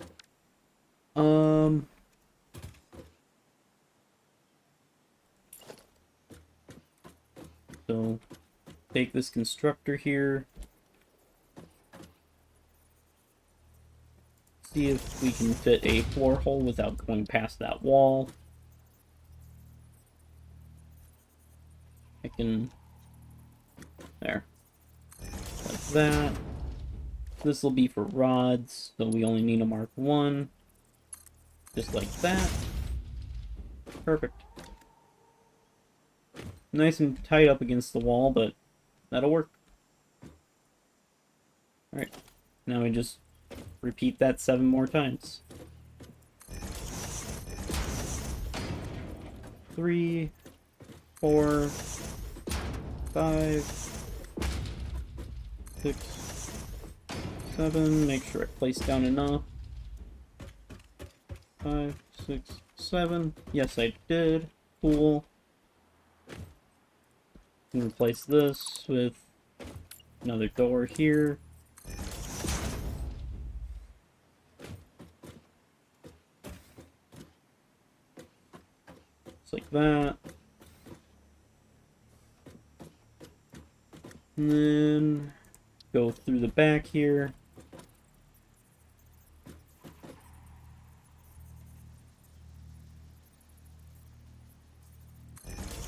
So, take this constructor here. See if we can fit a floor hole without going past that wall. I can... There. Like that. This will be for rods, so we only need a mark 1. Just like that. Perfect. Nice and tight up against the wall, but that'll work. Alright. Now we just repeat that 7 more times. 3, 4, 5, 6, 7. Make sure I place down enough. 5, 6, 7. Yes, I did. Cool. And replace this with another door here. Just like that. And then go through the back here.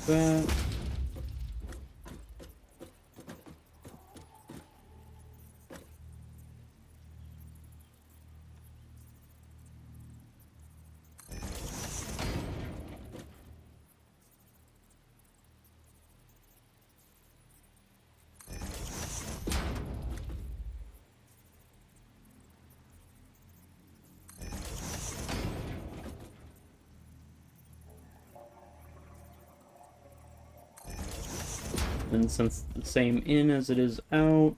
That. And since it's the same in as it is out,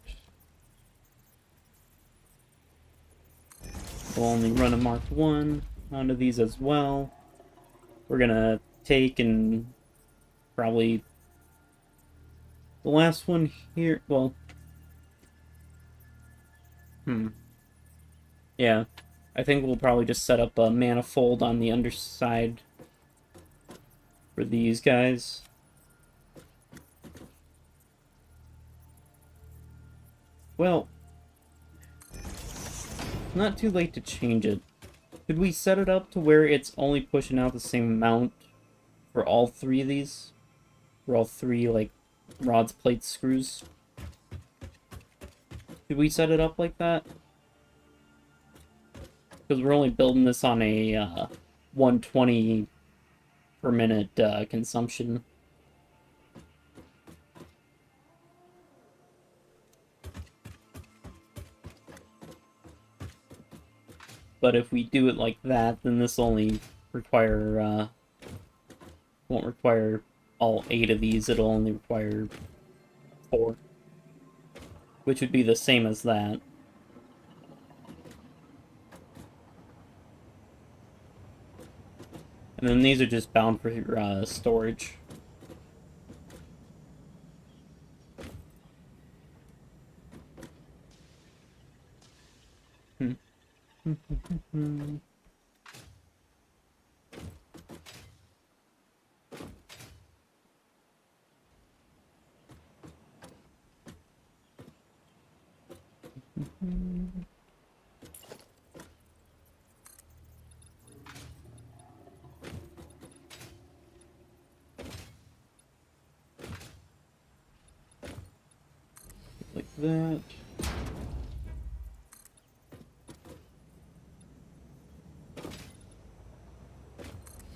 we'll only run a mark 1 onto these as well. We're gonna take and probably the last one here, well, yeah, I think we'll probably just set up a manifold on the underside for these guys. Well, not too late to change it. Could we set it up to where it's only pushing out the same amount for all 3 of these? For all 3, like, rods, plates, screws? Could we set it up like that? Because we're only building this on a 120 per minute consumption. But if we do it like that, then this only require, won't require all 8 of these, it'll only require 4. Which would be the same as that. And then these are just bound for storage. Like that.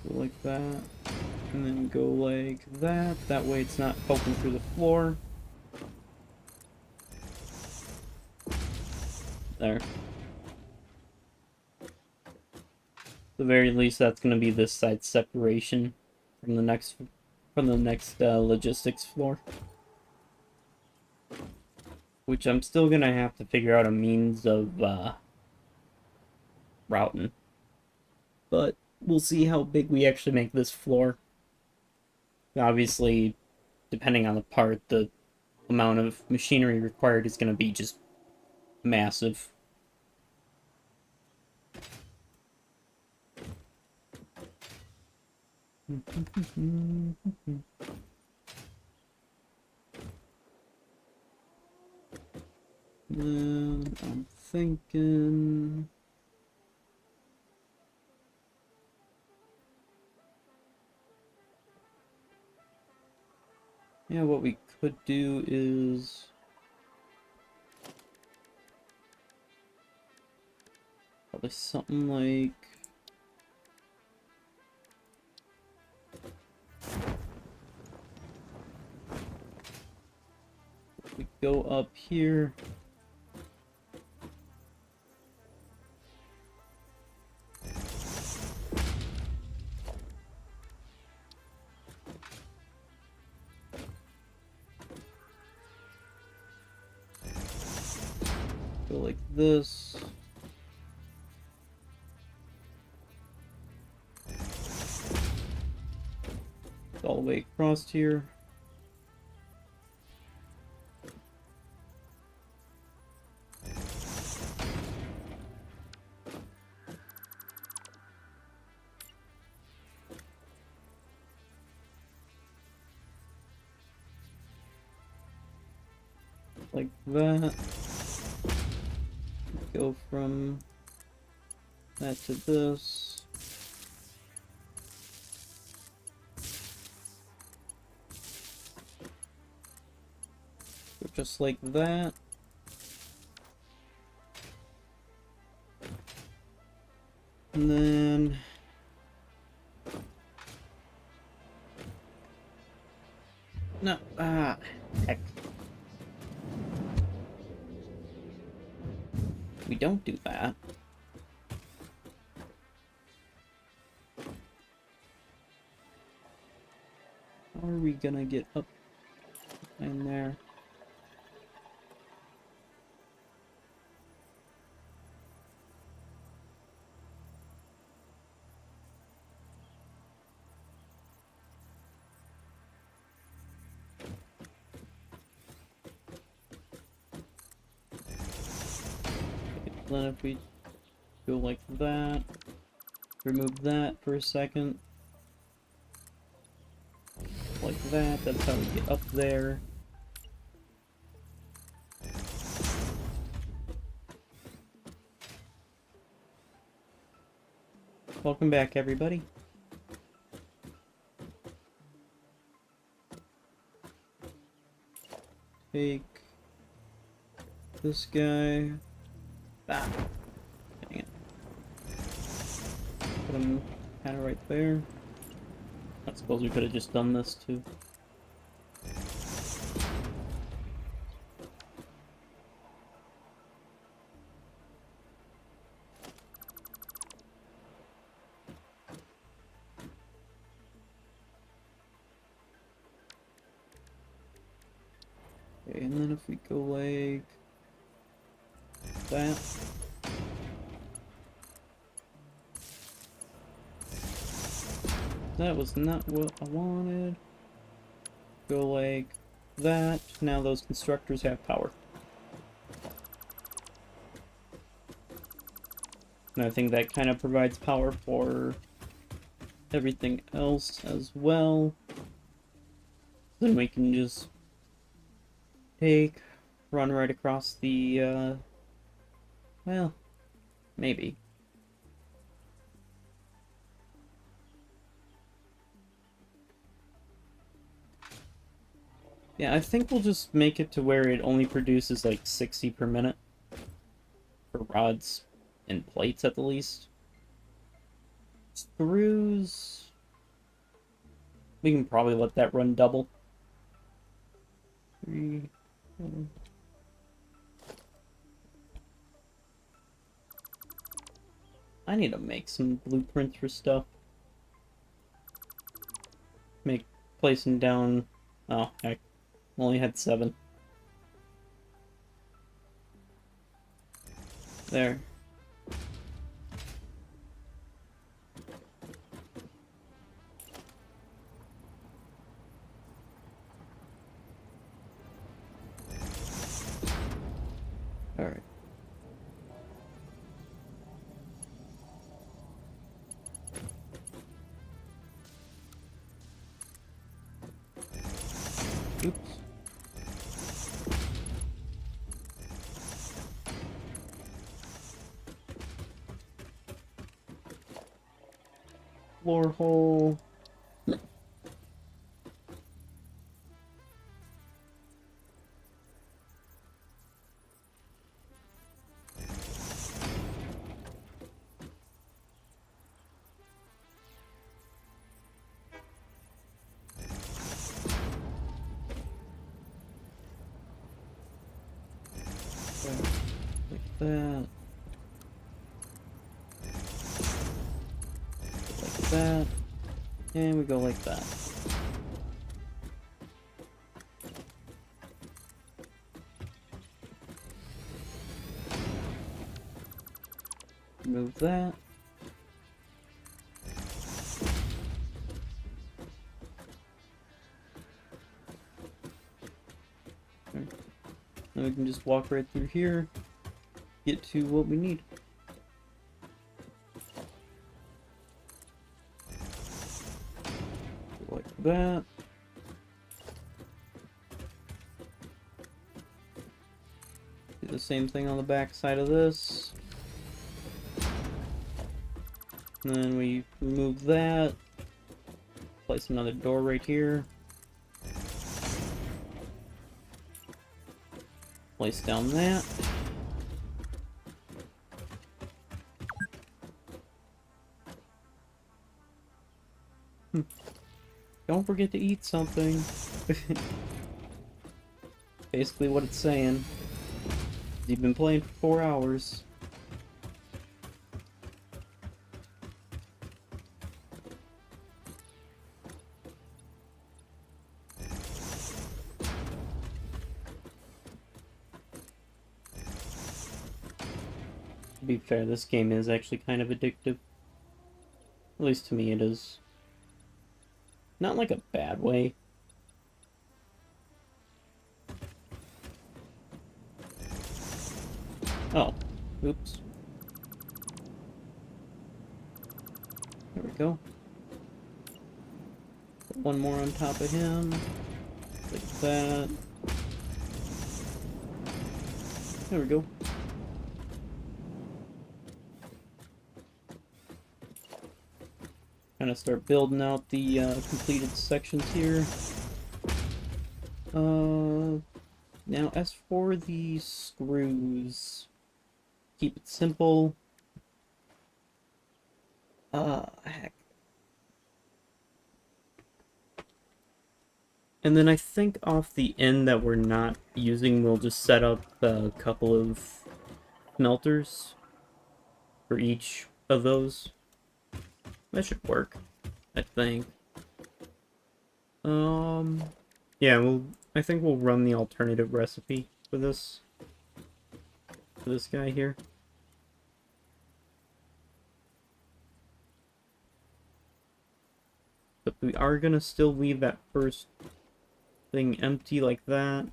Go like that. And then go like that. That way it's not poking through the floor. There. At the very least, that's going to be this side separation from the next logistics floor. Which I'm still going to have to figure out a means of routing. But we'll see how big we actually make this floor. Obviously, depending on the part, the amount of machinery required is going to be just massive. Then I'm thinking... yeah, what we could do is... probably something like... we go up here. Go like this. All the way across here. Like that. Go from that to this. Go just like that. And then no, heck. We don't do that. How are we gonna get up in there? Then if we go like that, remove that for a second, like that, that's how we get up there. Welcome back, everybody. Take this guy. Ah, dang it. Put him kind of right there. I suppose we could have just done this too. Okay, and then if we go like that. That was not what I wanted. Go like that. Now those constructors have power. And I think that kind of provides power for everything else as well. Then we can just run right across the, well, maybe. Yeah, I think we'll just make it to where it only produces like 60 per minute. For rods and plates at the least. Screws... We can probably let that run double. 3, 4. I need to make some blueprints for stuff. Placing down... Oh, heck. Only had 7. There. Alright. Oops. Floor hole. Like that. Like that. And we go like that. Move that. Okay. Then we can just walk right through here, get to what we need. Like that. Do the same thing on the back side of this. And then we remove that. Place another door right here. Place down that. Don't forget to eat something. Basically what it's saying. You've been playing for 4 hours. To be fair, this game is actually kind of addictive. At least to me it is. Not like a bad way. Oh, oops. There we go. Put one more on top of him. Like that. There we go. Kind of start building out the completed sections here. Now as for the screws, keep it simple. Heck. And then I think off the end that we're not using, we'll just set up a couple of smelters for each of those. That should work, I think. Yeah, I think we'll run the alternative recipe for this guy here. But we are gonna still leave that first thing empty like that.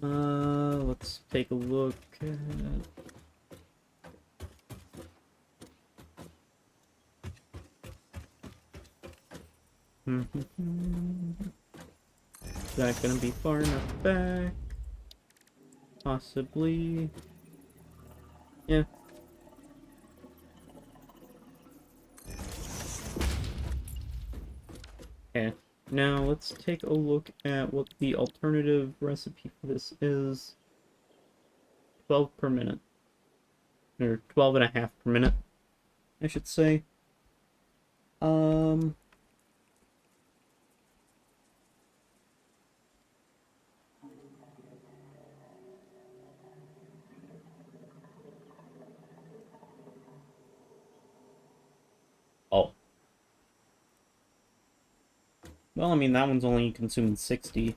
Let's take a look at... Is that gonna be far enough back? Possibly. Yeah. Okay. Now let's take a look at what the alternative recipe for this is. 12 per minute. Or 12 and a half per minute, I should say. Um... Oh. Well, I mean, that one's only consuming 60.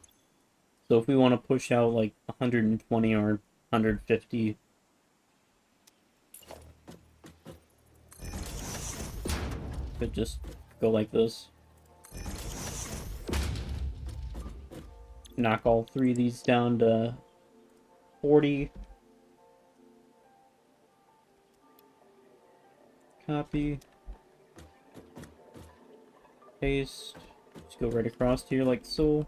So if we want to push out like 120 or 150, could just go like this. Knock all three of these down to 40. Copy. Paste. Just go right across here like so.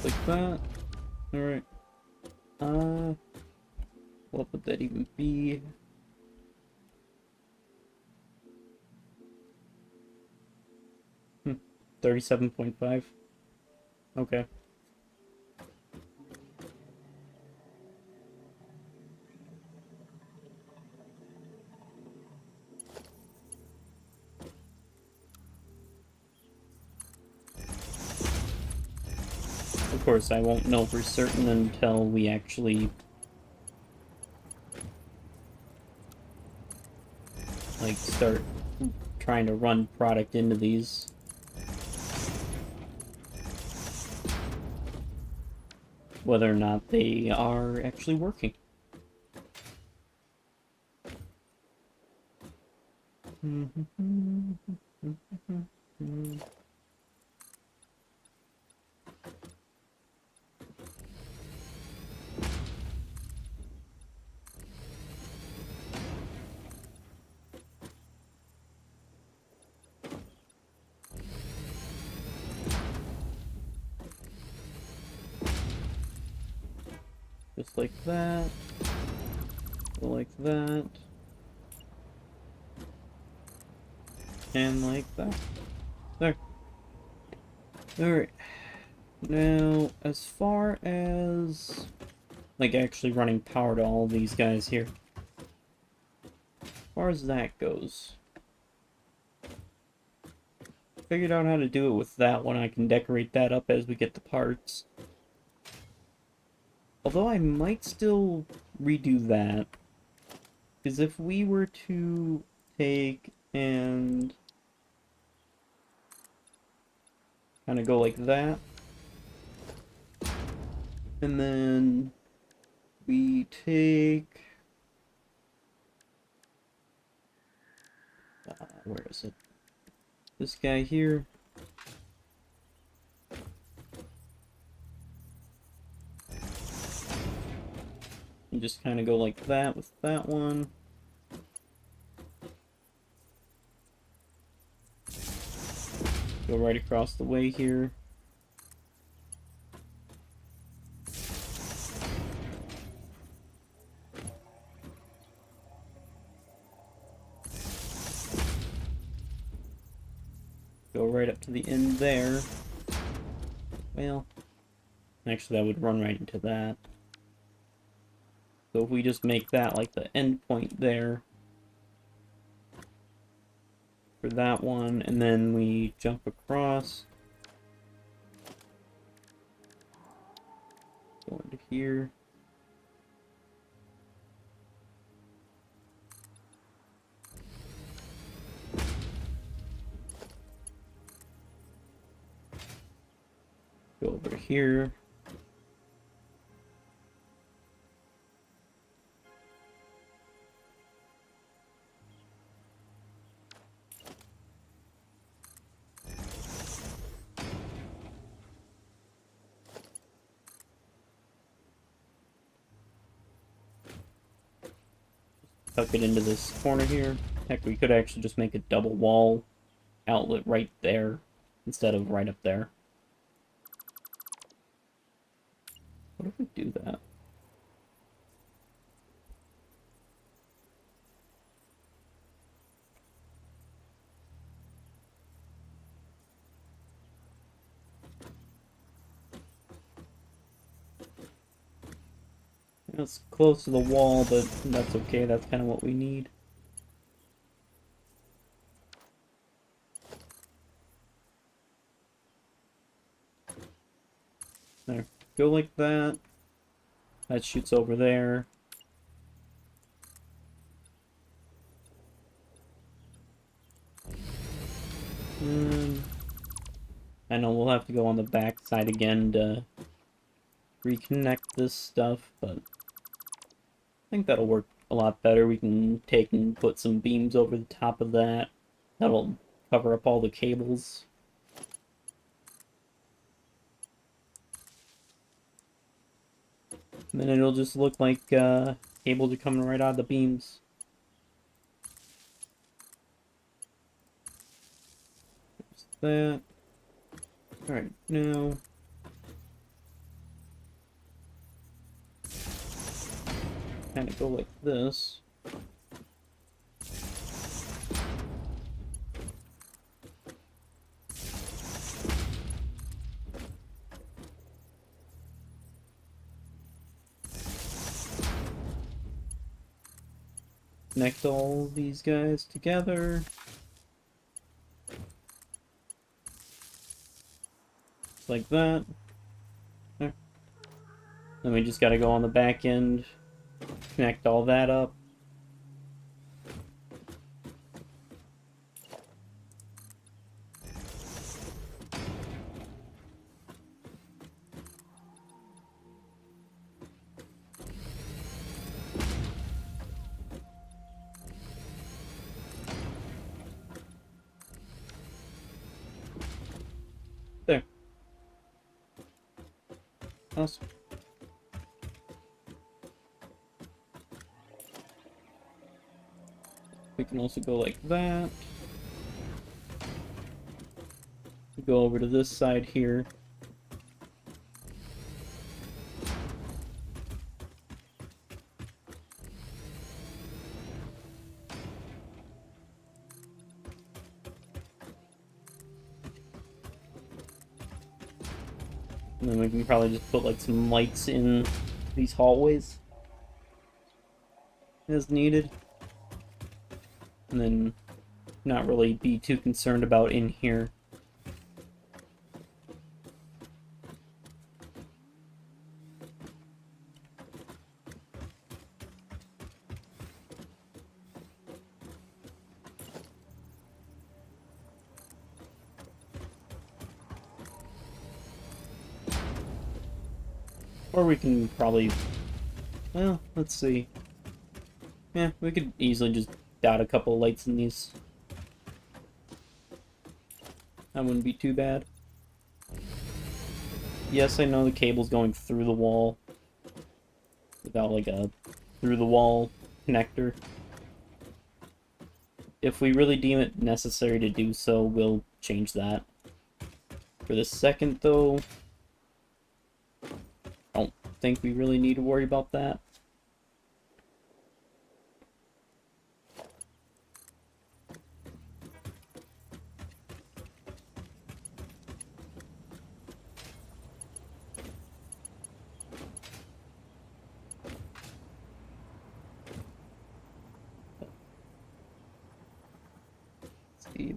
Like that. Alright. What would that even be? Hmm. 37.5. Okay. Of course, I won't know for certain until we actually like start trying to run product into these. Whether or not they are actually working. Just like that. Go like that. And like that. There. Alright. Now, as far as like actually running power to all these guys here. As far as that goes. Figured out how to do it with that one. I can decorate that up as we get the parts. Although I might still redo that. Because if we were to take and kind of go like that. And then we take... where is it? This guy here. And just kind of go like that with that one. Go right across the way here. Go right up to the end there. Well, actually that would run right into that. So if we just make that like the end point there for that one, and then we jump across, go into here. Go over here. Tuck it into this corner here. Heck, we could actually just make a double wall outlet right there instead of right up there. What if we do that? It's close to the wall, but that's okay. That's kind of what we need. There. Go like that. That shoots over there. I know we'll have to go on the back side again to reconnect this stuff, but I think that'll work a lot better. We can take and put some beams over the top of that. That'll cover up all the cables. And then it'll just look like cables are coming right out of the beams. There's that. Alright, now... kind of go like this. Connect all these guys together. Like that. There. Then we just gotta go on the back end, connect all that up. There. Awesome. We can also go like that. Go over to this side here. And then we can probably just put like some lights in these hallways as needed. And then not really be too concerned about in here. Or we can probably, well, let's see. Yeah, we could easily just dot a couple of lights in these. That wouldn't be too bad. Yes, I know the cable's going through the wall without like a through-the-wall connector. If we really deem it necessary to do so, we'll change that. For the second, though, I don't think we really need to worry about that.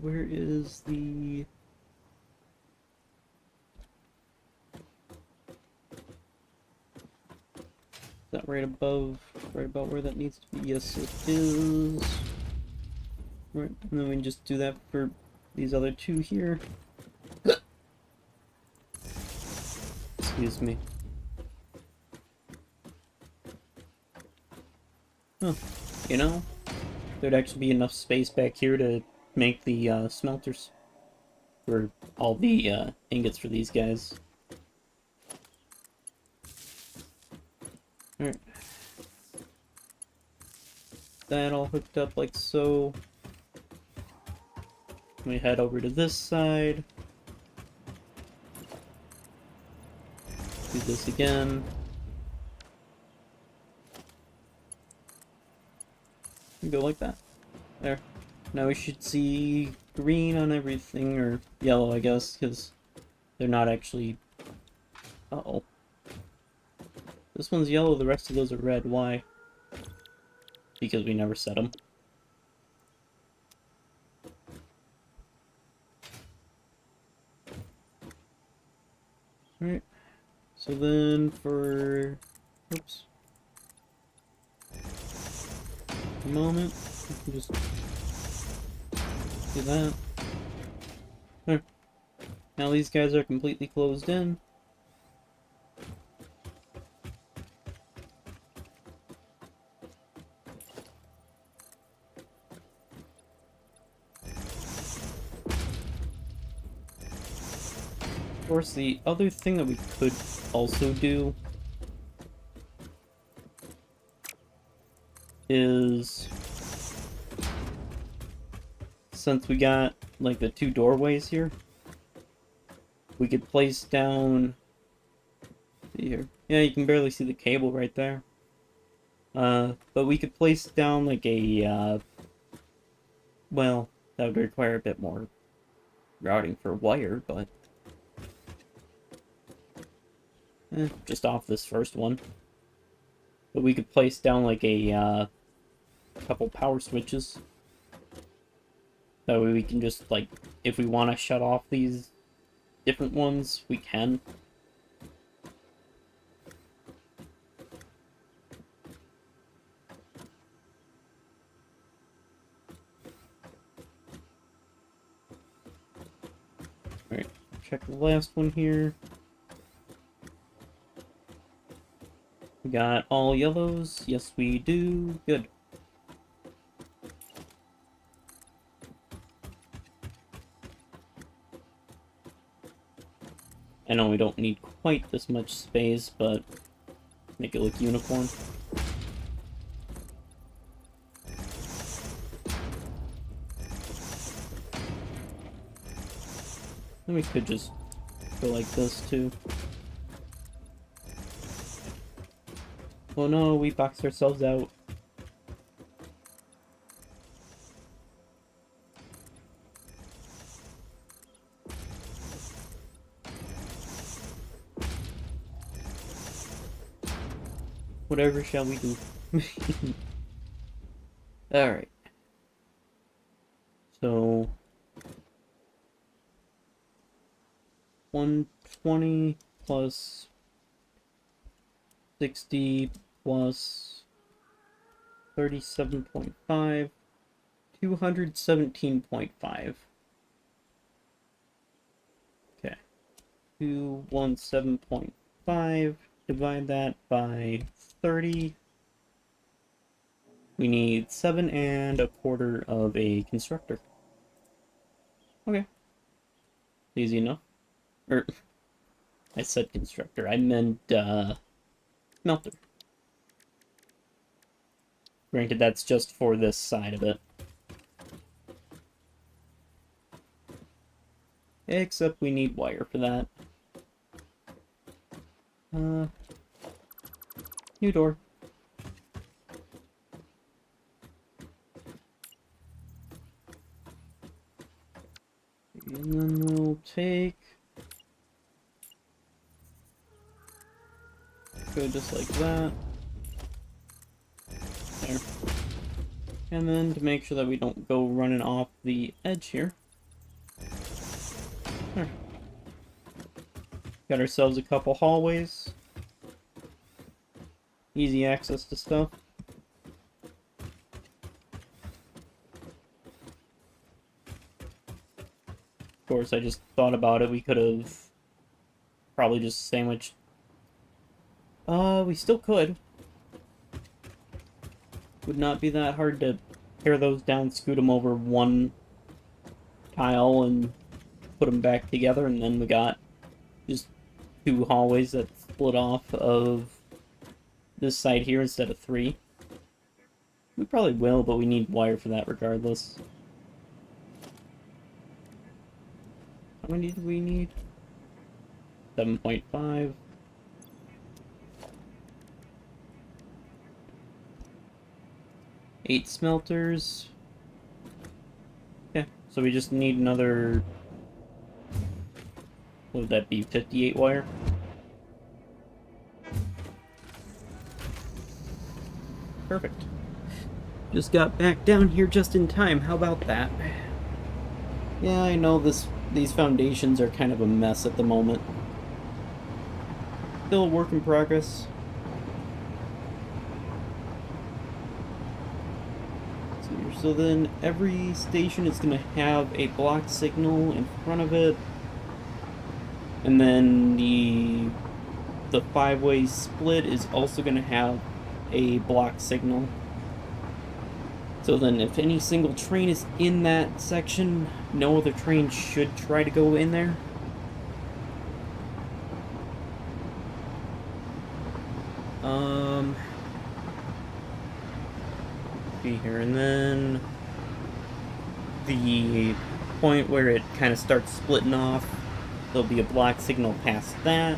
Where is the... Is that right above, right about where that needs to be? Yes, it is. Right, and then we can just do that for these other two here. Excuse me. Huh. You know, there'd actually be enough space back here to make the smelters for all the ingots for these guys. Alright. That all hooked up like so. We head over to this side. Do this again. And go like that. There. Now we should see green on everything, or yellow, I guess, because they're not actually... Uh-oh. This one's yellow, the rest of those are red. Why? Because we never set them. Alright. So then for... Oops. A moment. We can just do that. There. Now these guys are completely closed in. Of course, the other thing that we could also do is, since we got like the two doorways here, we could place down here. Yeah, you can barely see the cable right there. But we could place down like a well, that would require a bit more routing for wire, but just off this first one. But we could place down like a couple power switches. That way we can just, like, if we want to shut off these different ones, we can. Alright, check the last one here. We got all yellows. Yes, we do. Good. I know we don't need quite this much space, but make it look uniform. Then we could just go like this too. Oh no, we boxed ourselves out. Whatever shall we do? Alright. So 120 plus 60 plus 37.5, 217.5. Okay. 217.5, divide that by 30. We need 7 and a quarter of a constructor. Okay. Easy enough. Or, I said constructor, I meant, smelter. Granted, that's just for this side of it. Except we need wire for that. New door. And then we'll take... Go just like that. There. And then to make sure that we don't go running off the edge here. There. Got ourselves a couple hallways. Easy access to stuff. Of course, I just thought about it. We could have probably just sandwiched We still could. Would not be that hard to tear those down, scoot them over one tile, and put them back together, and then we got just two hallways that split off of this side here instead of three. We probably will, but we need wire for that regardless. How many do we need? 7.5. Eight smelters. Yeah, so we just need another... What would that be? 58 wire? Perfect. Just got back down here just in time. How about that? Yeah, I know these foundations are kind of a mess at the moment. Still a work in progress. So then every station is going to have a block signal in front of it. And then the five-way split is also going to have a block signal. So then if any single train is in that section, no other train should try to go in there. See here, and then the point where it kind of starts splitting off, there'll be a block signal past that.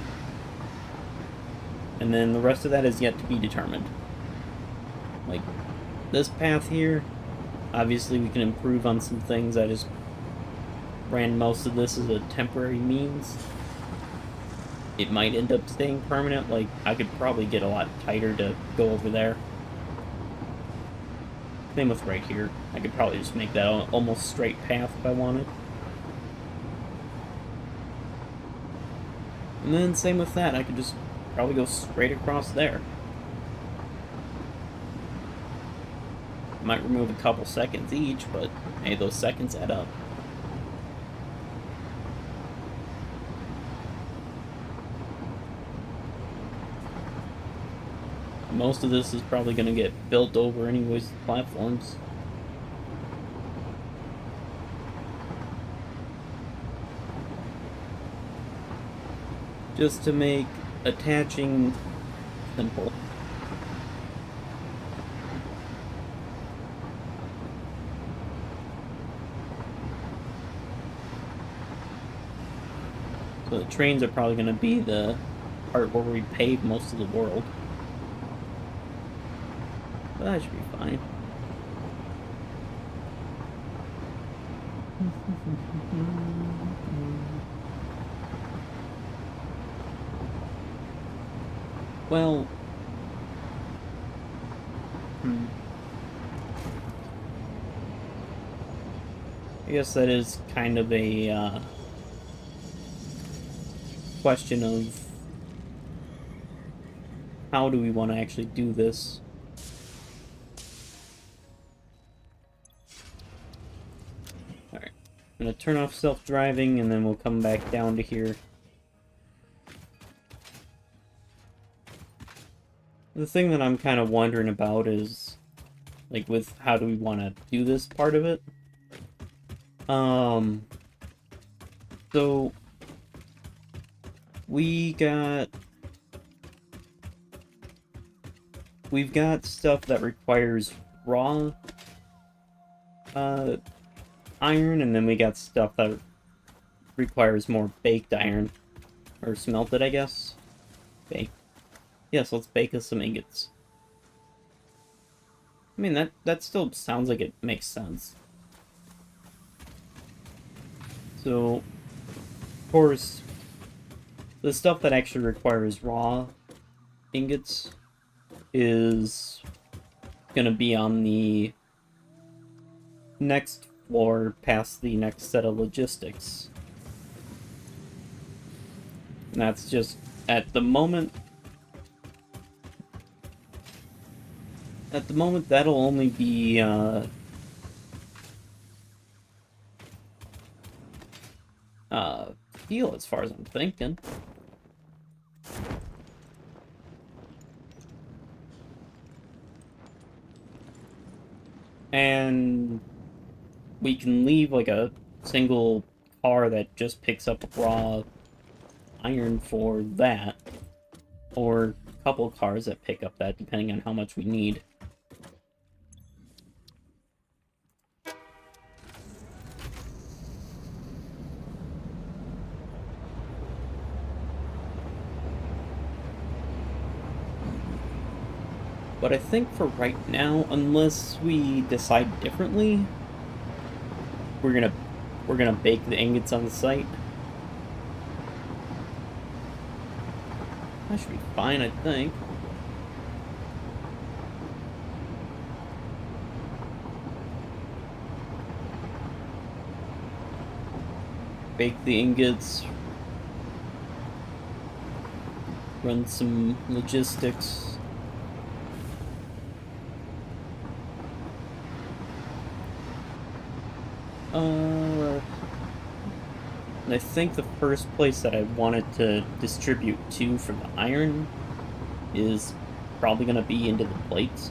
And then the rest of that is yet to be determined. Like, this path here, obviously we can improve on some things. I just ran most of this as a temporary means. It might end up staying permanent. Like, I could probably get a lot tighter to go over there. Same with right here. I could probably just make that almost straight path if I wanted. And then same with that, I could just probably go straight across there. Might remove a couple seconds each, but hey, those seconds add up. Most of this is probably going to get built over anyways, platforms. Just to make attaching simple. So the trains are probably going to be the part where we pave most of the world. But that should be fine. Well... I guess that is kind of a, question of how do we want to actually do this. Alright, I'm going to turn off self-driving and then we'll come back down to here. The thing that I'm kind of wondering about is, like, with how do we want to do this part of it? So we've got stuff that requires raw iron, and then we got stuff that requires more baked iron, or smelted, I guess. Baked. Yeah, so let's bake us some ingots. I mean, that still sounds like it makes sense. So, of course, the stuff that actually requires raw ingots is gonna be on the next floor past the next set of logistics. And that's just, at the moment, that'll only be, steel as far as I'm thinking. we can leave like a single car that just picks up raw iron for that, or a couple cars that pick up that, depending on how much we need. But I think for right now, unless we decide differently, we're gonna bake the ingots on the site. That should be fine, I think. Bake the ingots. Run some logistics. I think the first place that I wanted to distribute to for the iron is probably going to be into the plates.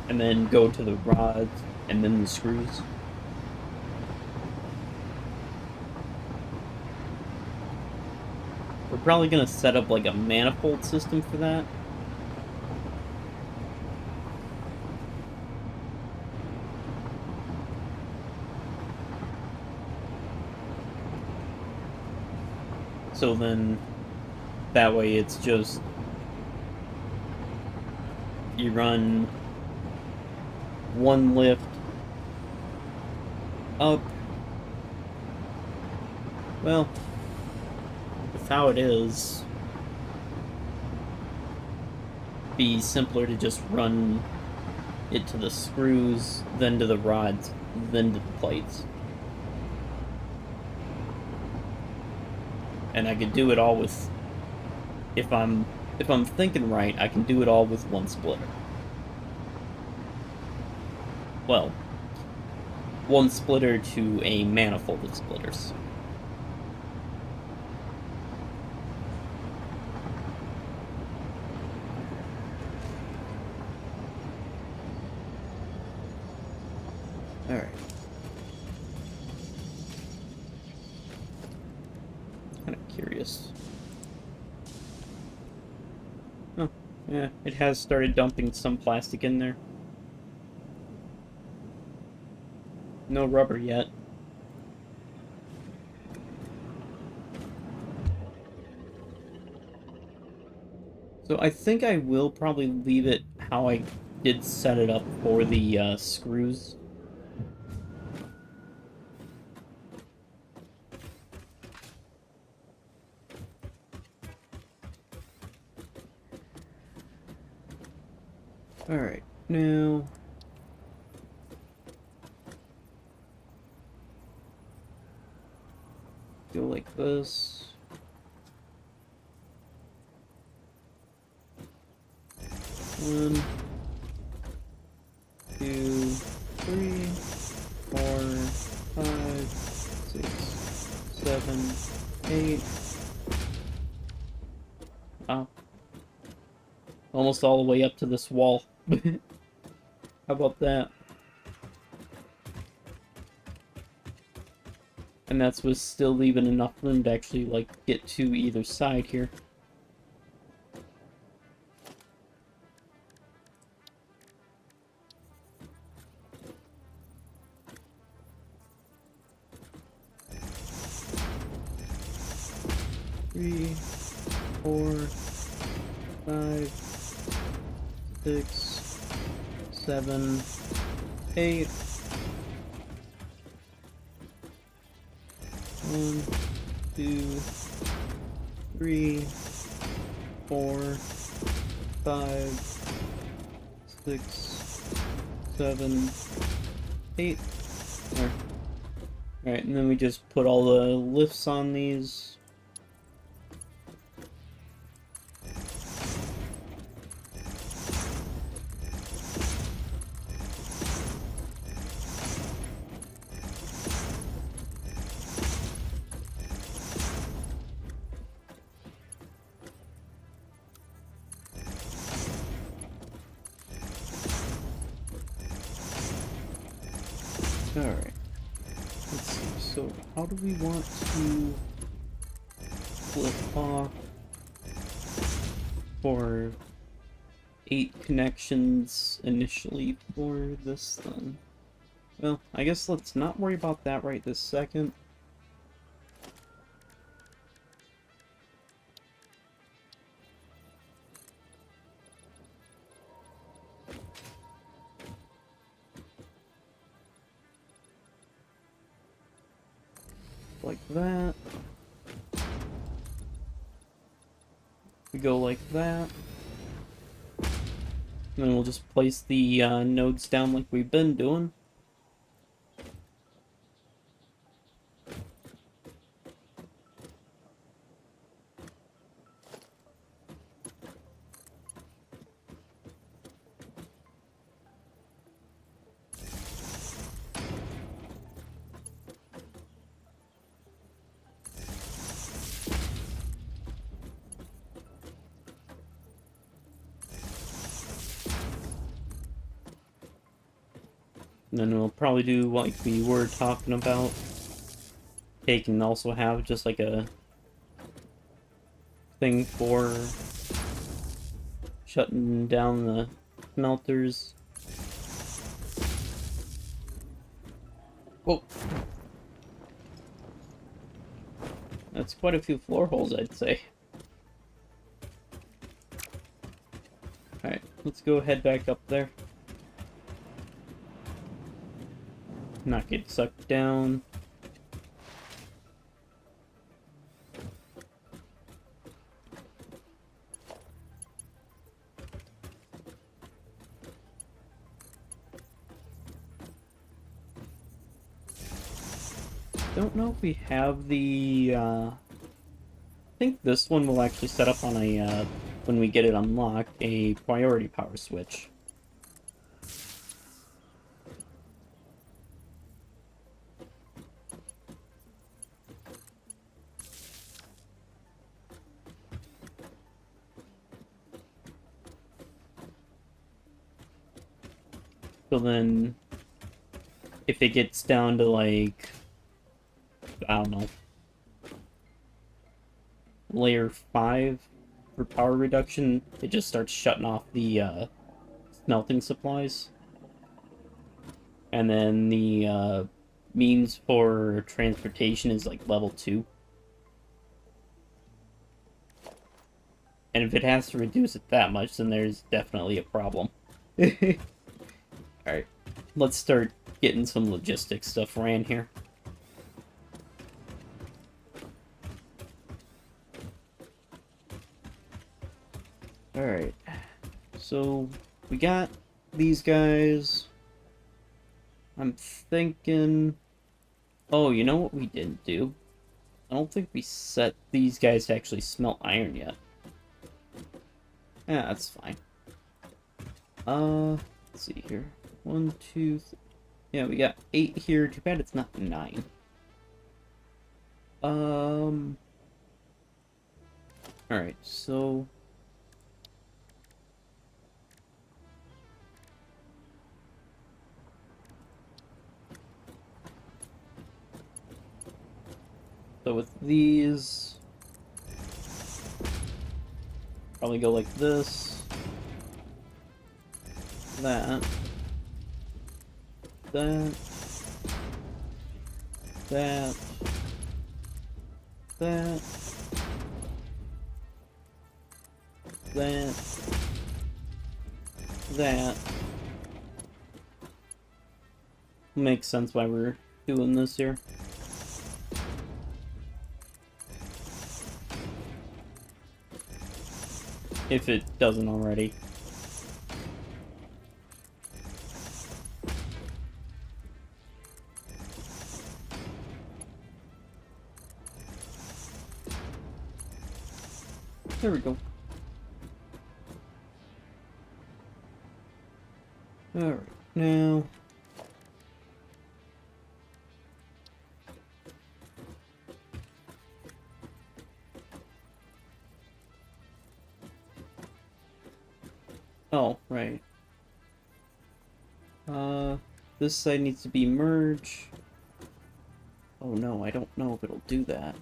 And then go to the rods and then the screws. We're probably going to set up like a manifold system for that. So then, that way it's just, you run one lift up. Well, with how it is, be simpler to just run it to the screws, then to the rods, then to the plates. And I could do it all with, if I'm thinking right, I can do it all with one splitter. Well, one splitter to a manifold of splitters. Alright. Kind of curious. Oh, yeah, it has started dumping some plastic in there. No rubber yet. So I think I will probably leave it how I did set it up for the screws. Alright, now... go like this. One, two, three, 4, 5, 6, 7, 8. Wow. Almost all the way up to this wall. How about that? And that's with still leaving enough room to actually, like, get to either side here. Three, 4, 5, 6, 7, 8. 1, 2, 3, 4, 5, 6, 7, 8. Alright, and then we just put all the lifts on these. Alright. Let's see. So, how do we want to flip off for 8 connections initially for this then? Well, I guess let's not worry about that right this second. Like that. We go like that. And then we'll just place the nodes down like we've been doing. And then we'll probably do like we were talking about. They can also have just like a thing for shutting down the smelters. Whoa. That's quite a few floor holes, I'd say. Alright, let's go head back up there. Not get sucked down. Don't know if we have the, I think this one will actually set up on a, when we get it unlocked, a priority power switch. So then, if it gets down to like, I don't know, layer 5 for power reduction, it just starts shutting off the smelting supplies. And then the means for transportation is like level 2. And if it has to reduce it that much, then there's definitely a problem. Alright, let's start getting some logistics stuff ran here. Alright, so we got these guys. I'm thinking... Oh, you know what we didn't do? I don't think we set these guys to actually smelt iron yet. Yeah, that's fine. Let's see here. 1, 2, 3. Yeah, we got 8 here. Too bad it's not 9. Alright, so... So with these... Probably go like this. That. That. That. That. That. That. Makes sense why we're doing this here. If it doesn't already. There we go. Alright, now... Oh, right. this side needs to be merge. Oh no, I don't know if it'll do that.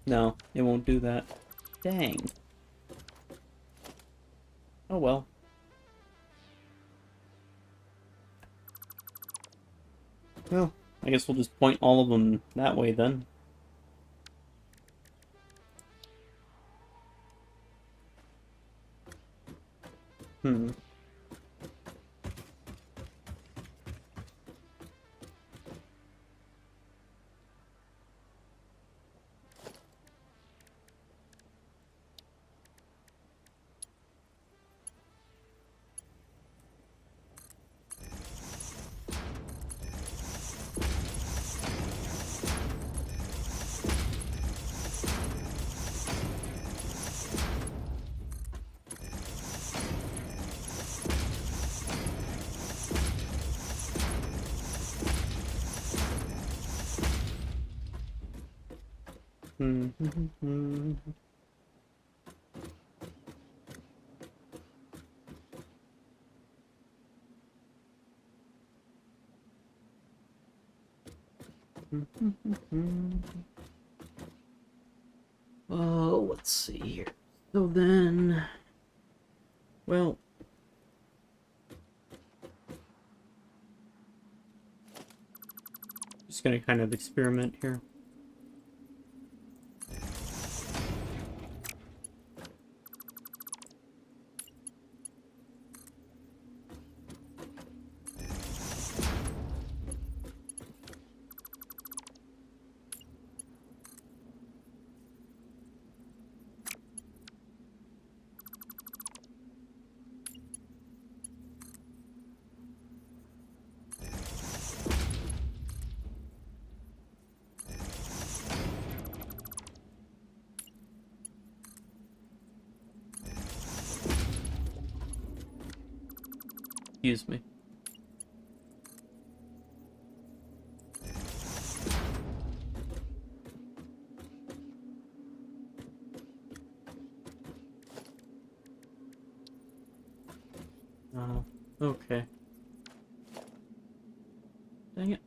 No, it won't do that. Dang. Oh well. Well, I guess we'll just point all of them that way then. Hmm. Hmm. Oh, let's see here. So then, well, just gonna kind of experiment here. Excuse me. Oh, okay. Dang it.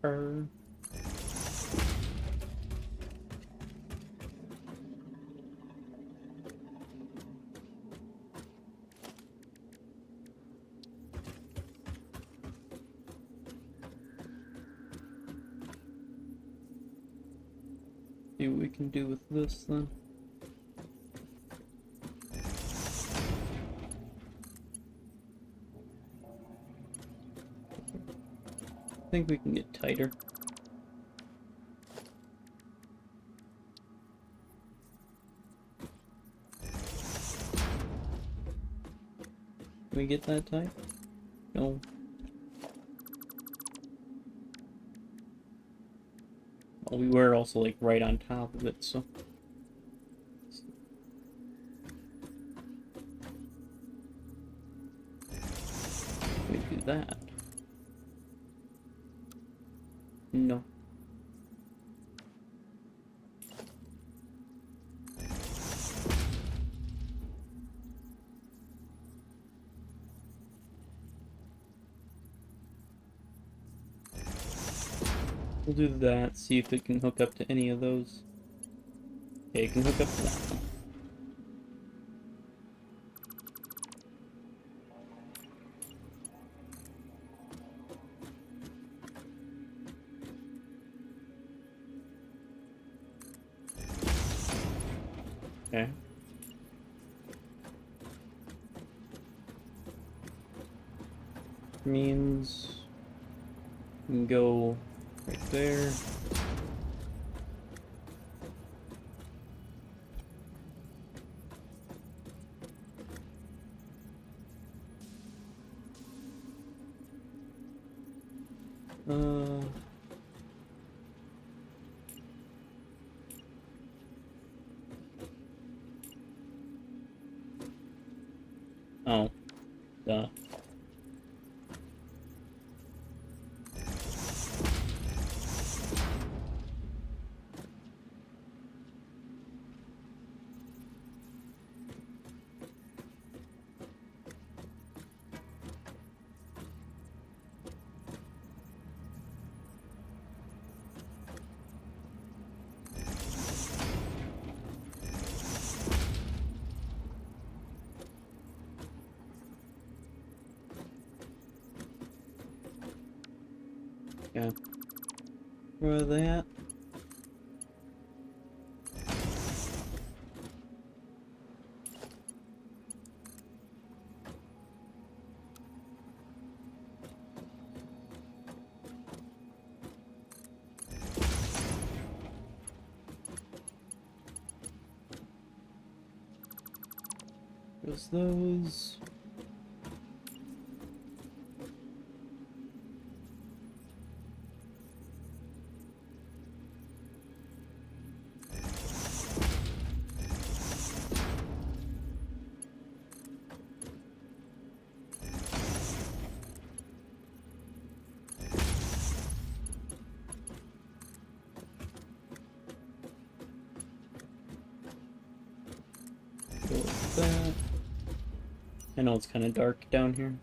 Brr. See what we can do with this then. I think we can get tighter. Can we get that tight? No. Well, we were also like right on top of it, so. We do that. No. We'll do that, see if it can hook up to any of those. Okay, it can hook up to that one. Okay. Means we can go right there. Uh, oh, duh. Yeah. For that. There's those. Go like that. I know it's kind of dark down here.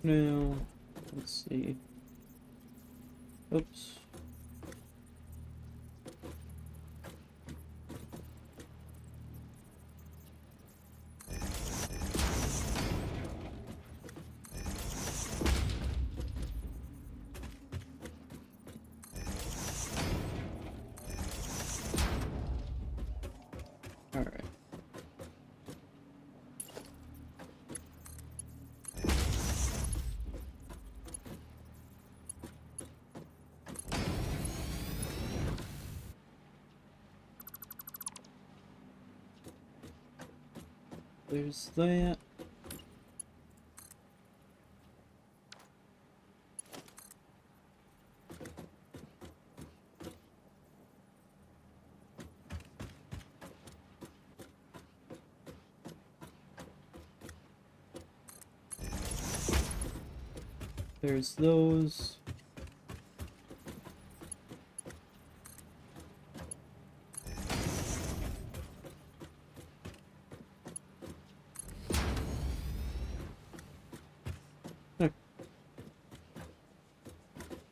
Now, let's see. Oops. All right. There's that. There's those. Huh,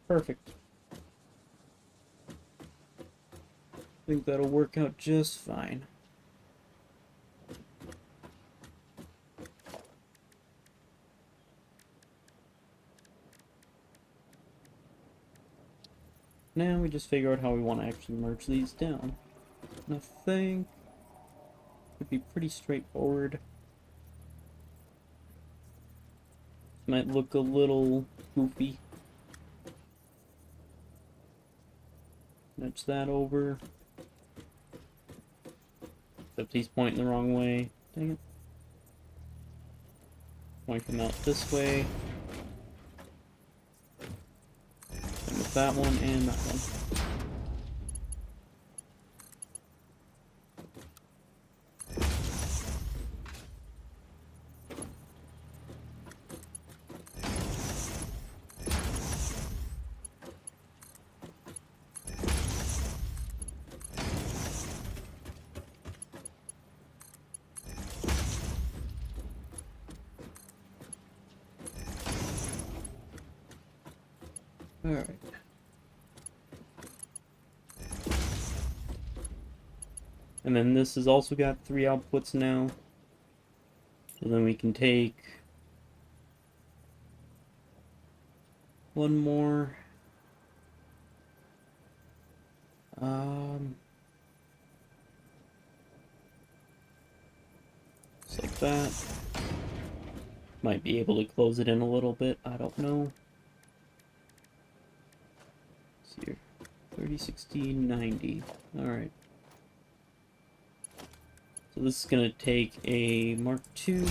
perfect. I think that'll work out just fine. Now we just figure out how we want to actually merge these down. And I think it'd be pretty straightforward. Might look a little goofy. Nudge that over. Except he's pointing the wrong way. Dang it. Point him out this way. Same with that one and that one. Alright. And then this has also got 3 outputs now. So then we can take one more. Just like that. Might be able to close it in a little bit, I don't know. Let's see here. 30, 60, 90. Alright. So this is going to take a Mark II.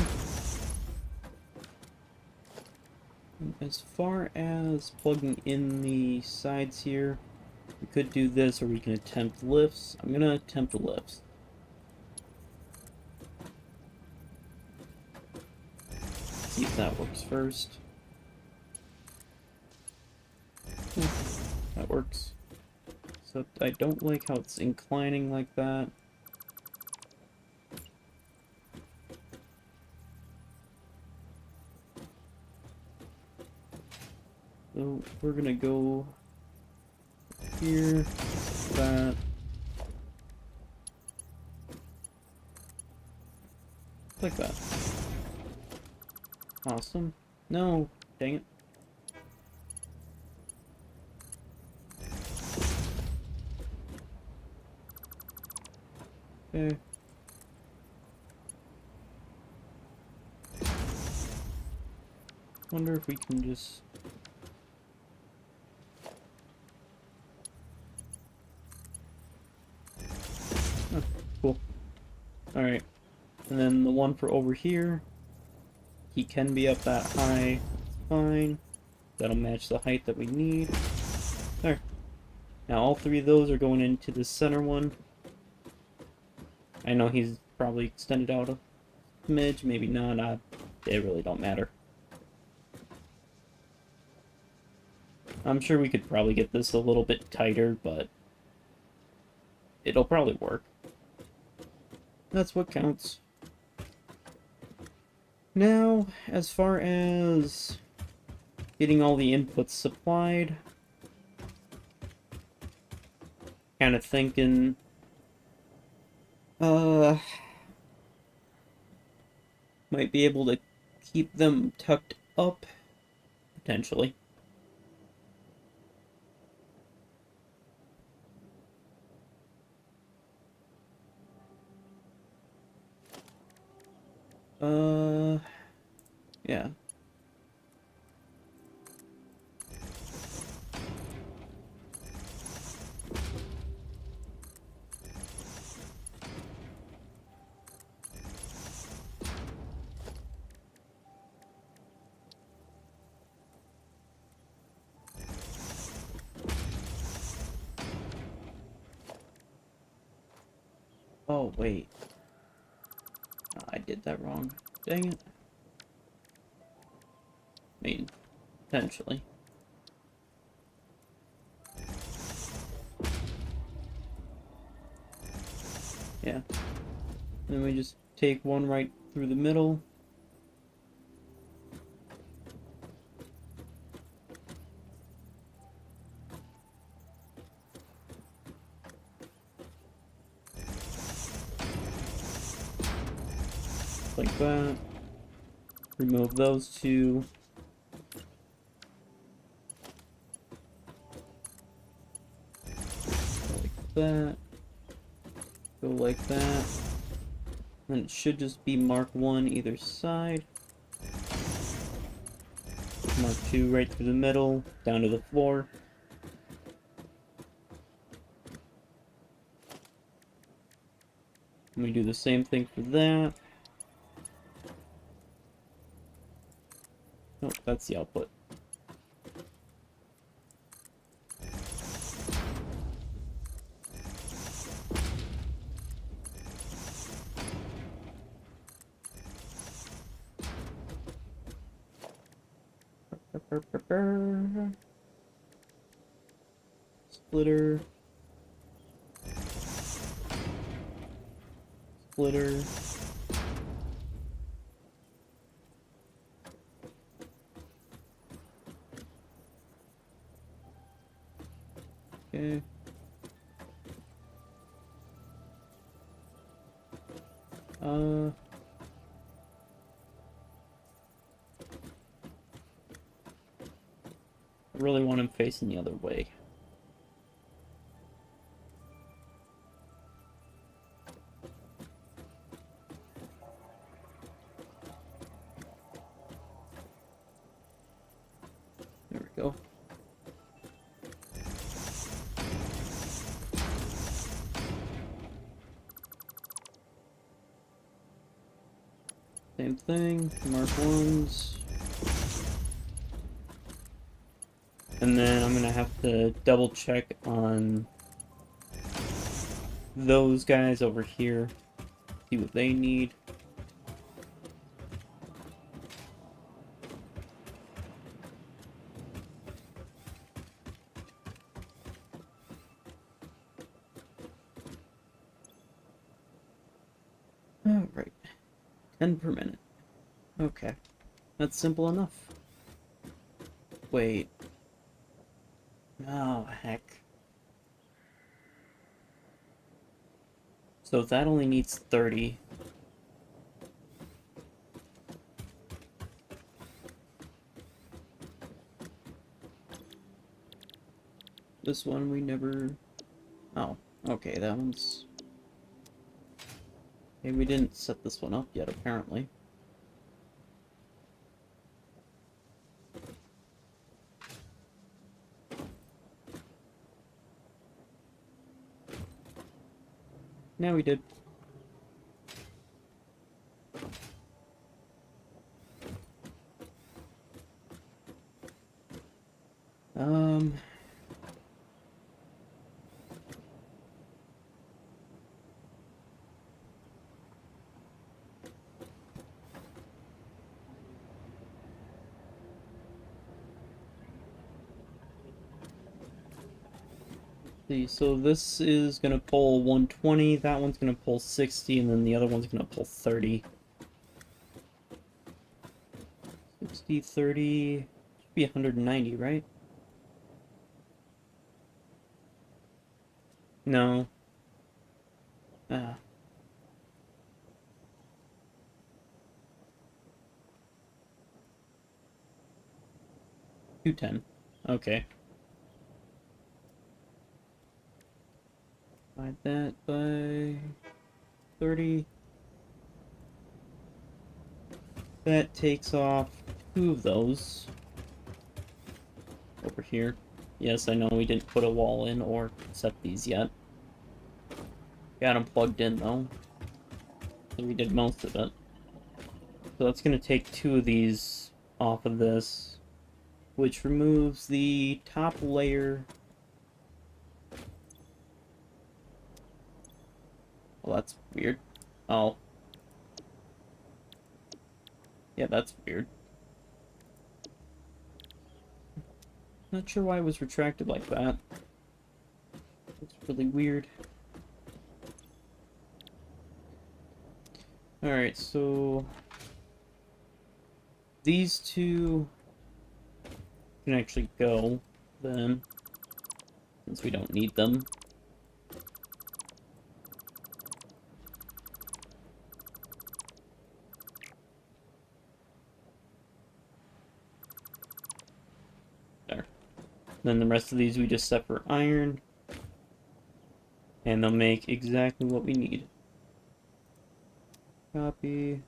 As far as plugging in the sides here, we could do this or we can attempt lifts. I'm going to attempt lifts. See if that works first. That works. Except I don't like how it's inclining like that. So we're gonna go here, that. Like that. Awesome. No, dang it. Okay. Wonder if we can just... Oh, cool. Alright. And then the one for over here, he can be up that high. Fine. That'll match the height that we need. There. Now all 3 of those are going into the center one. I know he's probably extended out a smidge, maybe not. It really don't matter. I'm sure we could probably get this a little bit tighter, but it'll probably work. That's what counts. Now, as far as getting all the inputs supplied, kind of thinking, might be able to keep them tucked up, potentially. Yeah. Oh, wait. I did that wrong. Dang it. I mean, potentially. Yeah. Then we just take one right through the middle. Like that. Remove those 2. Like that. Go like that. And it should just be Mark 1 either side. Mark 2 right through the middle, down to the floor. We do the same thing for that. Nope, that's the output. Splitter. Splitter. Okay. I really want him facing the other way. There we go. Same thing, mark ones. And then I'm gonna have to double check on those guys over here. See what they need. Alright. 10 per minute. Okay. That's simple enough. Wait. Oh, heck. So that only needs 30. This one we never... Oh, okay, that one's... Okay, we didn't set this one up yet, apparently. Now we did. Um... See, so this is gonna pull 120, that one's gonna pull 60, and then the other one's gonna pull 30. 60, 30, should be 190, right? No. Ah. 210. Okay. Divide that by 30. That takes off 2 of those. Over here. Yes, I know we didn't put a wall in or set these yet. Got them plugged in though. So we did most of it. So that's going to take 2 of these off of this, which removes the top layer. Well, that's weird. Oh. Yeah, that's weird. Not sure why it was retracted like that. It's really weird. Alright, so... these 2 can actually go, then, since we don't need them. There. Then the rest of these we just set for iron, and they'll make exactly what we need. Copy.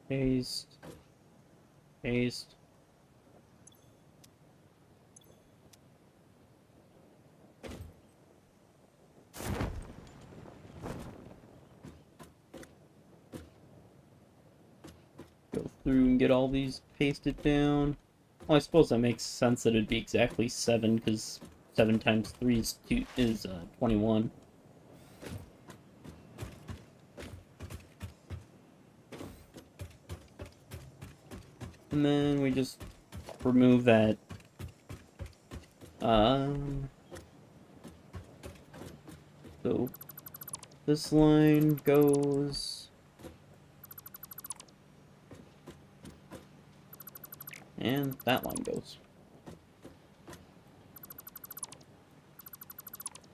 Paste. Paste. Go through and get all these pasted down. Well, I suppose that makes sense that it'd be exactly 7, because 7 times 3 is 21. And then we just remove that. So this line goes. And that line goes.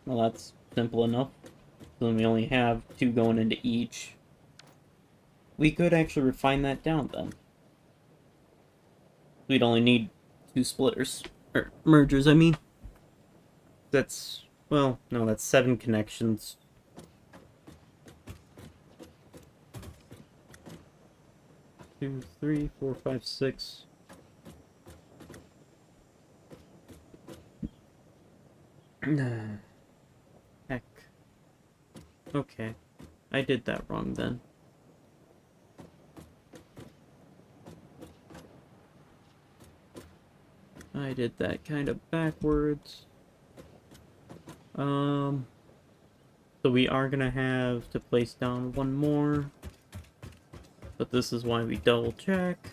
Well, that's simple enough. So then we only have 2 going into each. We could actually refine that down then. We'd only need 2 splitters. Or mergers, I mean. That's, well, no, that's 7 connections. Two, 3, 4, 5, 6. Heck. Okay. I did that wrong then. I did that kind of backwards. So we are gonna have to place down 1 more. But this is why we double check.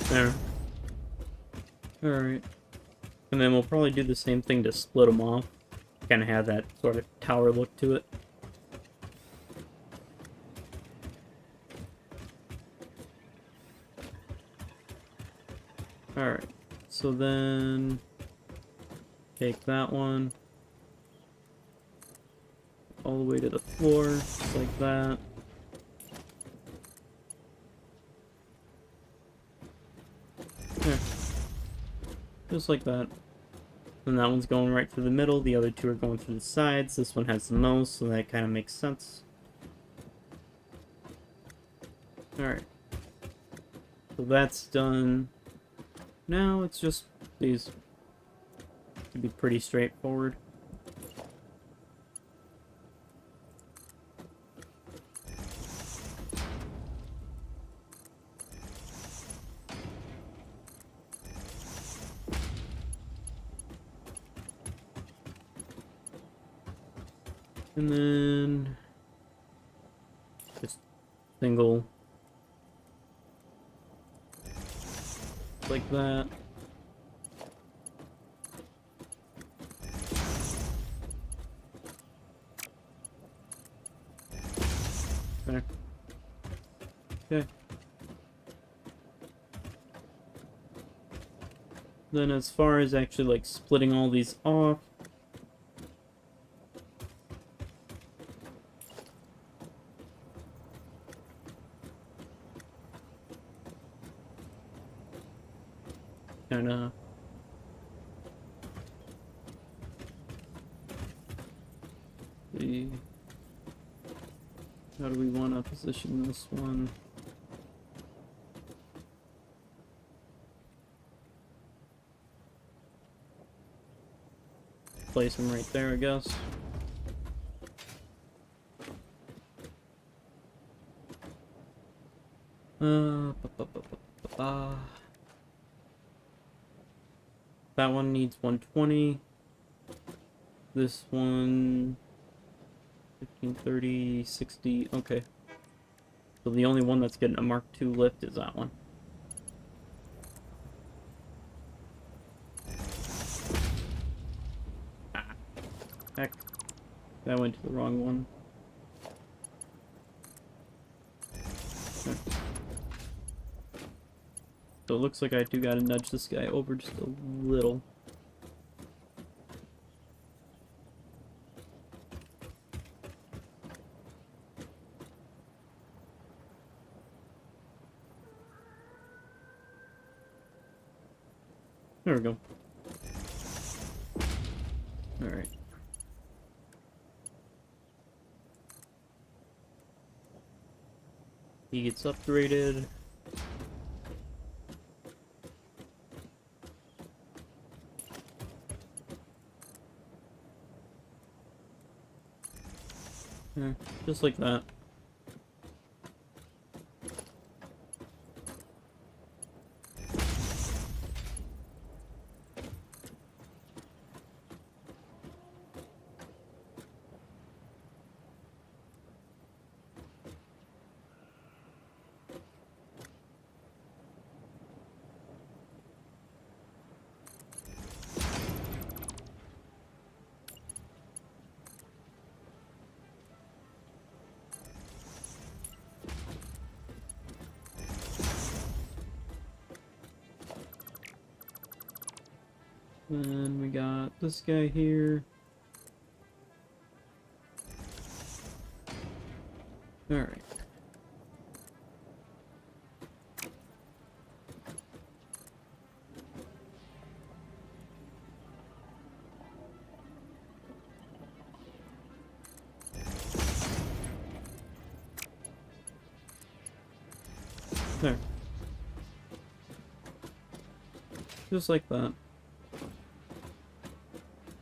There. Alright. And then we'll probably do the same thing to split them off. Kind of have that sort of tower look to it. Alright. So then take that one all the way to the floor, just like that. There. Just like that. And that one's going right through the middle, the other 2 are going through the sides. This one has the most, so that kind of makes sense. Alright. So that's done. Now it's just these. Should be pretty straightforward. And then just single like that. Okay. Okay. Then as far as actually like splitting all these off, kinda see how do we want to position this one? Place them right there, I guess. Ba, ba, ba, ba, ba, ba. That one needs 120. This one 15, 30, 60. Okay. So the only one that's getting a Mark II lift is that one. That went to the wrong one. Okay. So it looks like I do gotta nudge this guy over just a little. There we go. Alright. He gets upgraded. Yeah, just like that. Then we got this guy here. Alright. There. Just like that.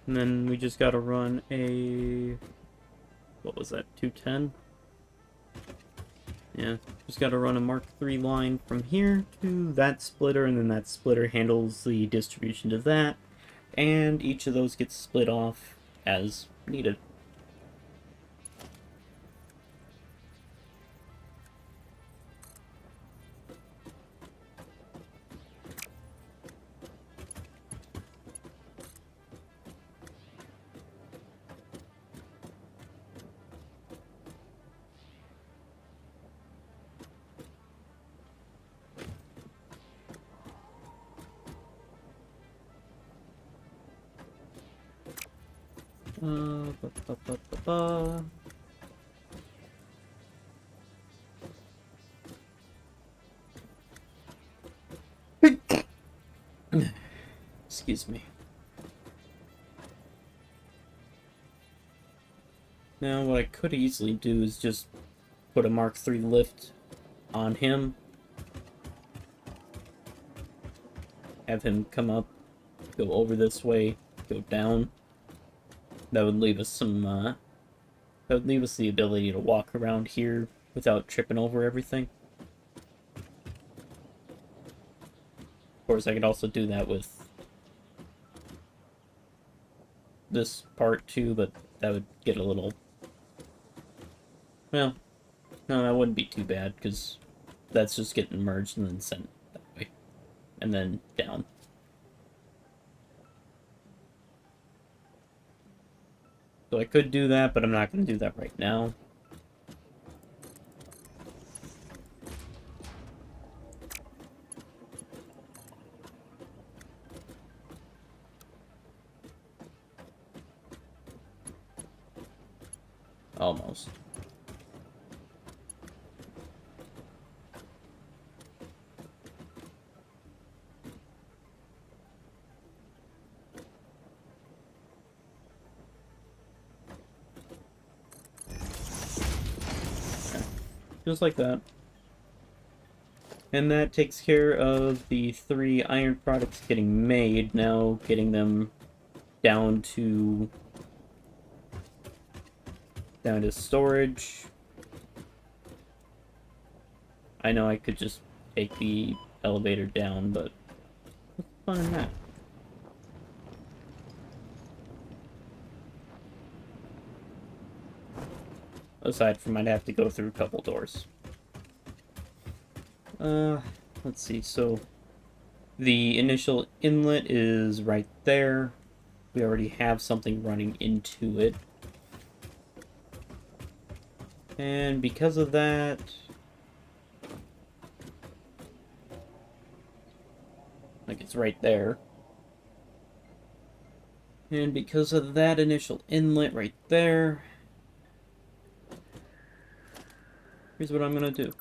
And then we just gotta run a... What was that? 210? Yeah. Just gotta run a Mark III line from here to that splitter, and then that splitter handles the distribution to that. And each of those gets split off as needed. Ba, ba, ba, ba, ba. Excuse me. Now, what I could easily do is just put a Mark III lift on him. Have him come up, go over this way, go down. That would leave us some, that would leave us the ability to walk around here without tripping over everything. Of course, I could also do that with this part too, but that would get a little... Well, no, that wouldn't be too bad, because that's just getting merged and then sent that way. And then down. So I could do that, but I'm not going to do that right now. Almost. Just like that. And that takes care of the 3 iron products getting made. Now getting them down to storage. I know I could just take the elevator down, but what's the fun in that? Aside from I'd have to go through a couple doors. Let's see, so the initial inlet is right there. We already have something running into it. And because of that... like, it's right there. And because of that initial inlet right there... here's what I'm gonna do.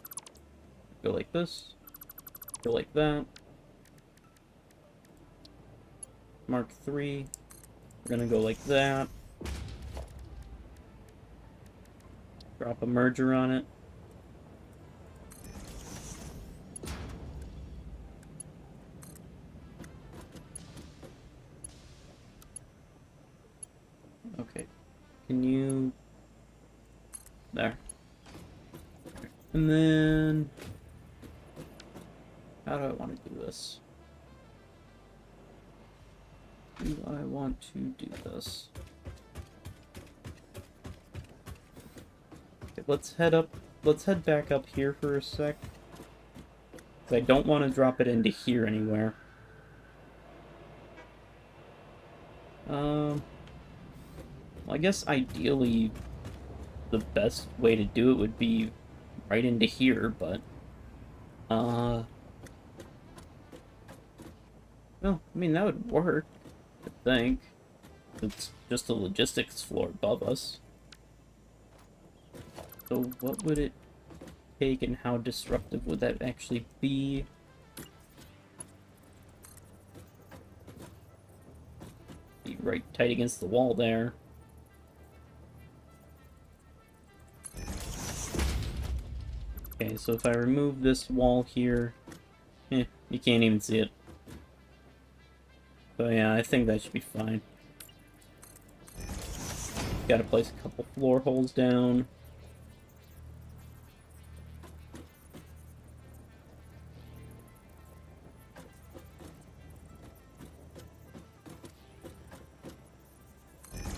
Go like this. Go like that. Mark 3. We're gonna go like that. Drop a merger on it. Okay. Can you... there. And then... how do I want to do this? Do I want to do this? Okay, let's head back up here for a sec. Because I don't want to drop it into here anywhere. Well, I guess ideally the best way to do it would be right into here, but... well, I mean, that would work, I think. It's just a logistics floor above us. So what would it take and how disruptive would that actually be? Be right tight against the wall there. Okay, so if I remove this wall here, you can't even see it. So yeah, I think that should be fine. Gotta place a couple floor holes down.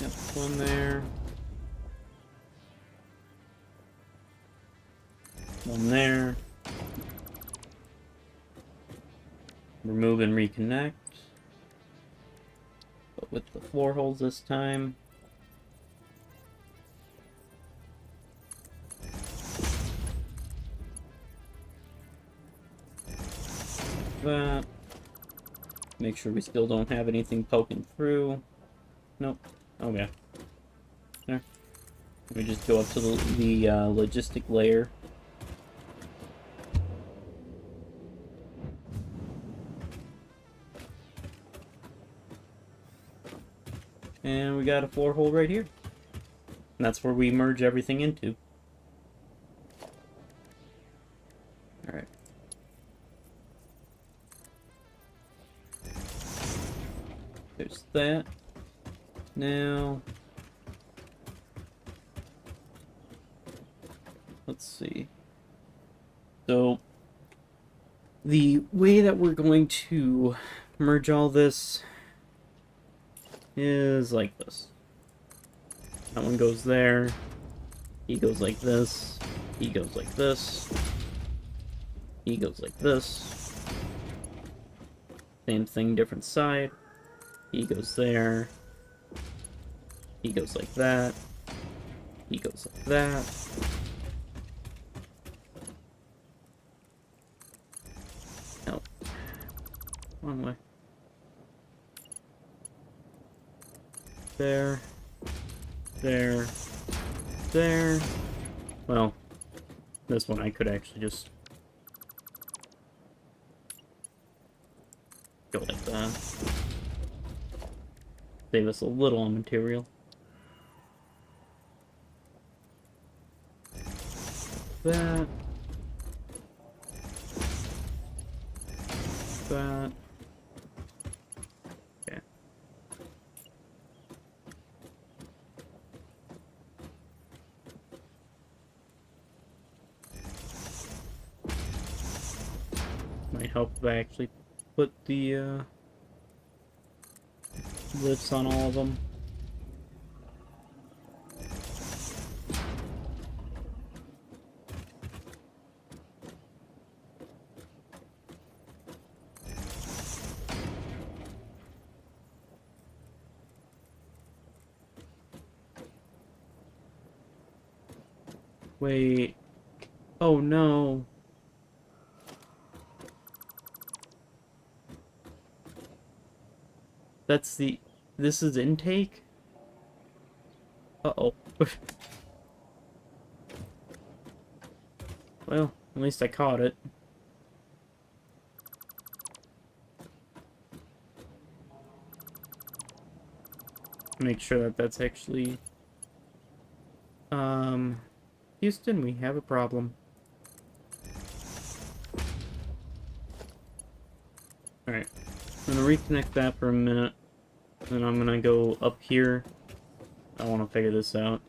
Yep, one there. One there. Remove and reconnect. But with the floor holes this time. That. Make sure we still don't have anything poking through. Nope. Okay. There. Let me just go up to the logistic layer. And we got a floor hole right here. And that's where we merge everything into. Alright. There's that. Now... let's see. So... the way that we're going to merge all this is like this. That one goes there. He goes like this. He goes like this. He goes like this. Same thing, different side. He goes there. He goes like that. He goes like that. No. Wrong way. There. There. There. Well, this one I could actually just go like that. Save us a little on material. That. That. Okay. Might help if I actually put the lifts on all of them. Wait. Oh no. That's the... This is intake? Uh-oh. Well, at least I caught it. Make sure that that's actually... Houston, we have a problem. Alright. I'm gonna reconnect that for a minute. Then I'm gonna go up here. I want to figure this out.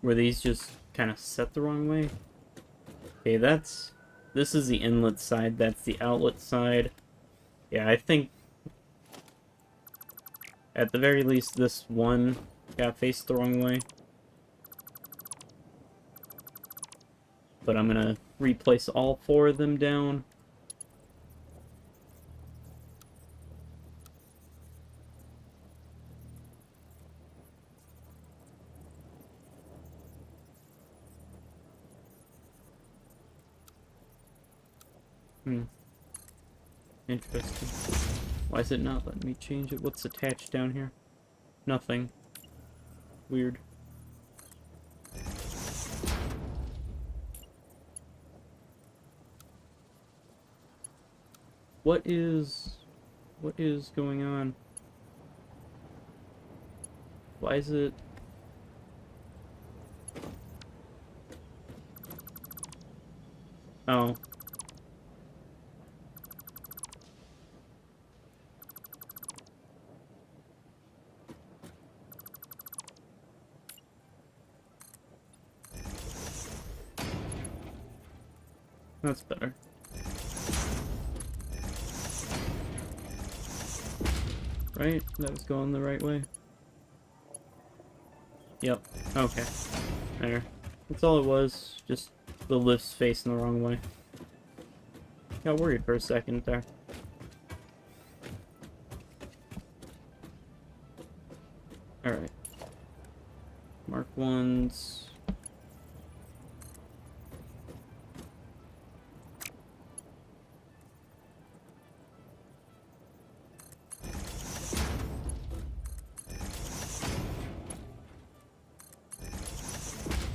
Were these just kind of set the wrong way? Okay, that's... This is the inlet side, that's the outlet side. Yeah, I think... At the very least, this one got faced the wrong way. But I'm gonna replace all 4 of them down. Interesting. Why is it not letting me change it? What's attached down here? Nothing. Weird. What is going on? Why is it... Oh. That's better. Right? That was going the right way. Yep. Okay. There. That's all it was. Just the lift's facing the wrong way. Got worried for a second there. Alright. Mark 1s.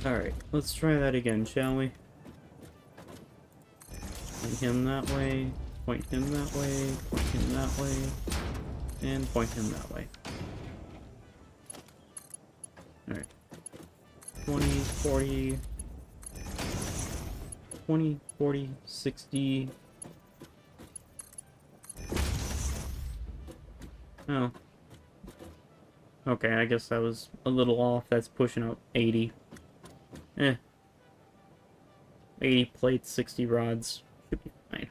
Alright, let's try that again, shall we? Point him that way, point him that way, point him that way, and point him that way. Alright. 20, 40... 20, 40, 60... Oh. Okay, I guess that was a little off. That's pushing out 80. 80 plates, 60 rods. Should be fine.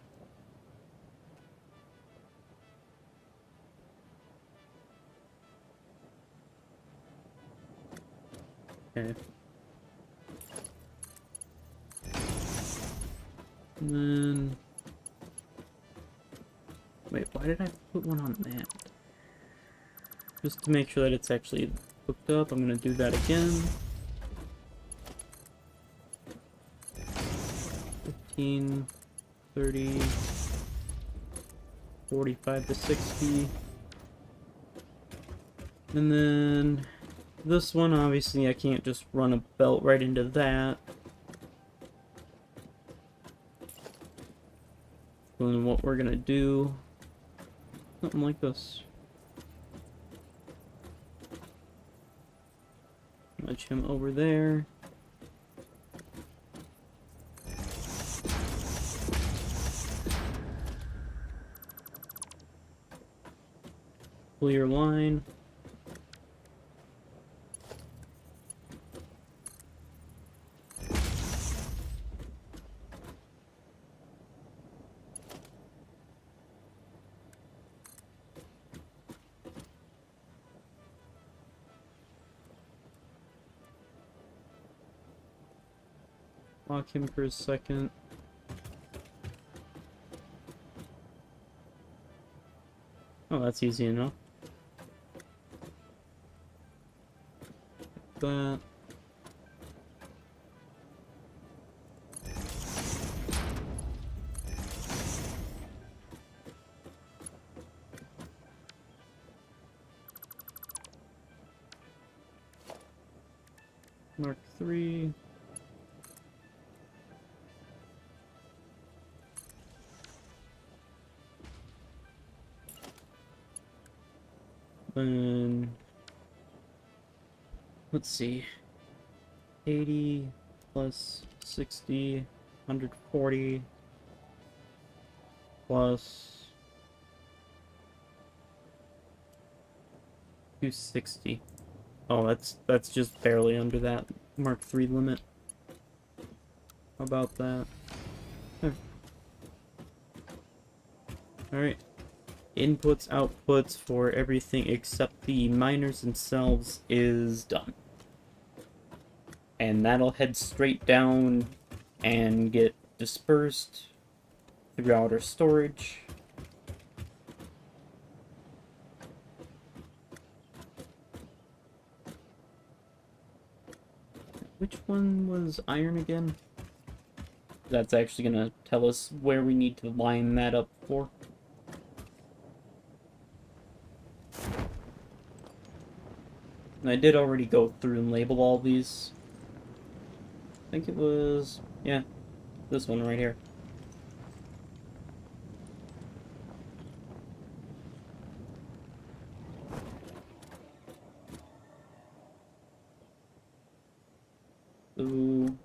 Okay. And then... Wait, why did I put one on that? Just to make sure that it's actually hooked up, I'm gonna do that again. 15, 30, 45 to 60. And then this one, obviously, I can't just run a belt right into that. So then what we're gonna do, something like this. Nudge him over there. Clear line. Lock him for a second. Oh, that's easy enough. That. Mark 3. Then let's see. 80 plus 60, 140 plus 260. Oh, that's just barely under that Mark 3 limit. How about that? Alright. Inputs, outputs for everything except the miners themselves is done. And that'll head straight down and get dispersed throughout our storage. Which one was iron again? That's actually gonna tell us where we need to line that up for. And I did already go through and label all these. I think it was, yeah, this one right here. So,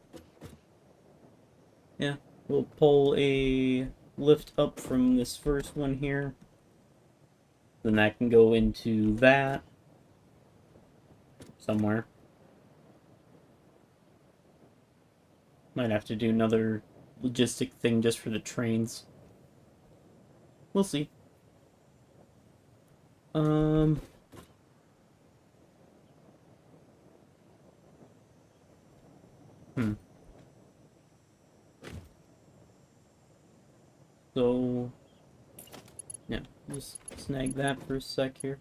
yeah, we'll pull a lift up from this first one here. Then that can go into that somewhere. Might have to do another logistic thing just for the trains. We'll see. Hmm. So, yeah, just snag that for a sec here.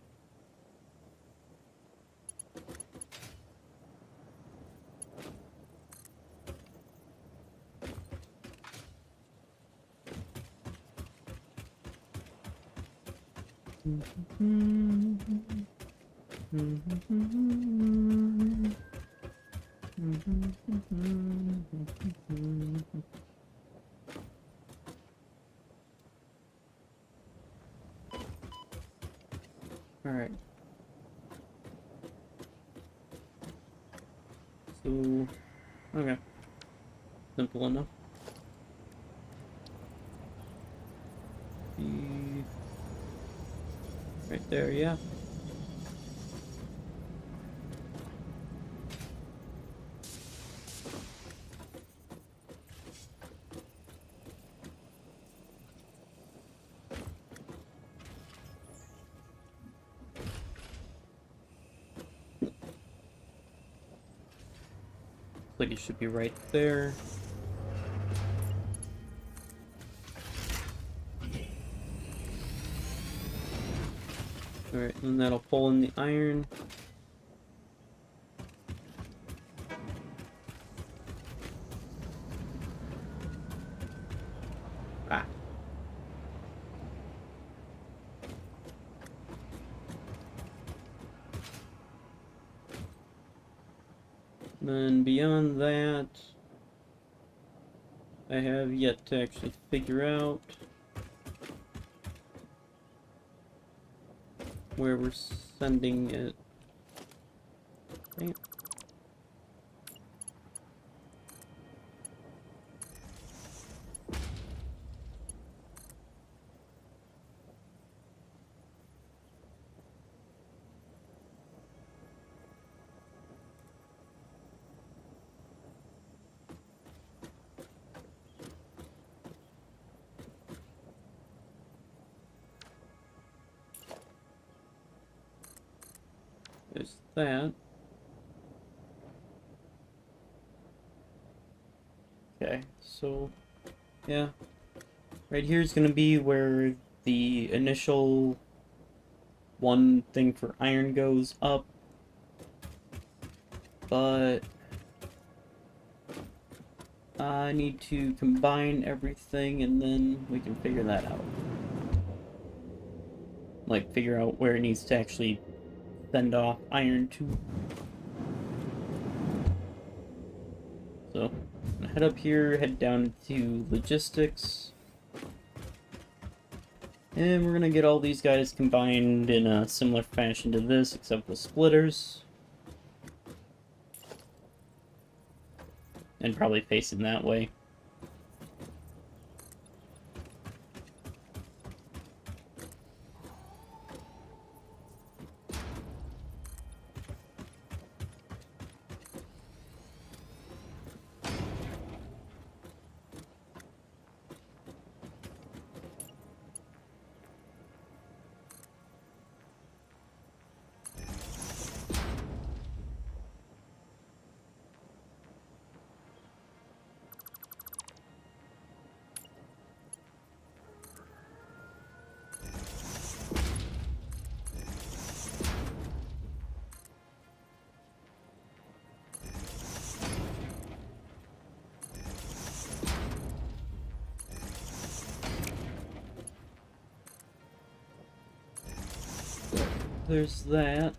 Alright. So, okay. Simple enough. Right there, yeah. Like it should be right there. Alright, and that'll pull in the iron. Ah. Then beyond that, I have yet to actually figure out where we're sending it. Okay. There's that. Okay, so yeah. Right here is gonna be where the initial one thing for iron goes up, but I need to combine everything and then we can figure that out. Like, figure out where it needs to actually send off iron to. So, I'm gonna head up here, head down to logistics. And we're gonna get all these guys combined in a similar fashion to this, except with splitters. And probably facing that way. There's that.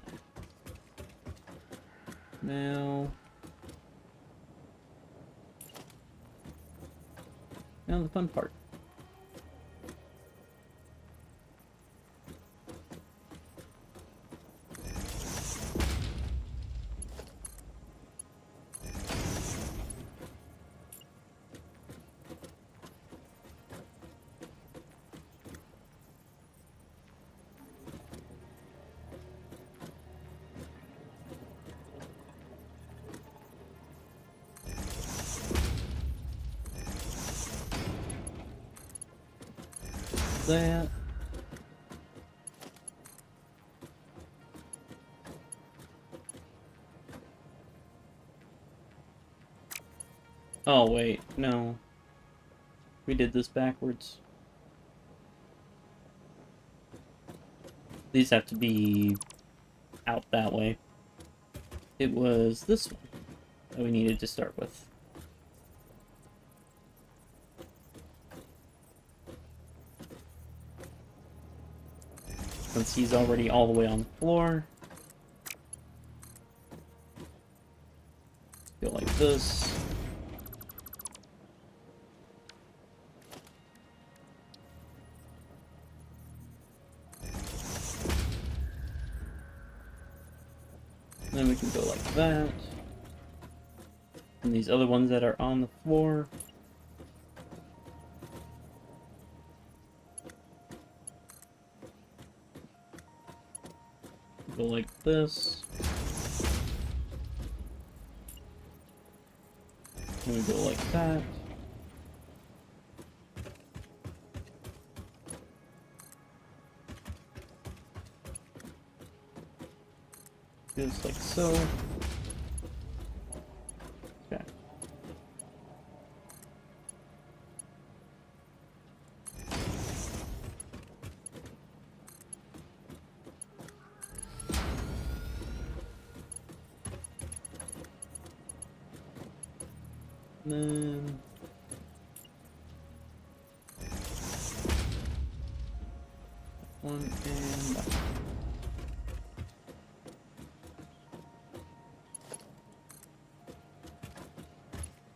Now the fun part. That. Oh, wait, no. We did this backwards. These have to be out that way. It was this one that we needed to start with. Since he's already all the way on the floor. Go like this. Then we can go like that. And these other ones that are on the floor. Go like this. And we go like that. Just like so. Okay. Then one and that.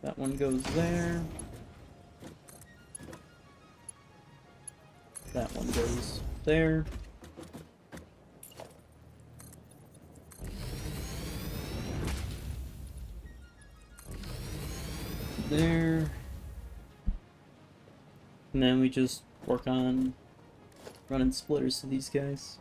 That one goes there. That one goes there. There. And then we just work on running splitters to these guys.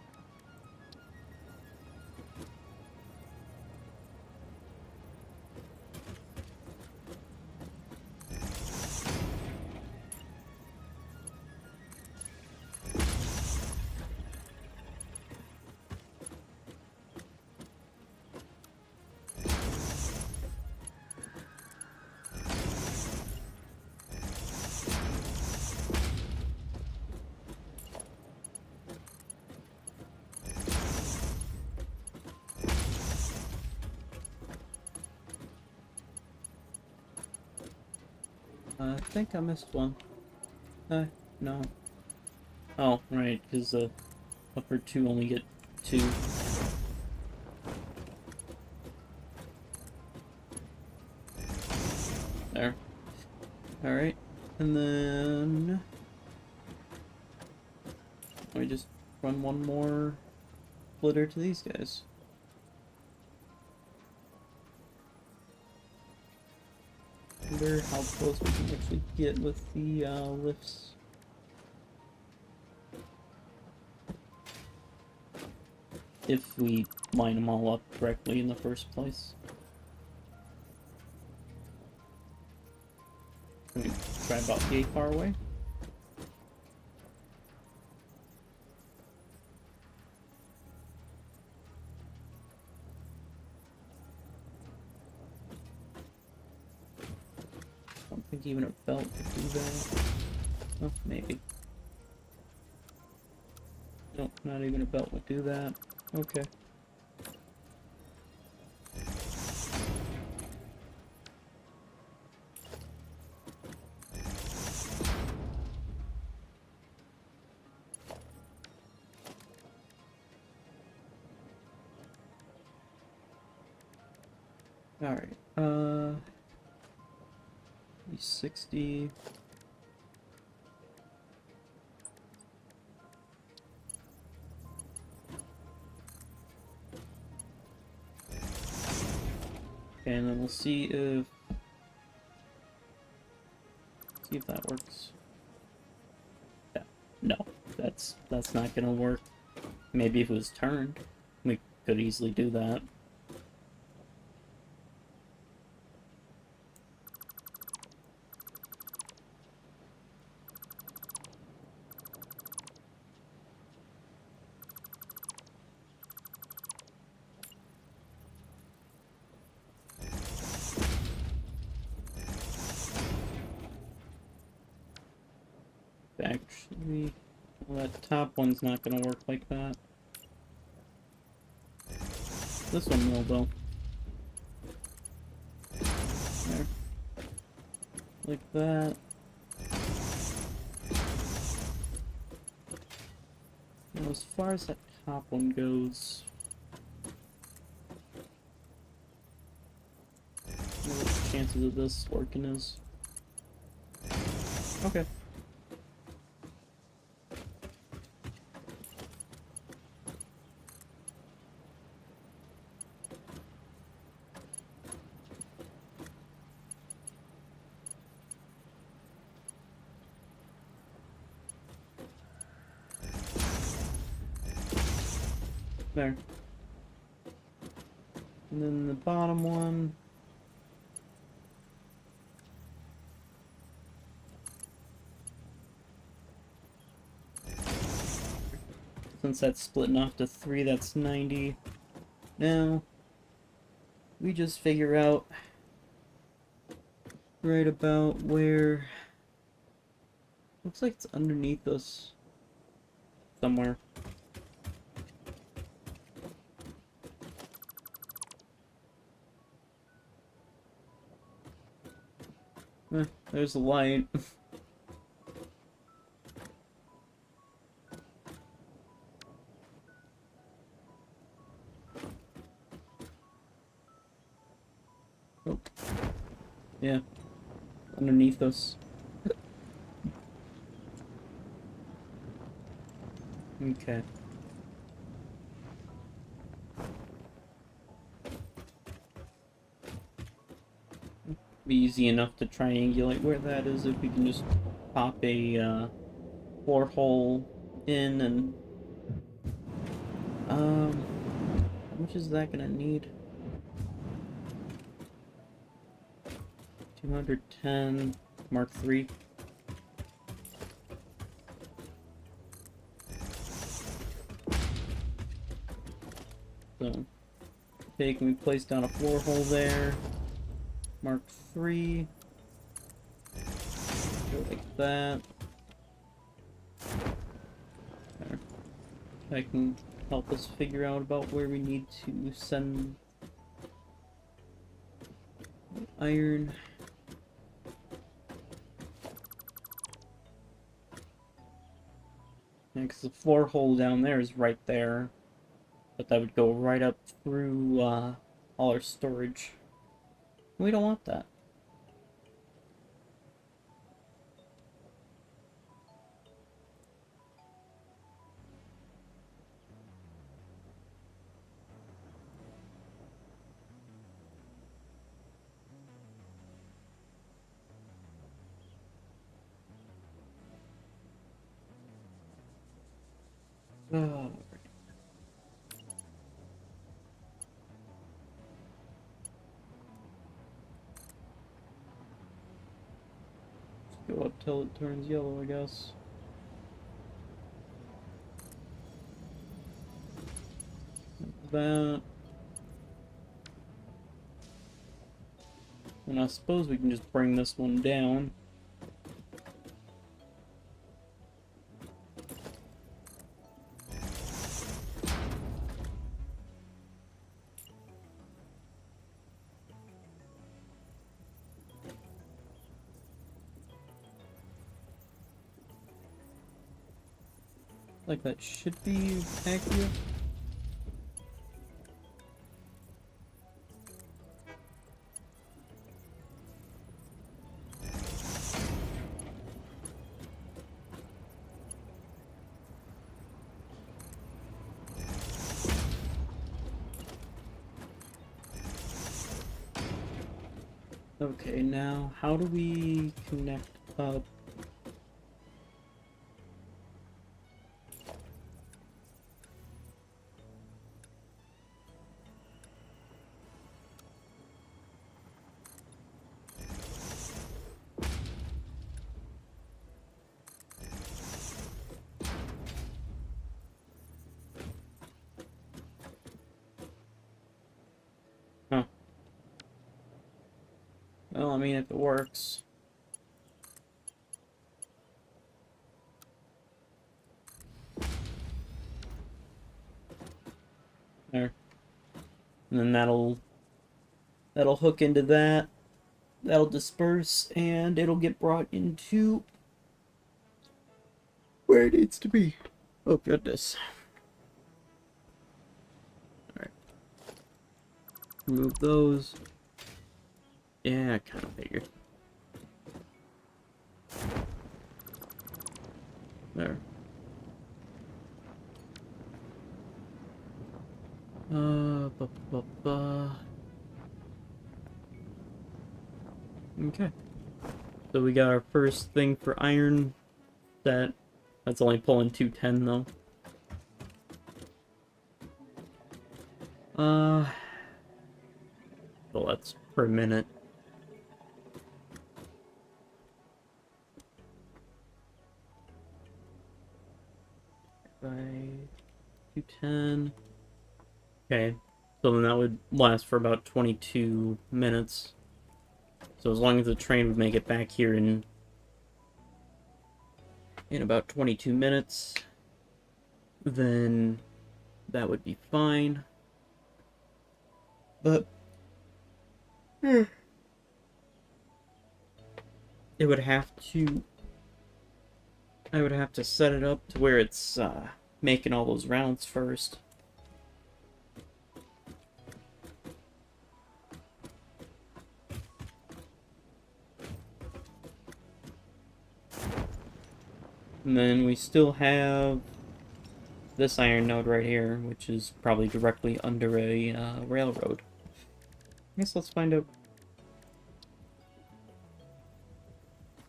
I think I missed one. No. Oh, right, because upper two only get two. There. Alright. And then let me just run one more splitter to these guys. Wonder how close we can actually get with the lifts. If we line them all up correctly in the first place. Can we try about yay far away? I don't think even a belt would do that. Oh, maybe. Nope, not even a belt would do that. Okay. Alright, 60. Okay, and then we'll see if that works. Yeah. No, that's not gonna work. Maybe if it was turned, we could easily do that. Actually, well, that top one's not gonna work like that. This one will, though. There. Like that. Now, as far as that top one goes, I don't know what the chances of this working is. Okay. There. And then the bottom one. Since that's splitting off to 3, that's 90. Now, we just figure out right about where... Looks like it's underneath us somewhere. There's the light. Oh. Yeah. Underneath us. Okay. Be easy enough to triangulate where that is if we can just pop a floor hole in and how much is that gonna need? 210 Mark III. So take and we place down a floor hole there. Mark III. Go like that. There. That can help us figure out about where we need to send iron. Yeah, because the floor hole down there is right there. But that would go right up through all our storage. We don't want that. Oh, go up till it turns yellow, I guess. Like that. And I suppose we can just bring this one down. Like that should be accurate. Okay, now how do we connect up? Huh. Well, I mean, if it works. There. And then that'll hook into that. That'll disperse, and it'll get brought into where it needs to be. Oh, goodness. Alright. Remove those. Yeah, I kind of figured. There. Ba, ba, ba. Okay. So we got our first thing for iron. That's only pulling 210 though. So that's per minute. By 210. Okay. So then that would last for about 22 minutes. So as long as the train would make it back here in about 22 minutes, then that would be fine. But it would have to I would have to set it up to where it's making all those rounds first. And then we still have this iron node right here, which is probably directly under a railroad. I guess let's find out.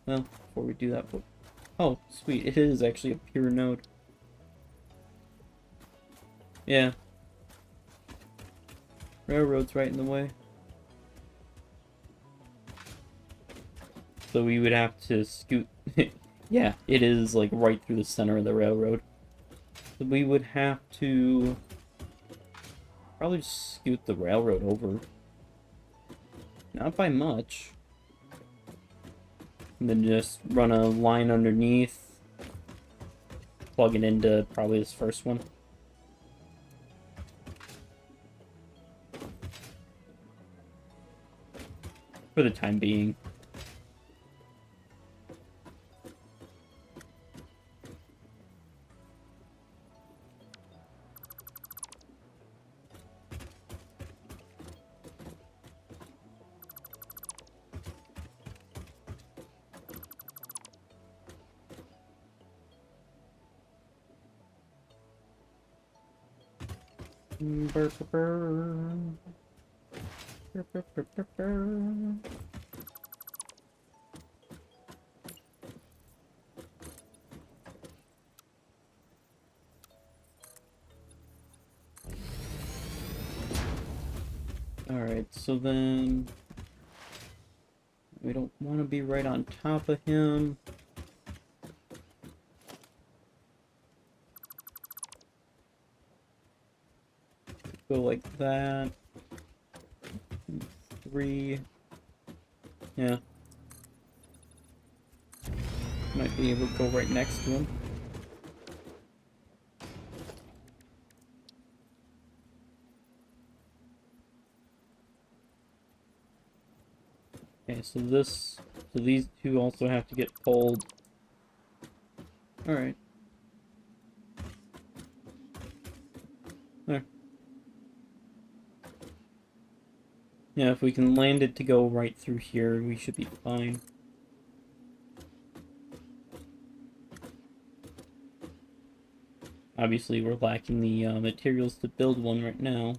Well, before we do that, oh, sweet, it is actually a pure node. Yeah. Railroad's right in the way. So we would have to scoot. Yeah, it is like right through the center of the railroad. So we would have to probably just scoot the railroad over. Not by much. And then just run a line underneath. Plug it into probably this first one. For the time being. Burr, burr, burr. Burr, burr, burr, burr, burr. Alright, so then we don't want to be right on top of him. Go like that. 3. Yeah. Might be able to go right next to him. Okay, so these two also have to get pulled. Alright. There. Yeah, if we can land it to go right through here, we should be fine. Obviously, we're lacking the materials to build one right now.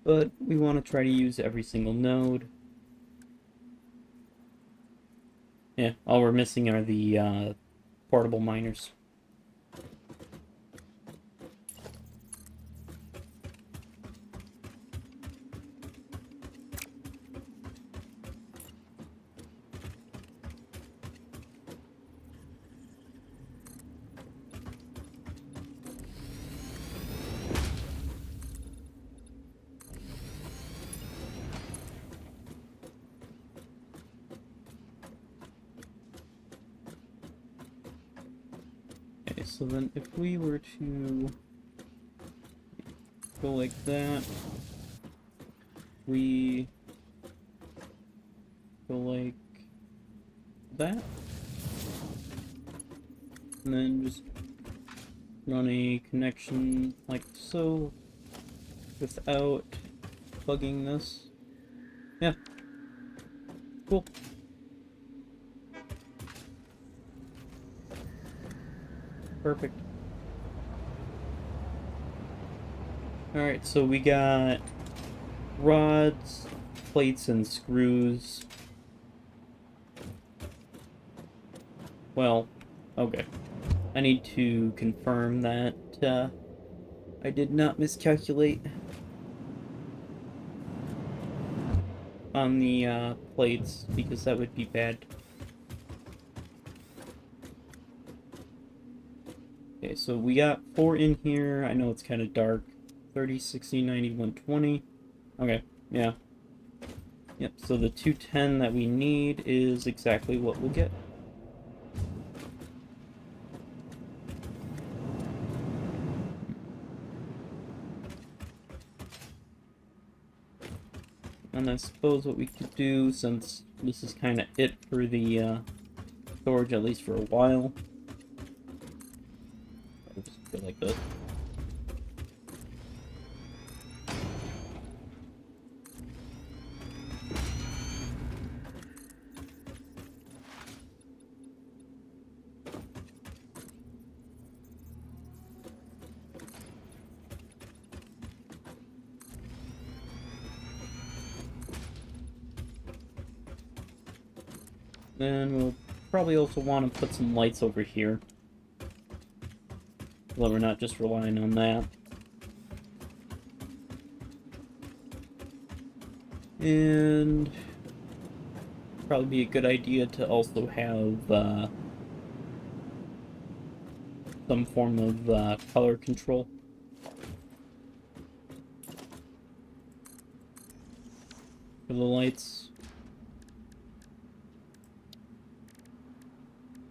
But we want to try to use every single node. Yeah, all we're missing are the portable miners. Okay, so then if we were to go like that, we go like that, and then just run a connection like so without plugging this. Yeah. Cool. Perfect. Alright, so we got rods, plates, and screws. Well, okay. I need to confirm that I did not miscalculate on the plates, because that would be bad. Okay, so we got 4 in here. I know it's kind of dark. 30, 60, 90, 120. Okay, yeah. Yep, so the 210 that we need is exactly what we'll get. And I suppose what we could do, since this is kind of it for the storage, at least for a while, I'll just go like this. Then we'll probably also want to put some lights over here, so that we're not just relying on that. And probably be a good idea to also have some form of color control. For the lights.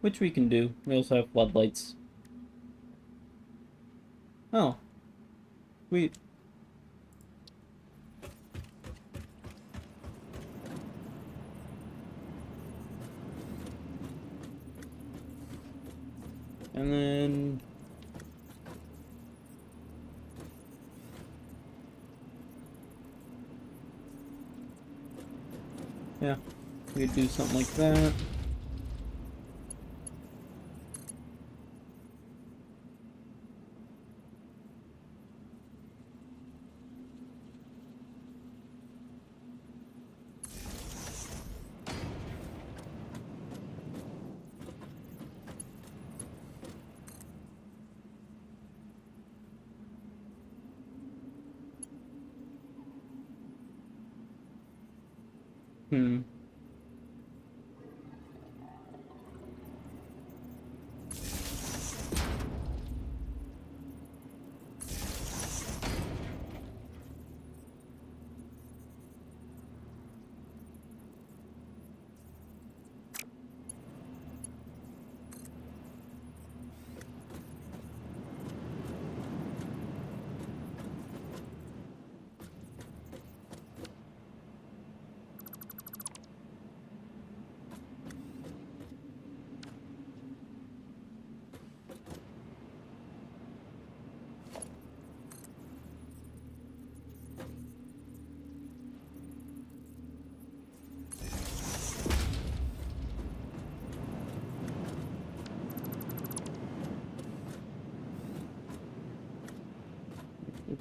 Which we can do. We also have floodlights. Oh. Sweet. And then... yeah, we could do something like that. Hmm.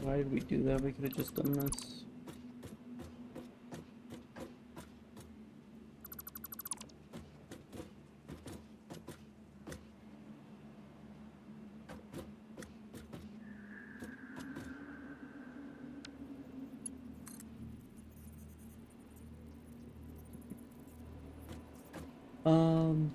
Why did we do that? We could have just done this. Um...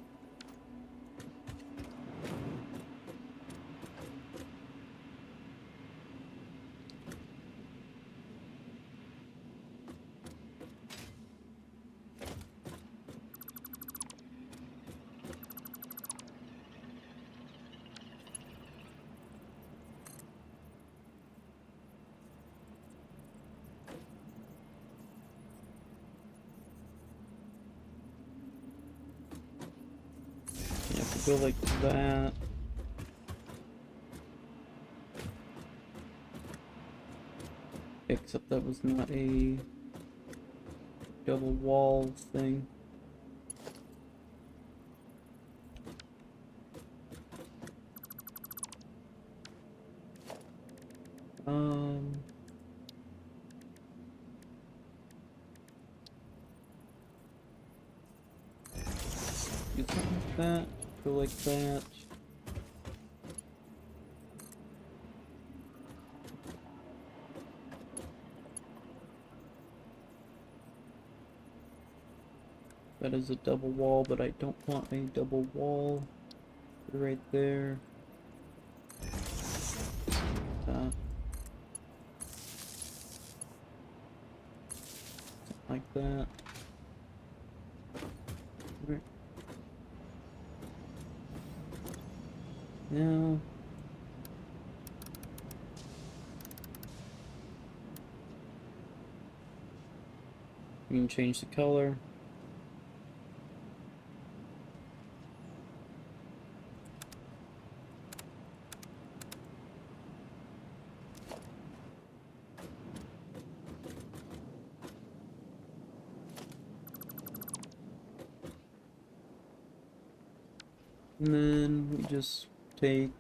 You have to go like that. Except that was not a double wall thing. Do something like that. Go like that. That is a double wall, but I don't want a double wall. Right there. That. Like that. Right. Now. You can change the color. And then we just take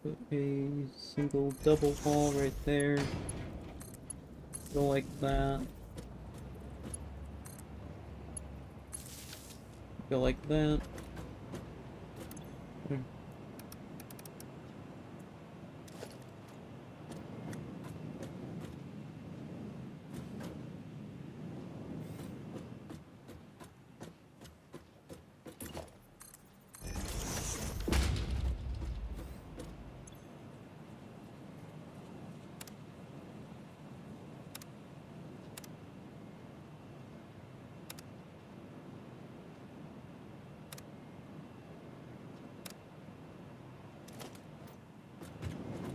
put a single double wall right there. Go like that. Go like that.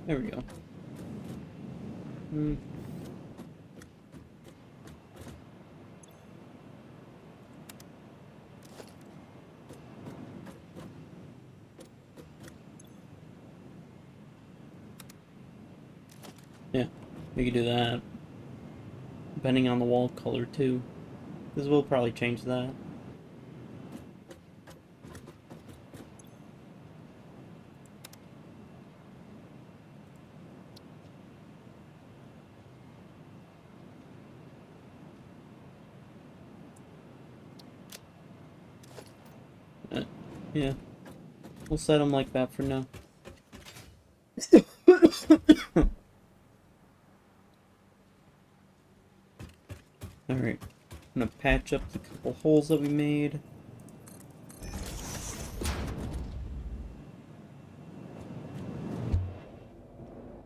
There we go. Yeah, we could do that. Depending on the wall color too. Because we'll probably change that. Yeah. We'll set them like that for now. Alright. gonna patch up the couple holes that we made.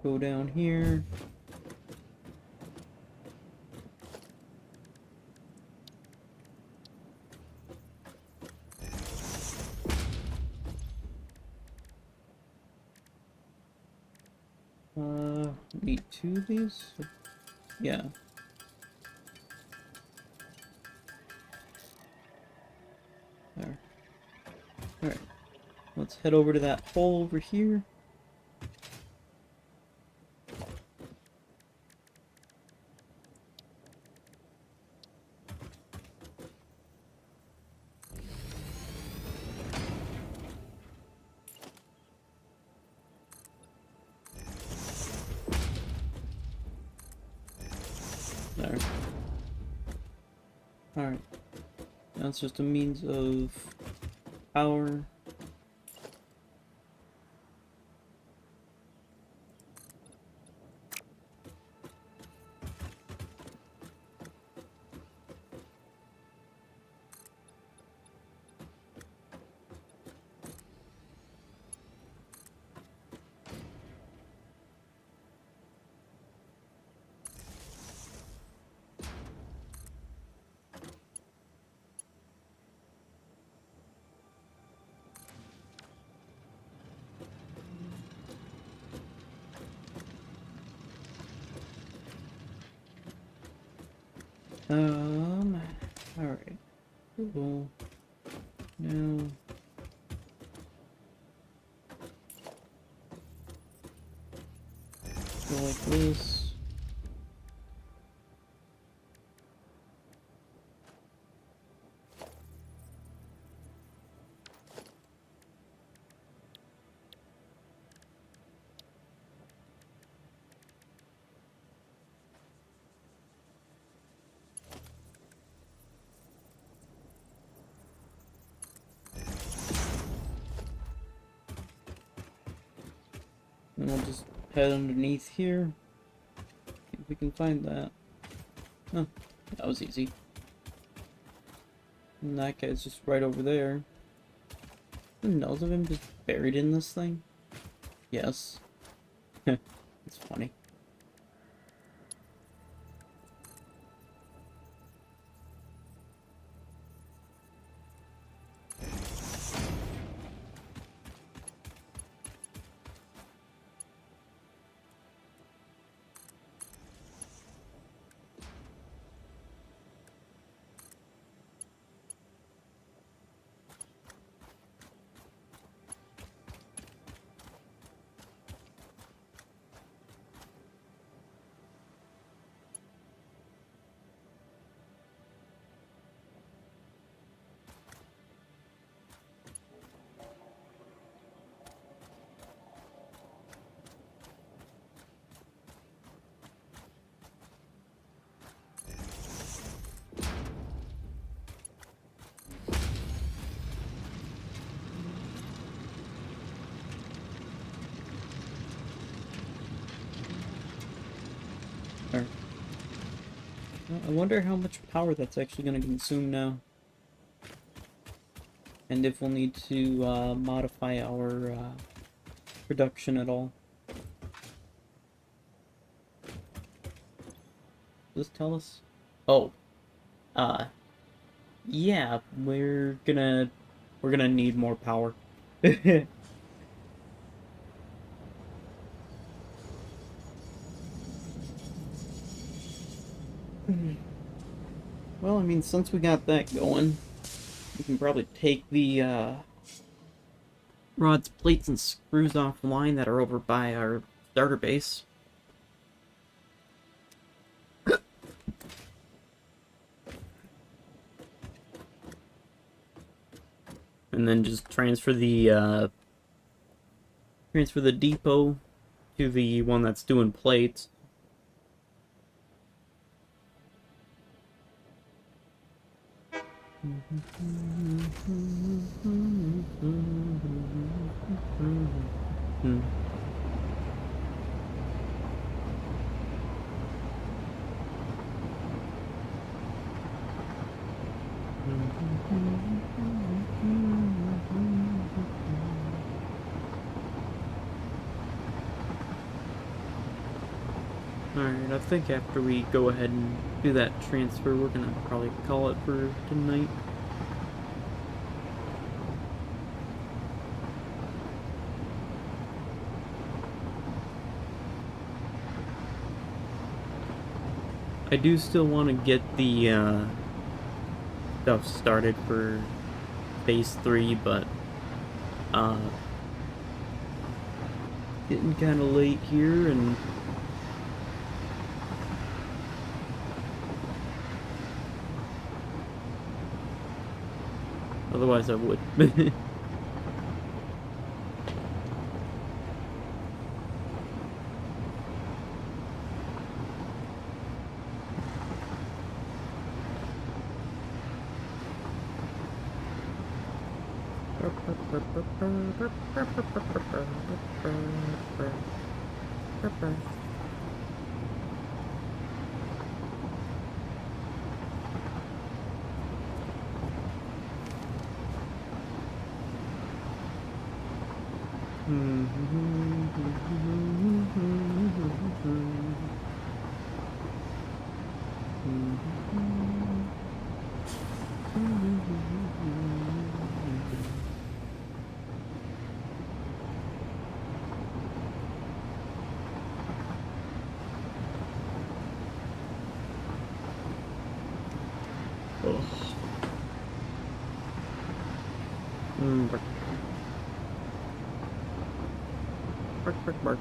Go down here. Need 2 of these? Yeah. There. Alright. Let's head over to that hole over here. There. Alright. That's just a means of power. Alright. Cool. Now... go like this. And we'll just head underneath here. See if we can find that. Oh, that was easy. And that guy's just right over there. The nose of him just buried in this thing? Yes. It's funny. Or, well, I wonder how much power that's actually going to consume now. And if we'll need to modify our production at all. Does this tell us? Oh. Yeah, we're gonna need more power. Well, I mean, since we got that going, we can probably take the rods, plates, and screws offline that are over by our starter base. And then just transfer the depot to the one that's doing plates. Alright, I think after we go ahead and do that transfer, we're gonna probably call it for tonight. I do still want to get the stuff started for phase 3, but getting kind of late here, and otherwise I would. Bark. Bark, bark, bark.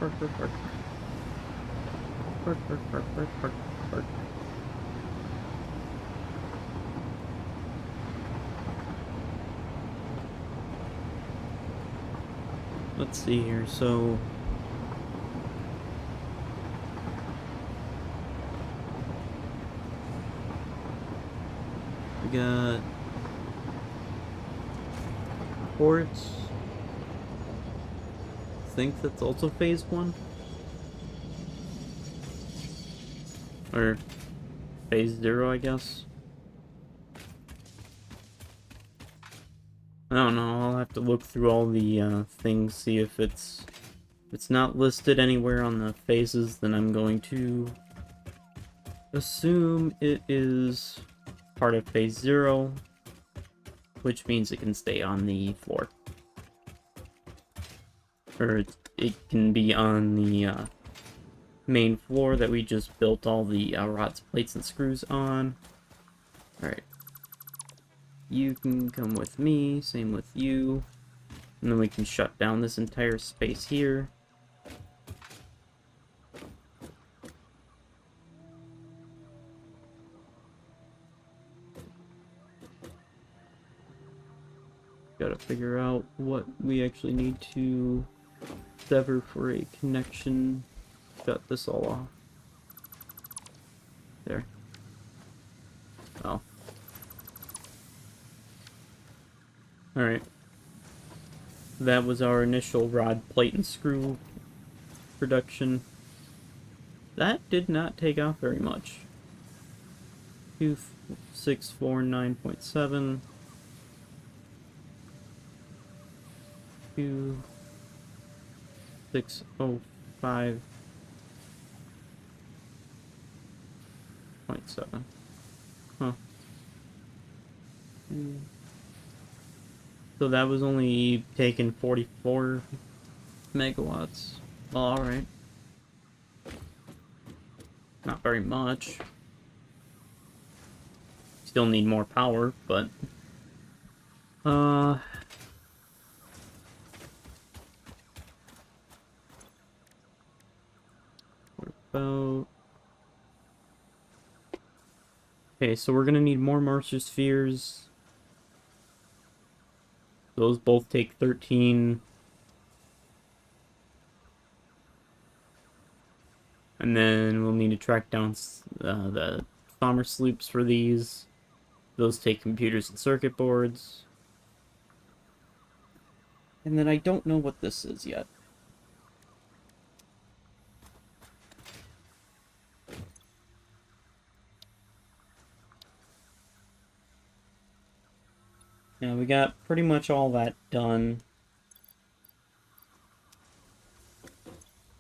Bark, bark, bark. Bark, bark, bark, bark, bark, bark. Let's see here, so... we got... ports. I think that's also phase 1? Or phase 0, I guess. I don't know, I'll have to look through all the things, see if it's not listed anywhere on the phases, then I'm going to assume it is part of phase 0, which means it can stay on the floor. Or it can be on the main floor that we just built all the rods, plates, and screws on. Alright. You can come with me, same with you. And then we can shut down this entire space here. Gotta figure out what we actually need to sever for a connection. Shut this all off. There. Oh. Alright. That was our initial rod, plate, and screw production. That did not take off very much. 2649.7. 2605.7. Huh. So that was only taking 44 megawatts. Well, alright. Not very much. Still need more power, but... what about... Okay, so we're gonna need more Master Spheres. Those both take 13. And then we'll need to track down the bomber sloops for these. Those take computers and circuit boards. And then I don't know what this is yet. Yeah, we got pretty much all that done.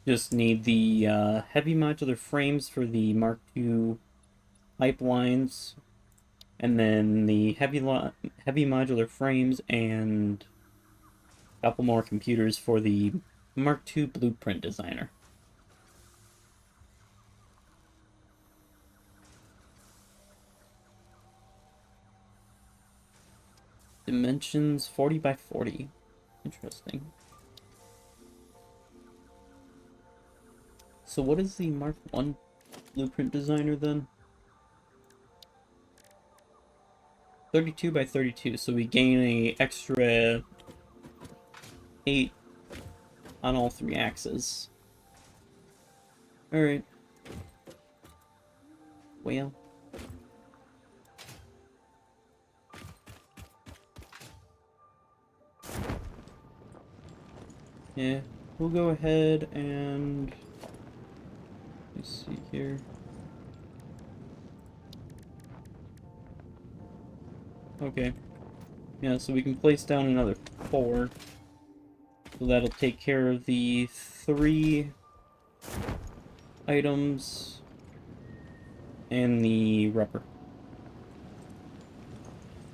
Just need the heavy modular frames for the Mark II pipelines, and then the heavy modular frames and a couple more computers for the Mark II blueprint designer. Dimensions 40 by 40. Interesting. So what is the Mark I blueprint designer then? 32 by 32, so we gain a extra 8 on all 3 axes. Alright. Well. Yeah, we'll go ahead and... let's see here. Okay. Yeah, so we can place down another 4. So that'll take care of the 3 items and the rubber.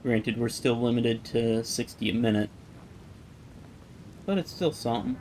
Granted, we're still limited to 60 a minute, but it's still something.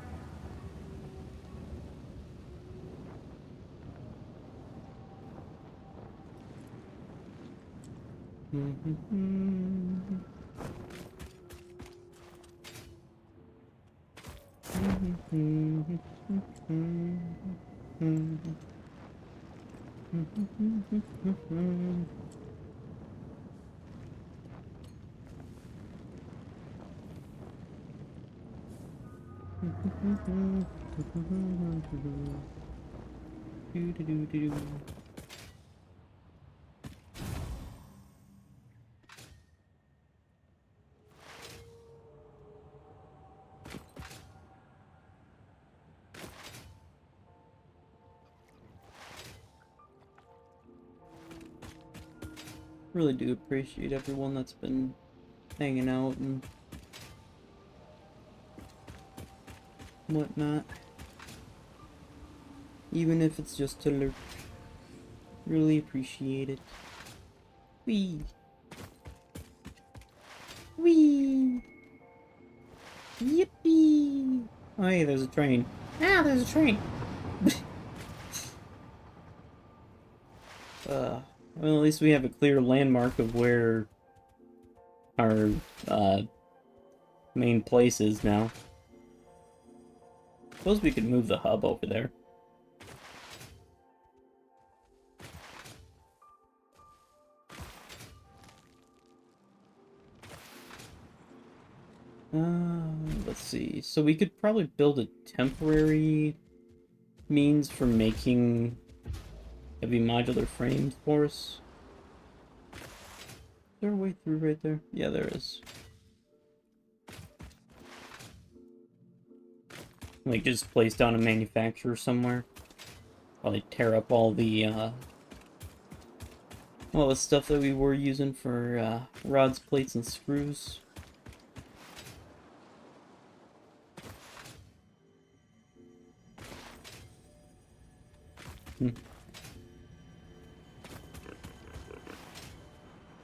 Really do appreciate everyone that's been hanging out and whatnot. Even if it's just to lurk. Really appreciate it. Whee! Whee! Yippee! Oh hey, there's a train. Ah, there's a train! Well, at least we have a clear landmark of where our, main place is now. Suppose we could move the hub over there. Let's see. So we could probably build a temporary means for making heavy modular frames for us. Is there a way through right there? Yeah, there is. Like, just place down a manufacturer somewhere. Probably tear up all the stuff that we were using for, rods, plates, and screws.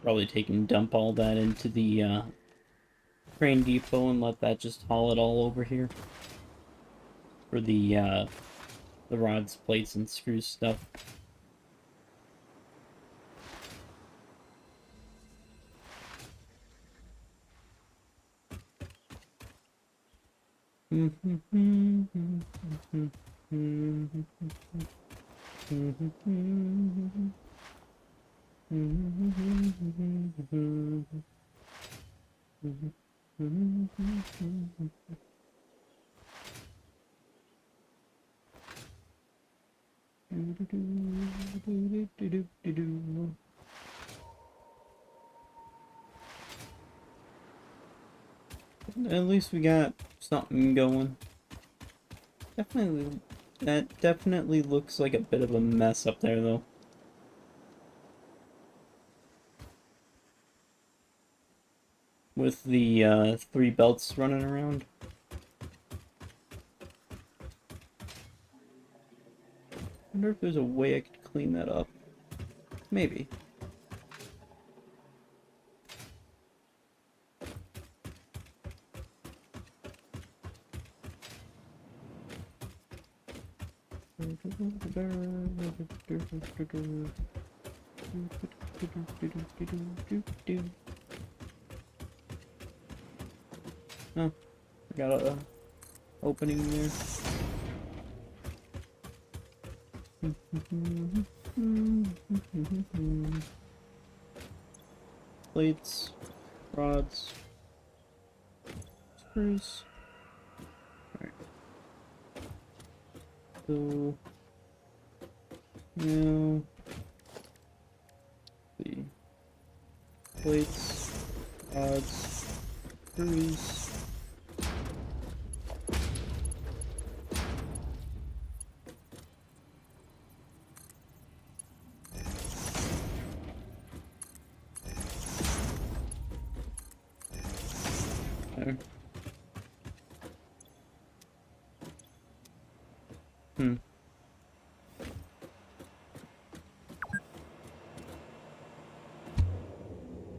Probably take and dump all that into the, crane depot and let that just haul it all over here. For the rods, plates, and screws stuff. At least we got something going. That definitely looks like a bit of a mess up there, though. With the 3 belts running around. wonder if there's a way I could clean that up. Maybe. Oh, got a opening there. Plates, rods, screws. Alright. So now the plates, rods, screws. There.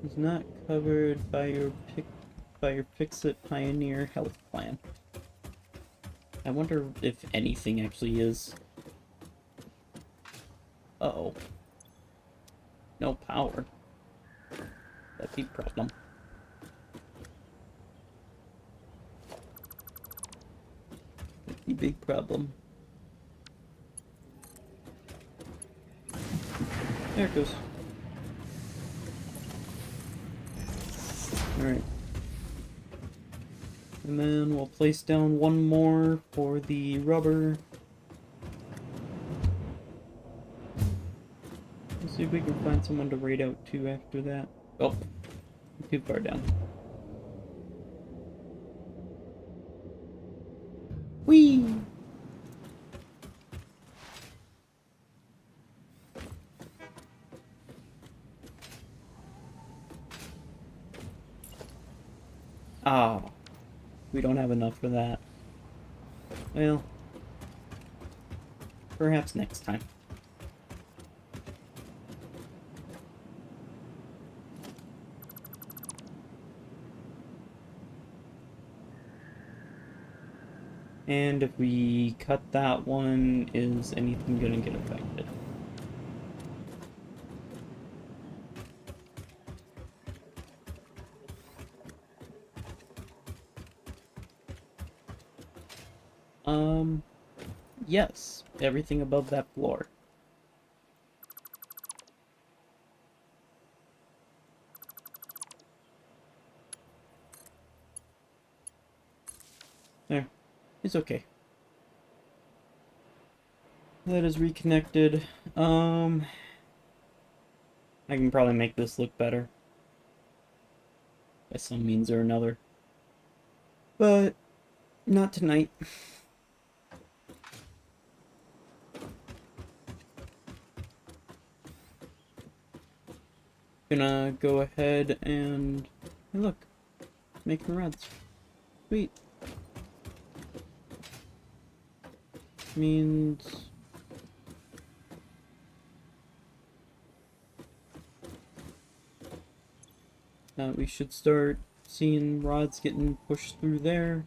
Is not covered by your Fix-It Pioneer health plan. I wonder if anything actually is. Uh-oh. No power. That'd be a problem. That'd be a big problem. There it goes. Alright. And then we'll place down one more for the rubber. Let's see if we can find someone to raid out to after that. Oh, too far down. Whee! Ah, we don't have enough for that. Well, perhaps next time. And if we cut that one, is anything gonna get affected? Yes, everything above that floor. There. It's okay. That is reconnected. I can probably make this look better. By some means or another. But, not tonight. Gonna go ahead and... Hey look. Making rods. Sweet. Means... we should start seeing rods getting pushed through there.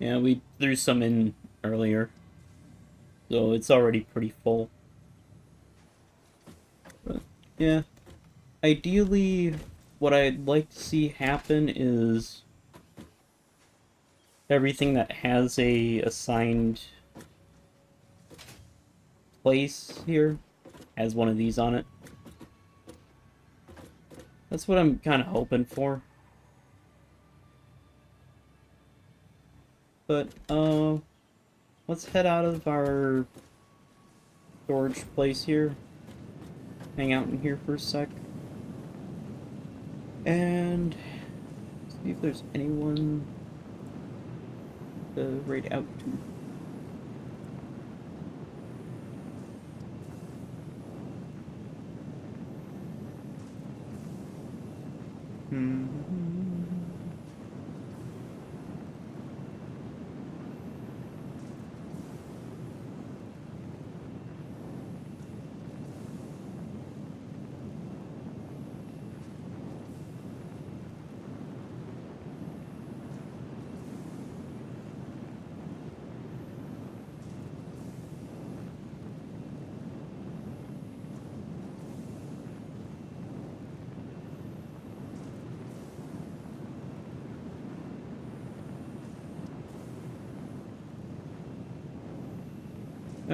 Yeah, we threw some in earlier, so it's already pretty full. But, yeah. Ideally, what I'd like to see happen is everything that has a assigned place here has one of these on it. That's what I'm kind of hoping for. But, let's head out of our storage place here. Hang out in here for a sec. And see if there's anyone to raid out to.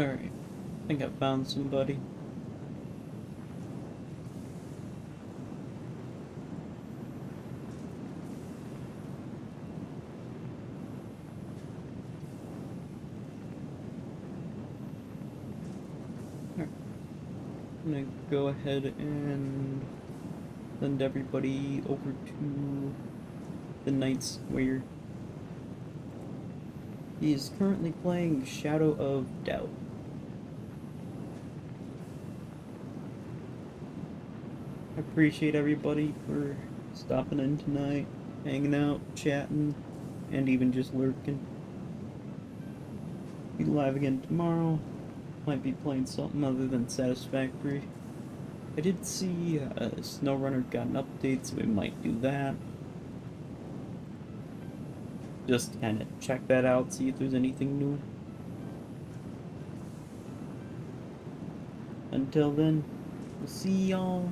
Alright. I think I found somebody. Alright. I'm gonna go ahead and send everybody over to the Night Square. He is currently playing Shadow of Doubt. I appreciate everybody for stopping in tonight, hanging out, chatting, and even just lurking. Be live again tomorrow. Might be playing something other than Satisfactory. I did see SnowRunner got an update, so we might do that. Just kind of check that out, see if there's anything new. Until then, we'll see y'all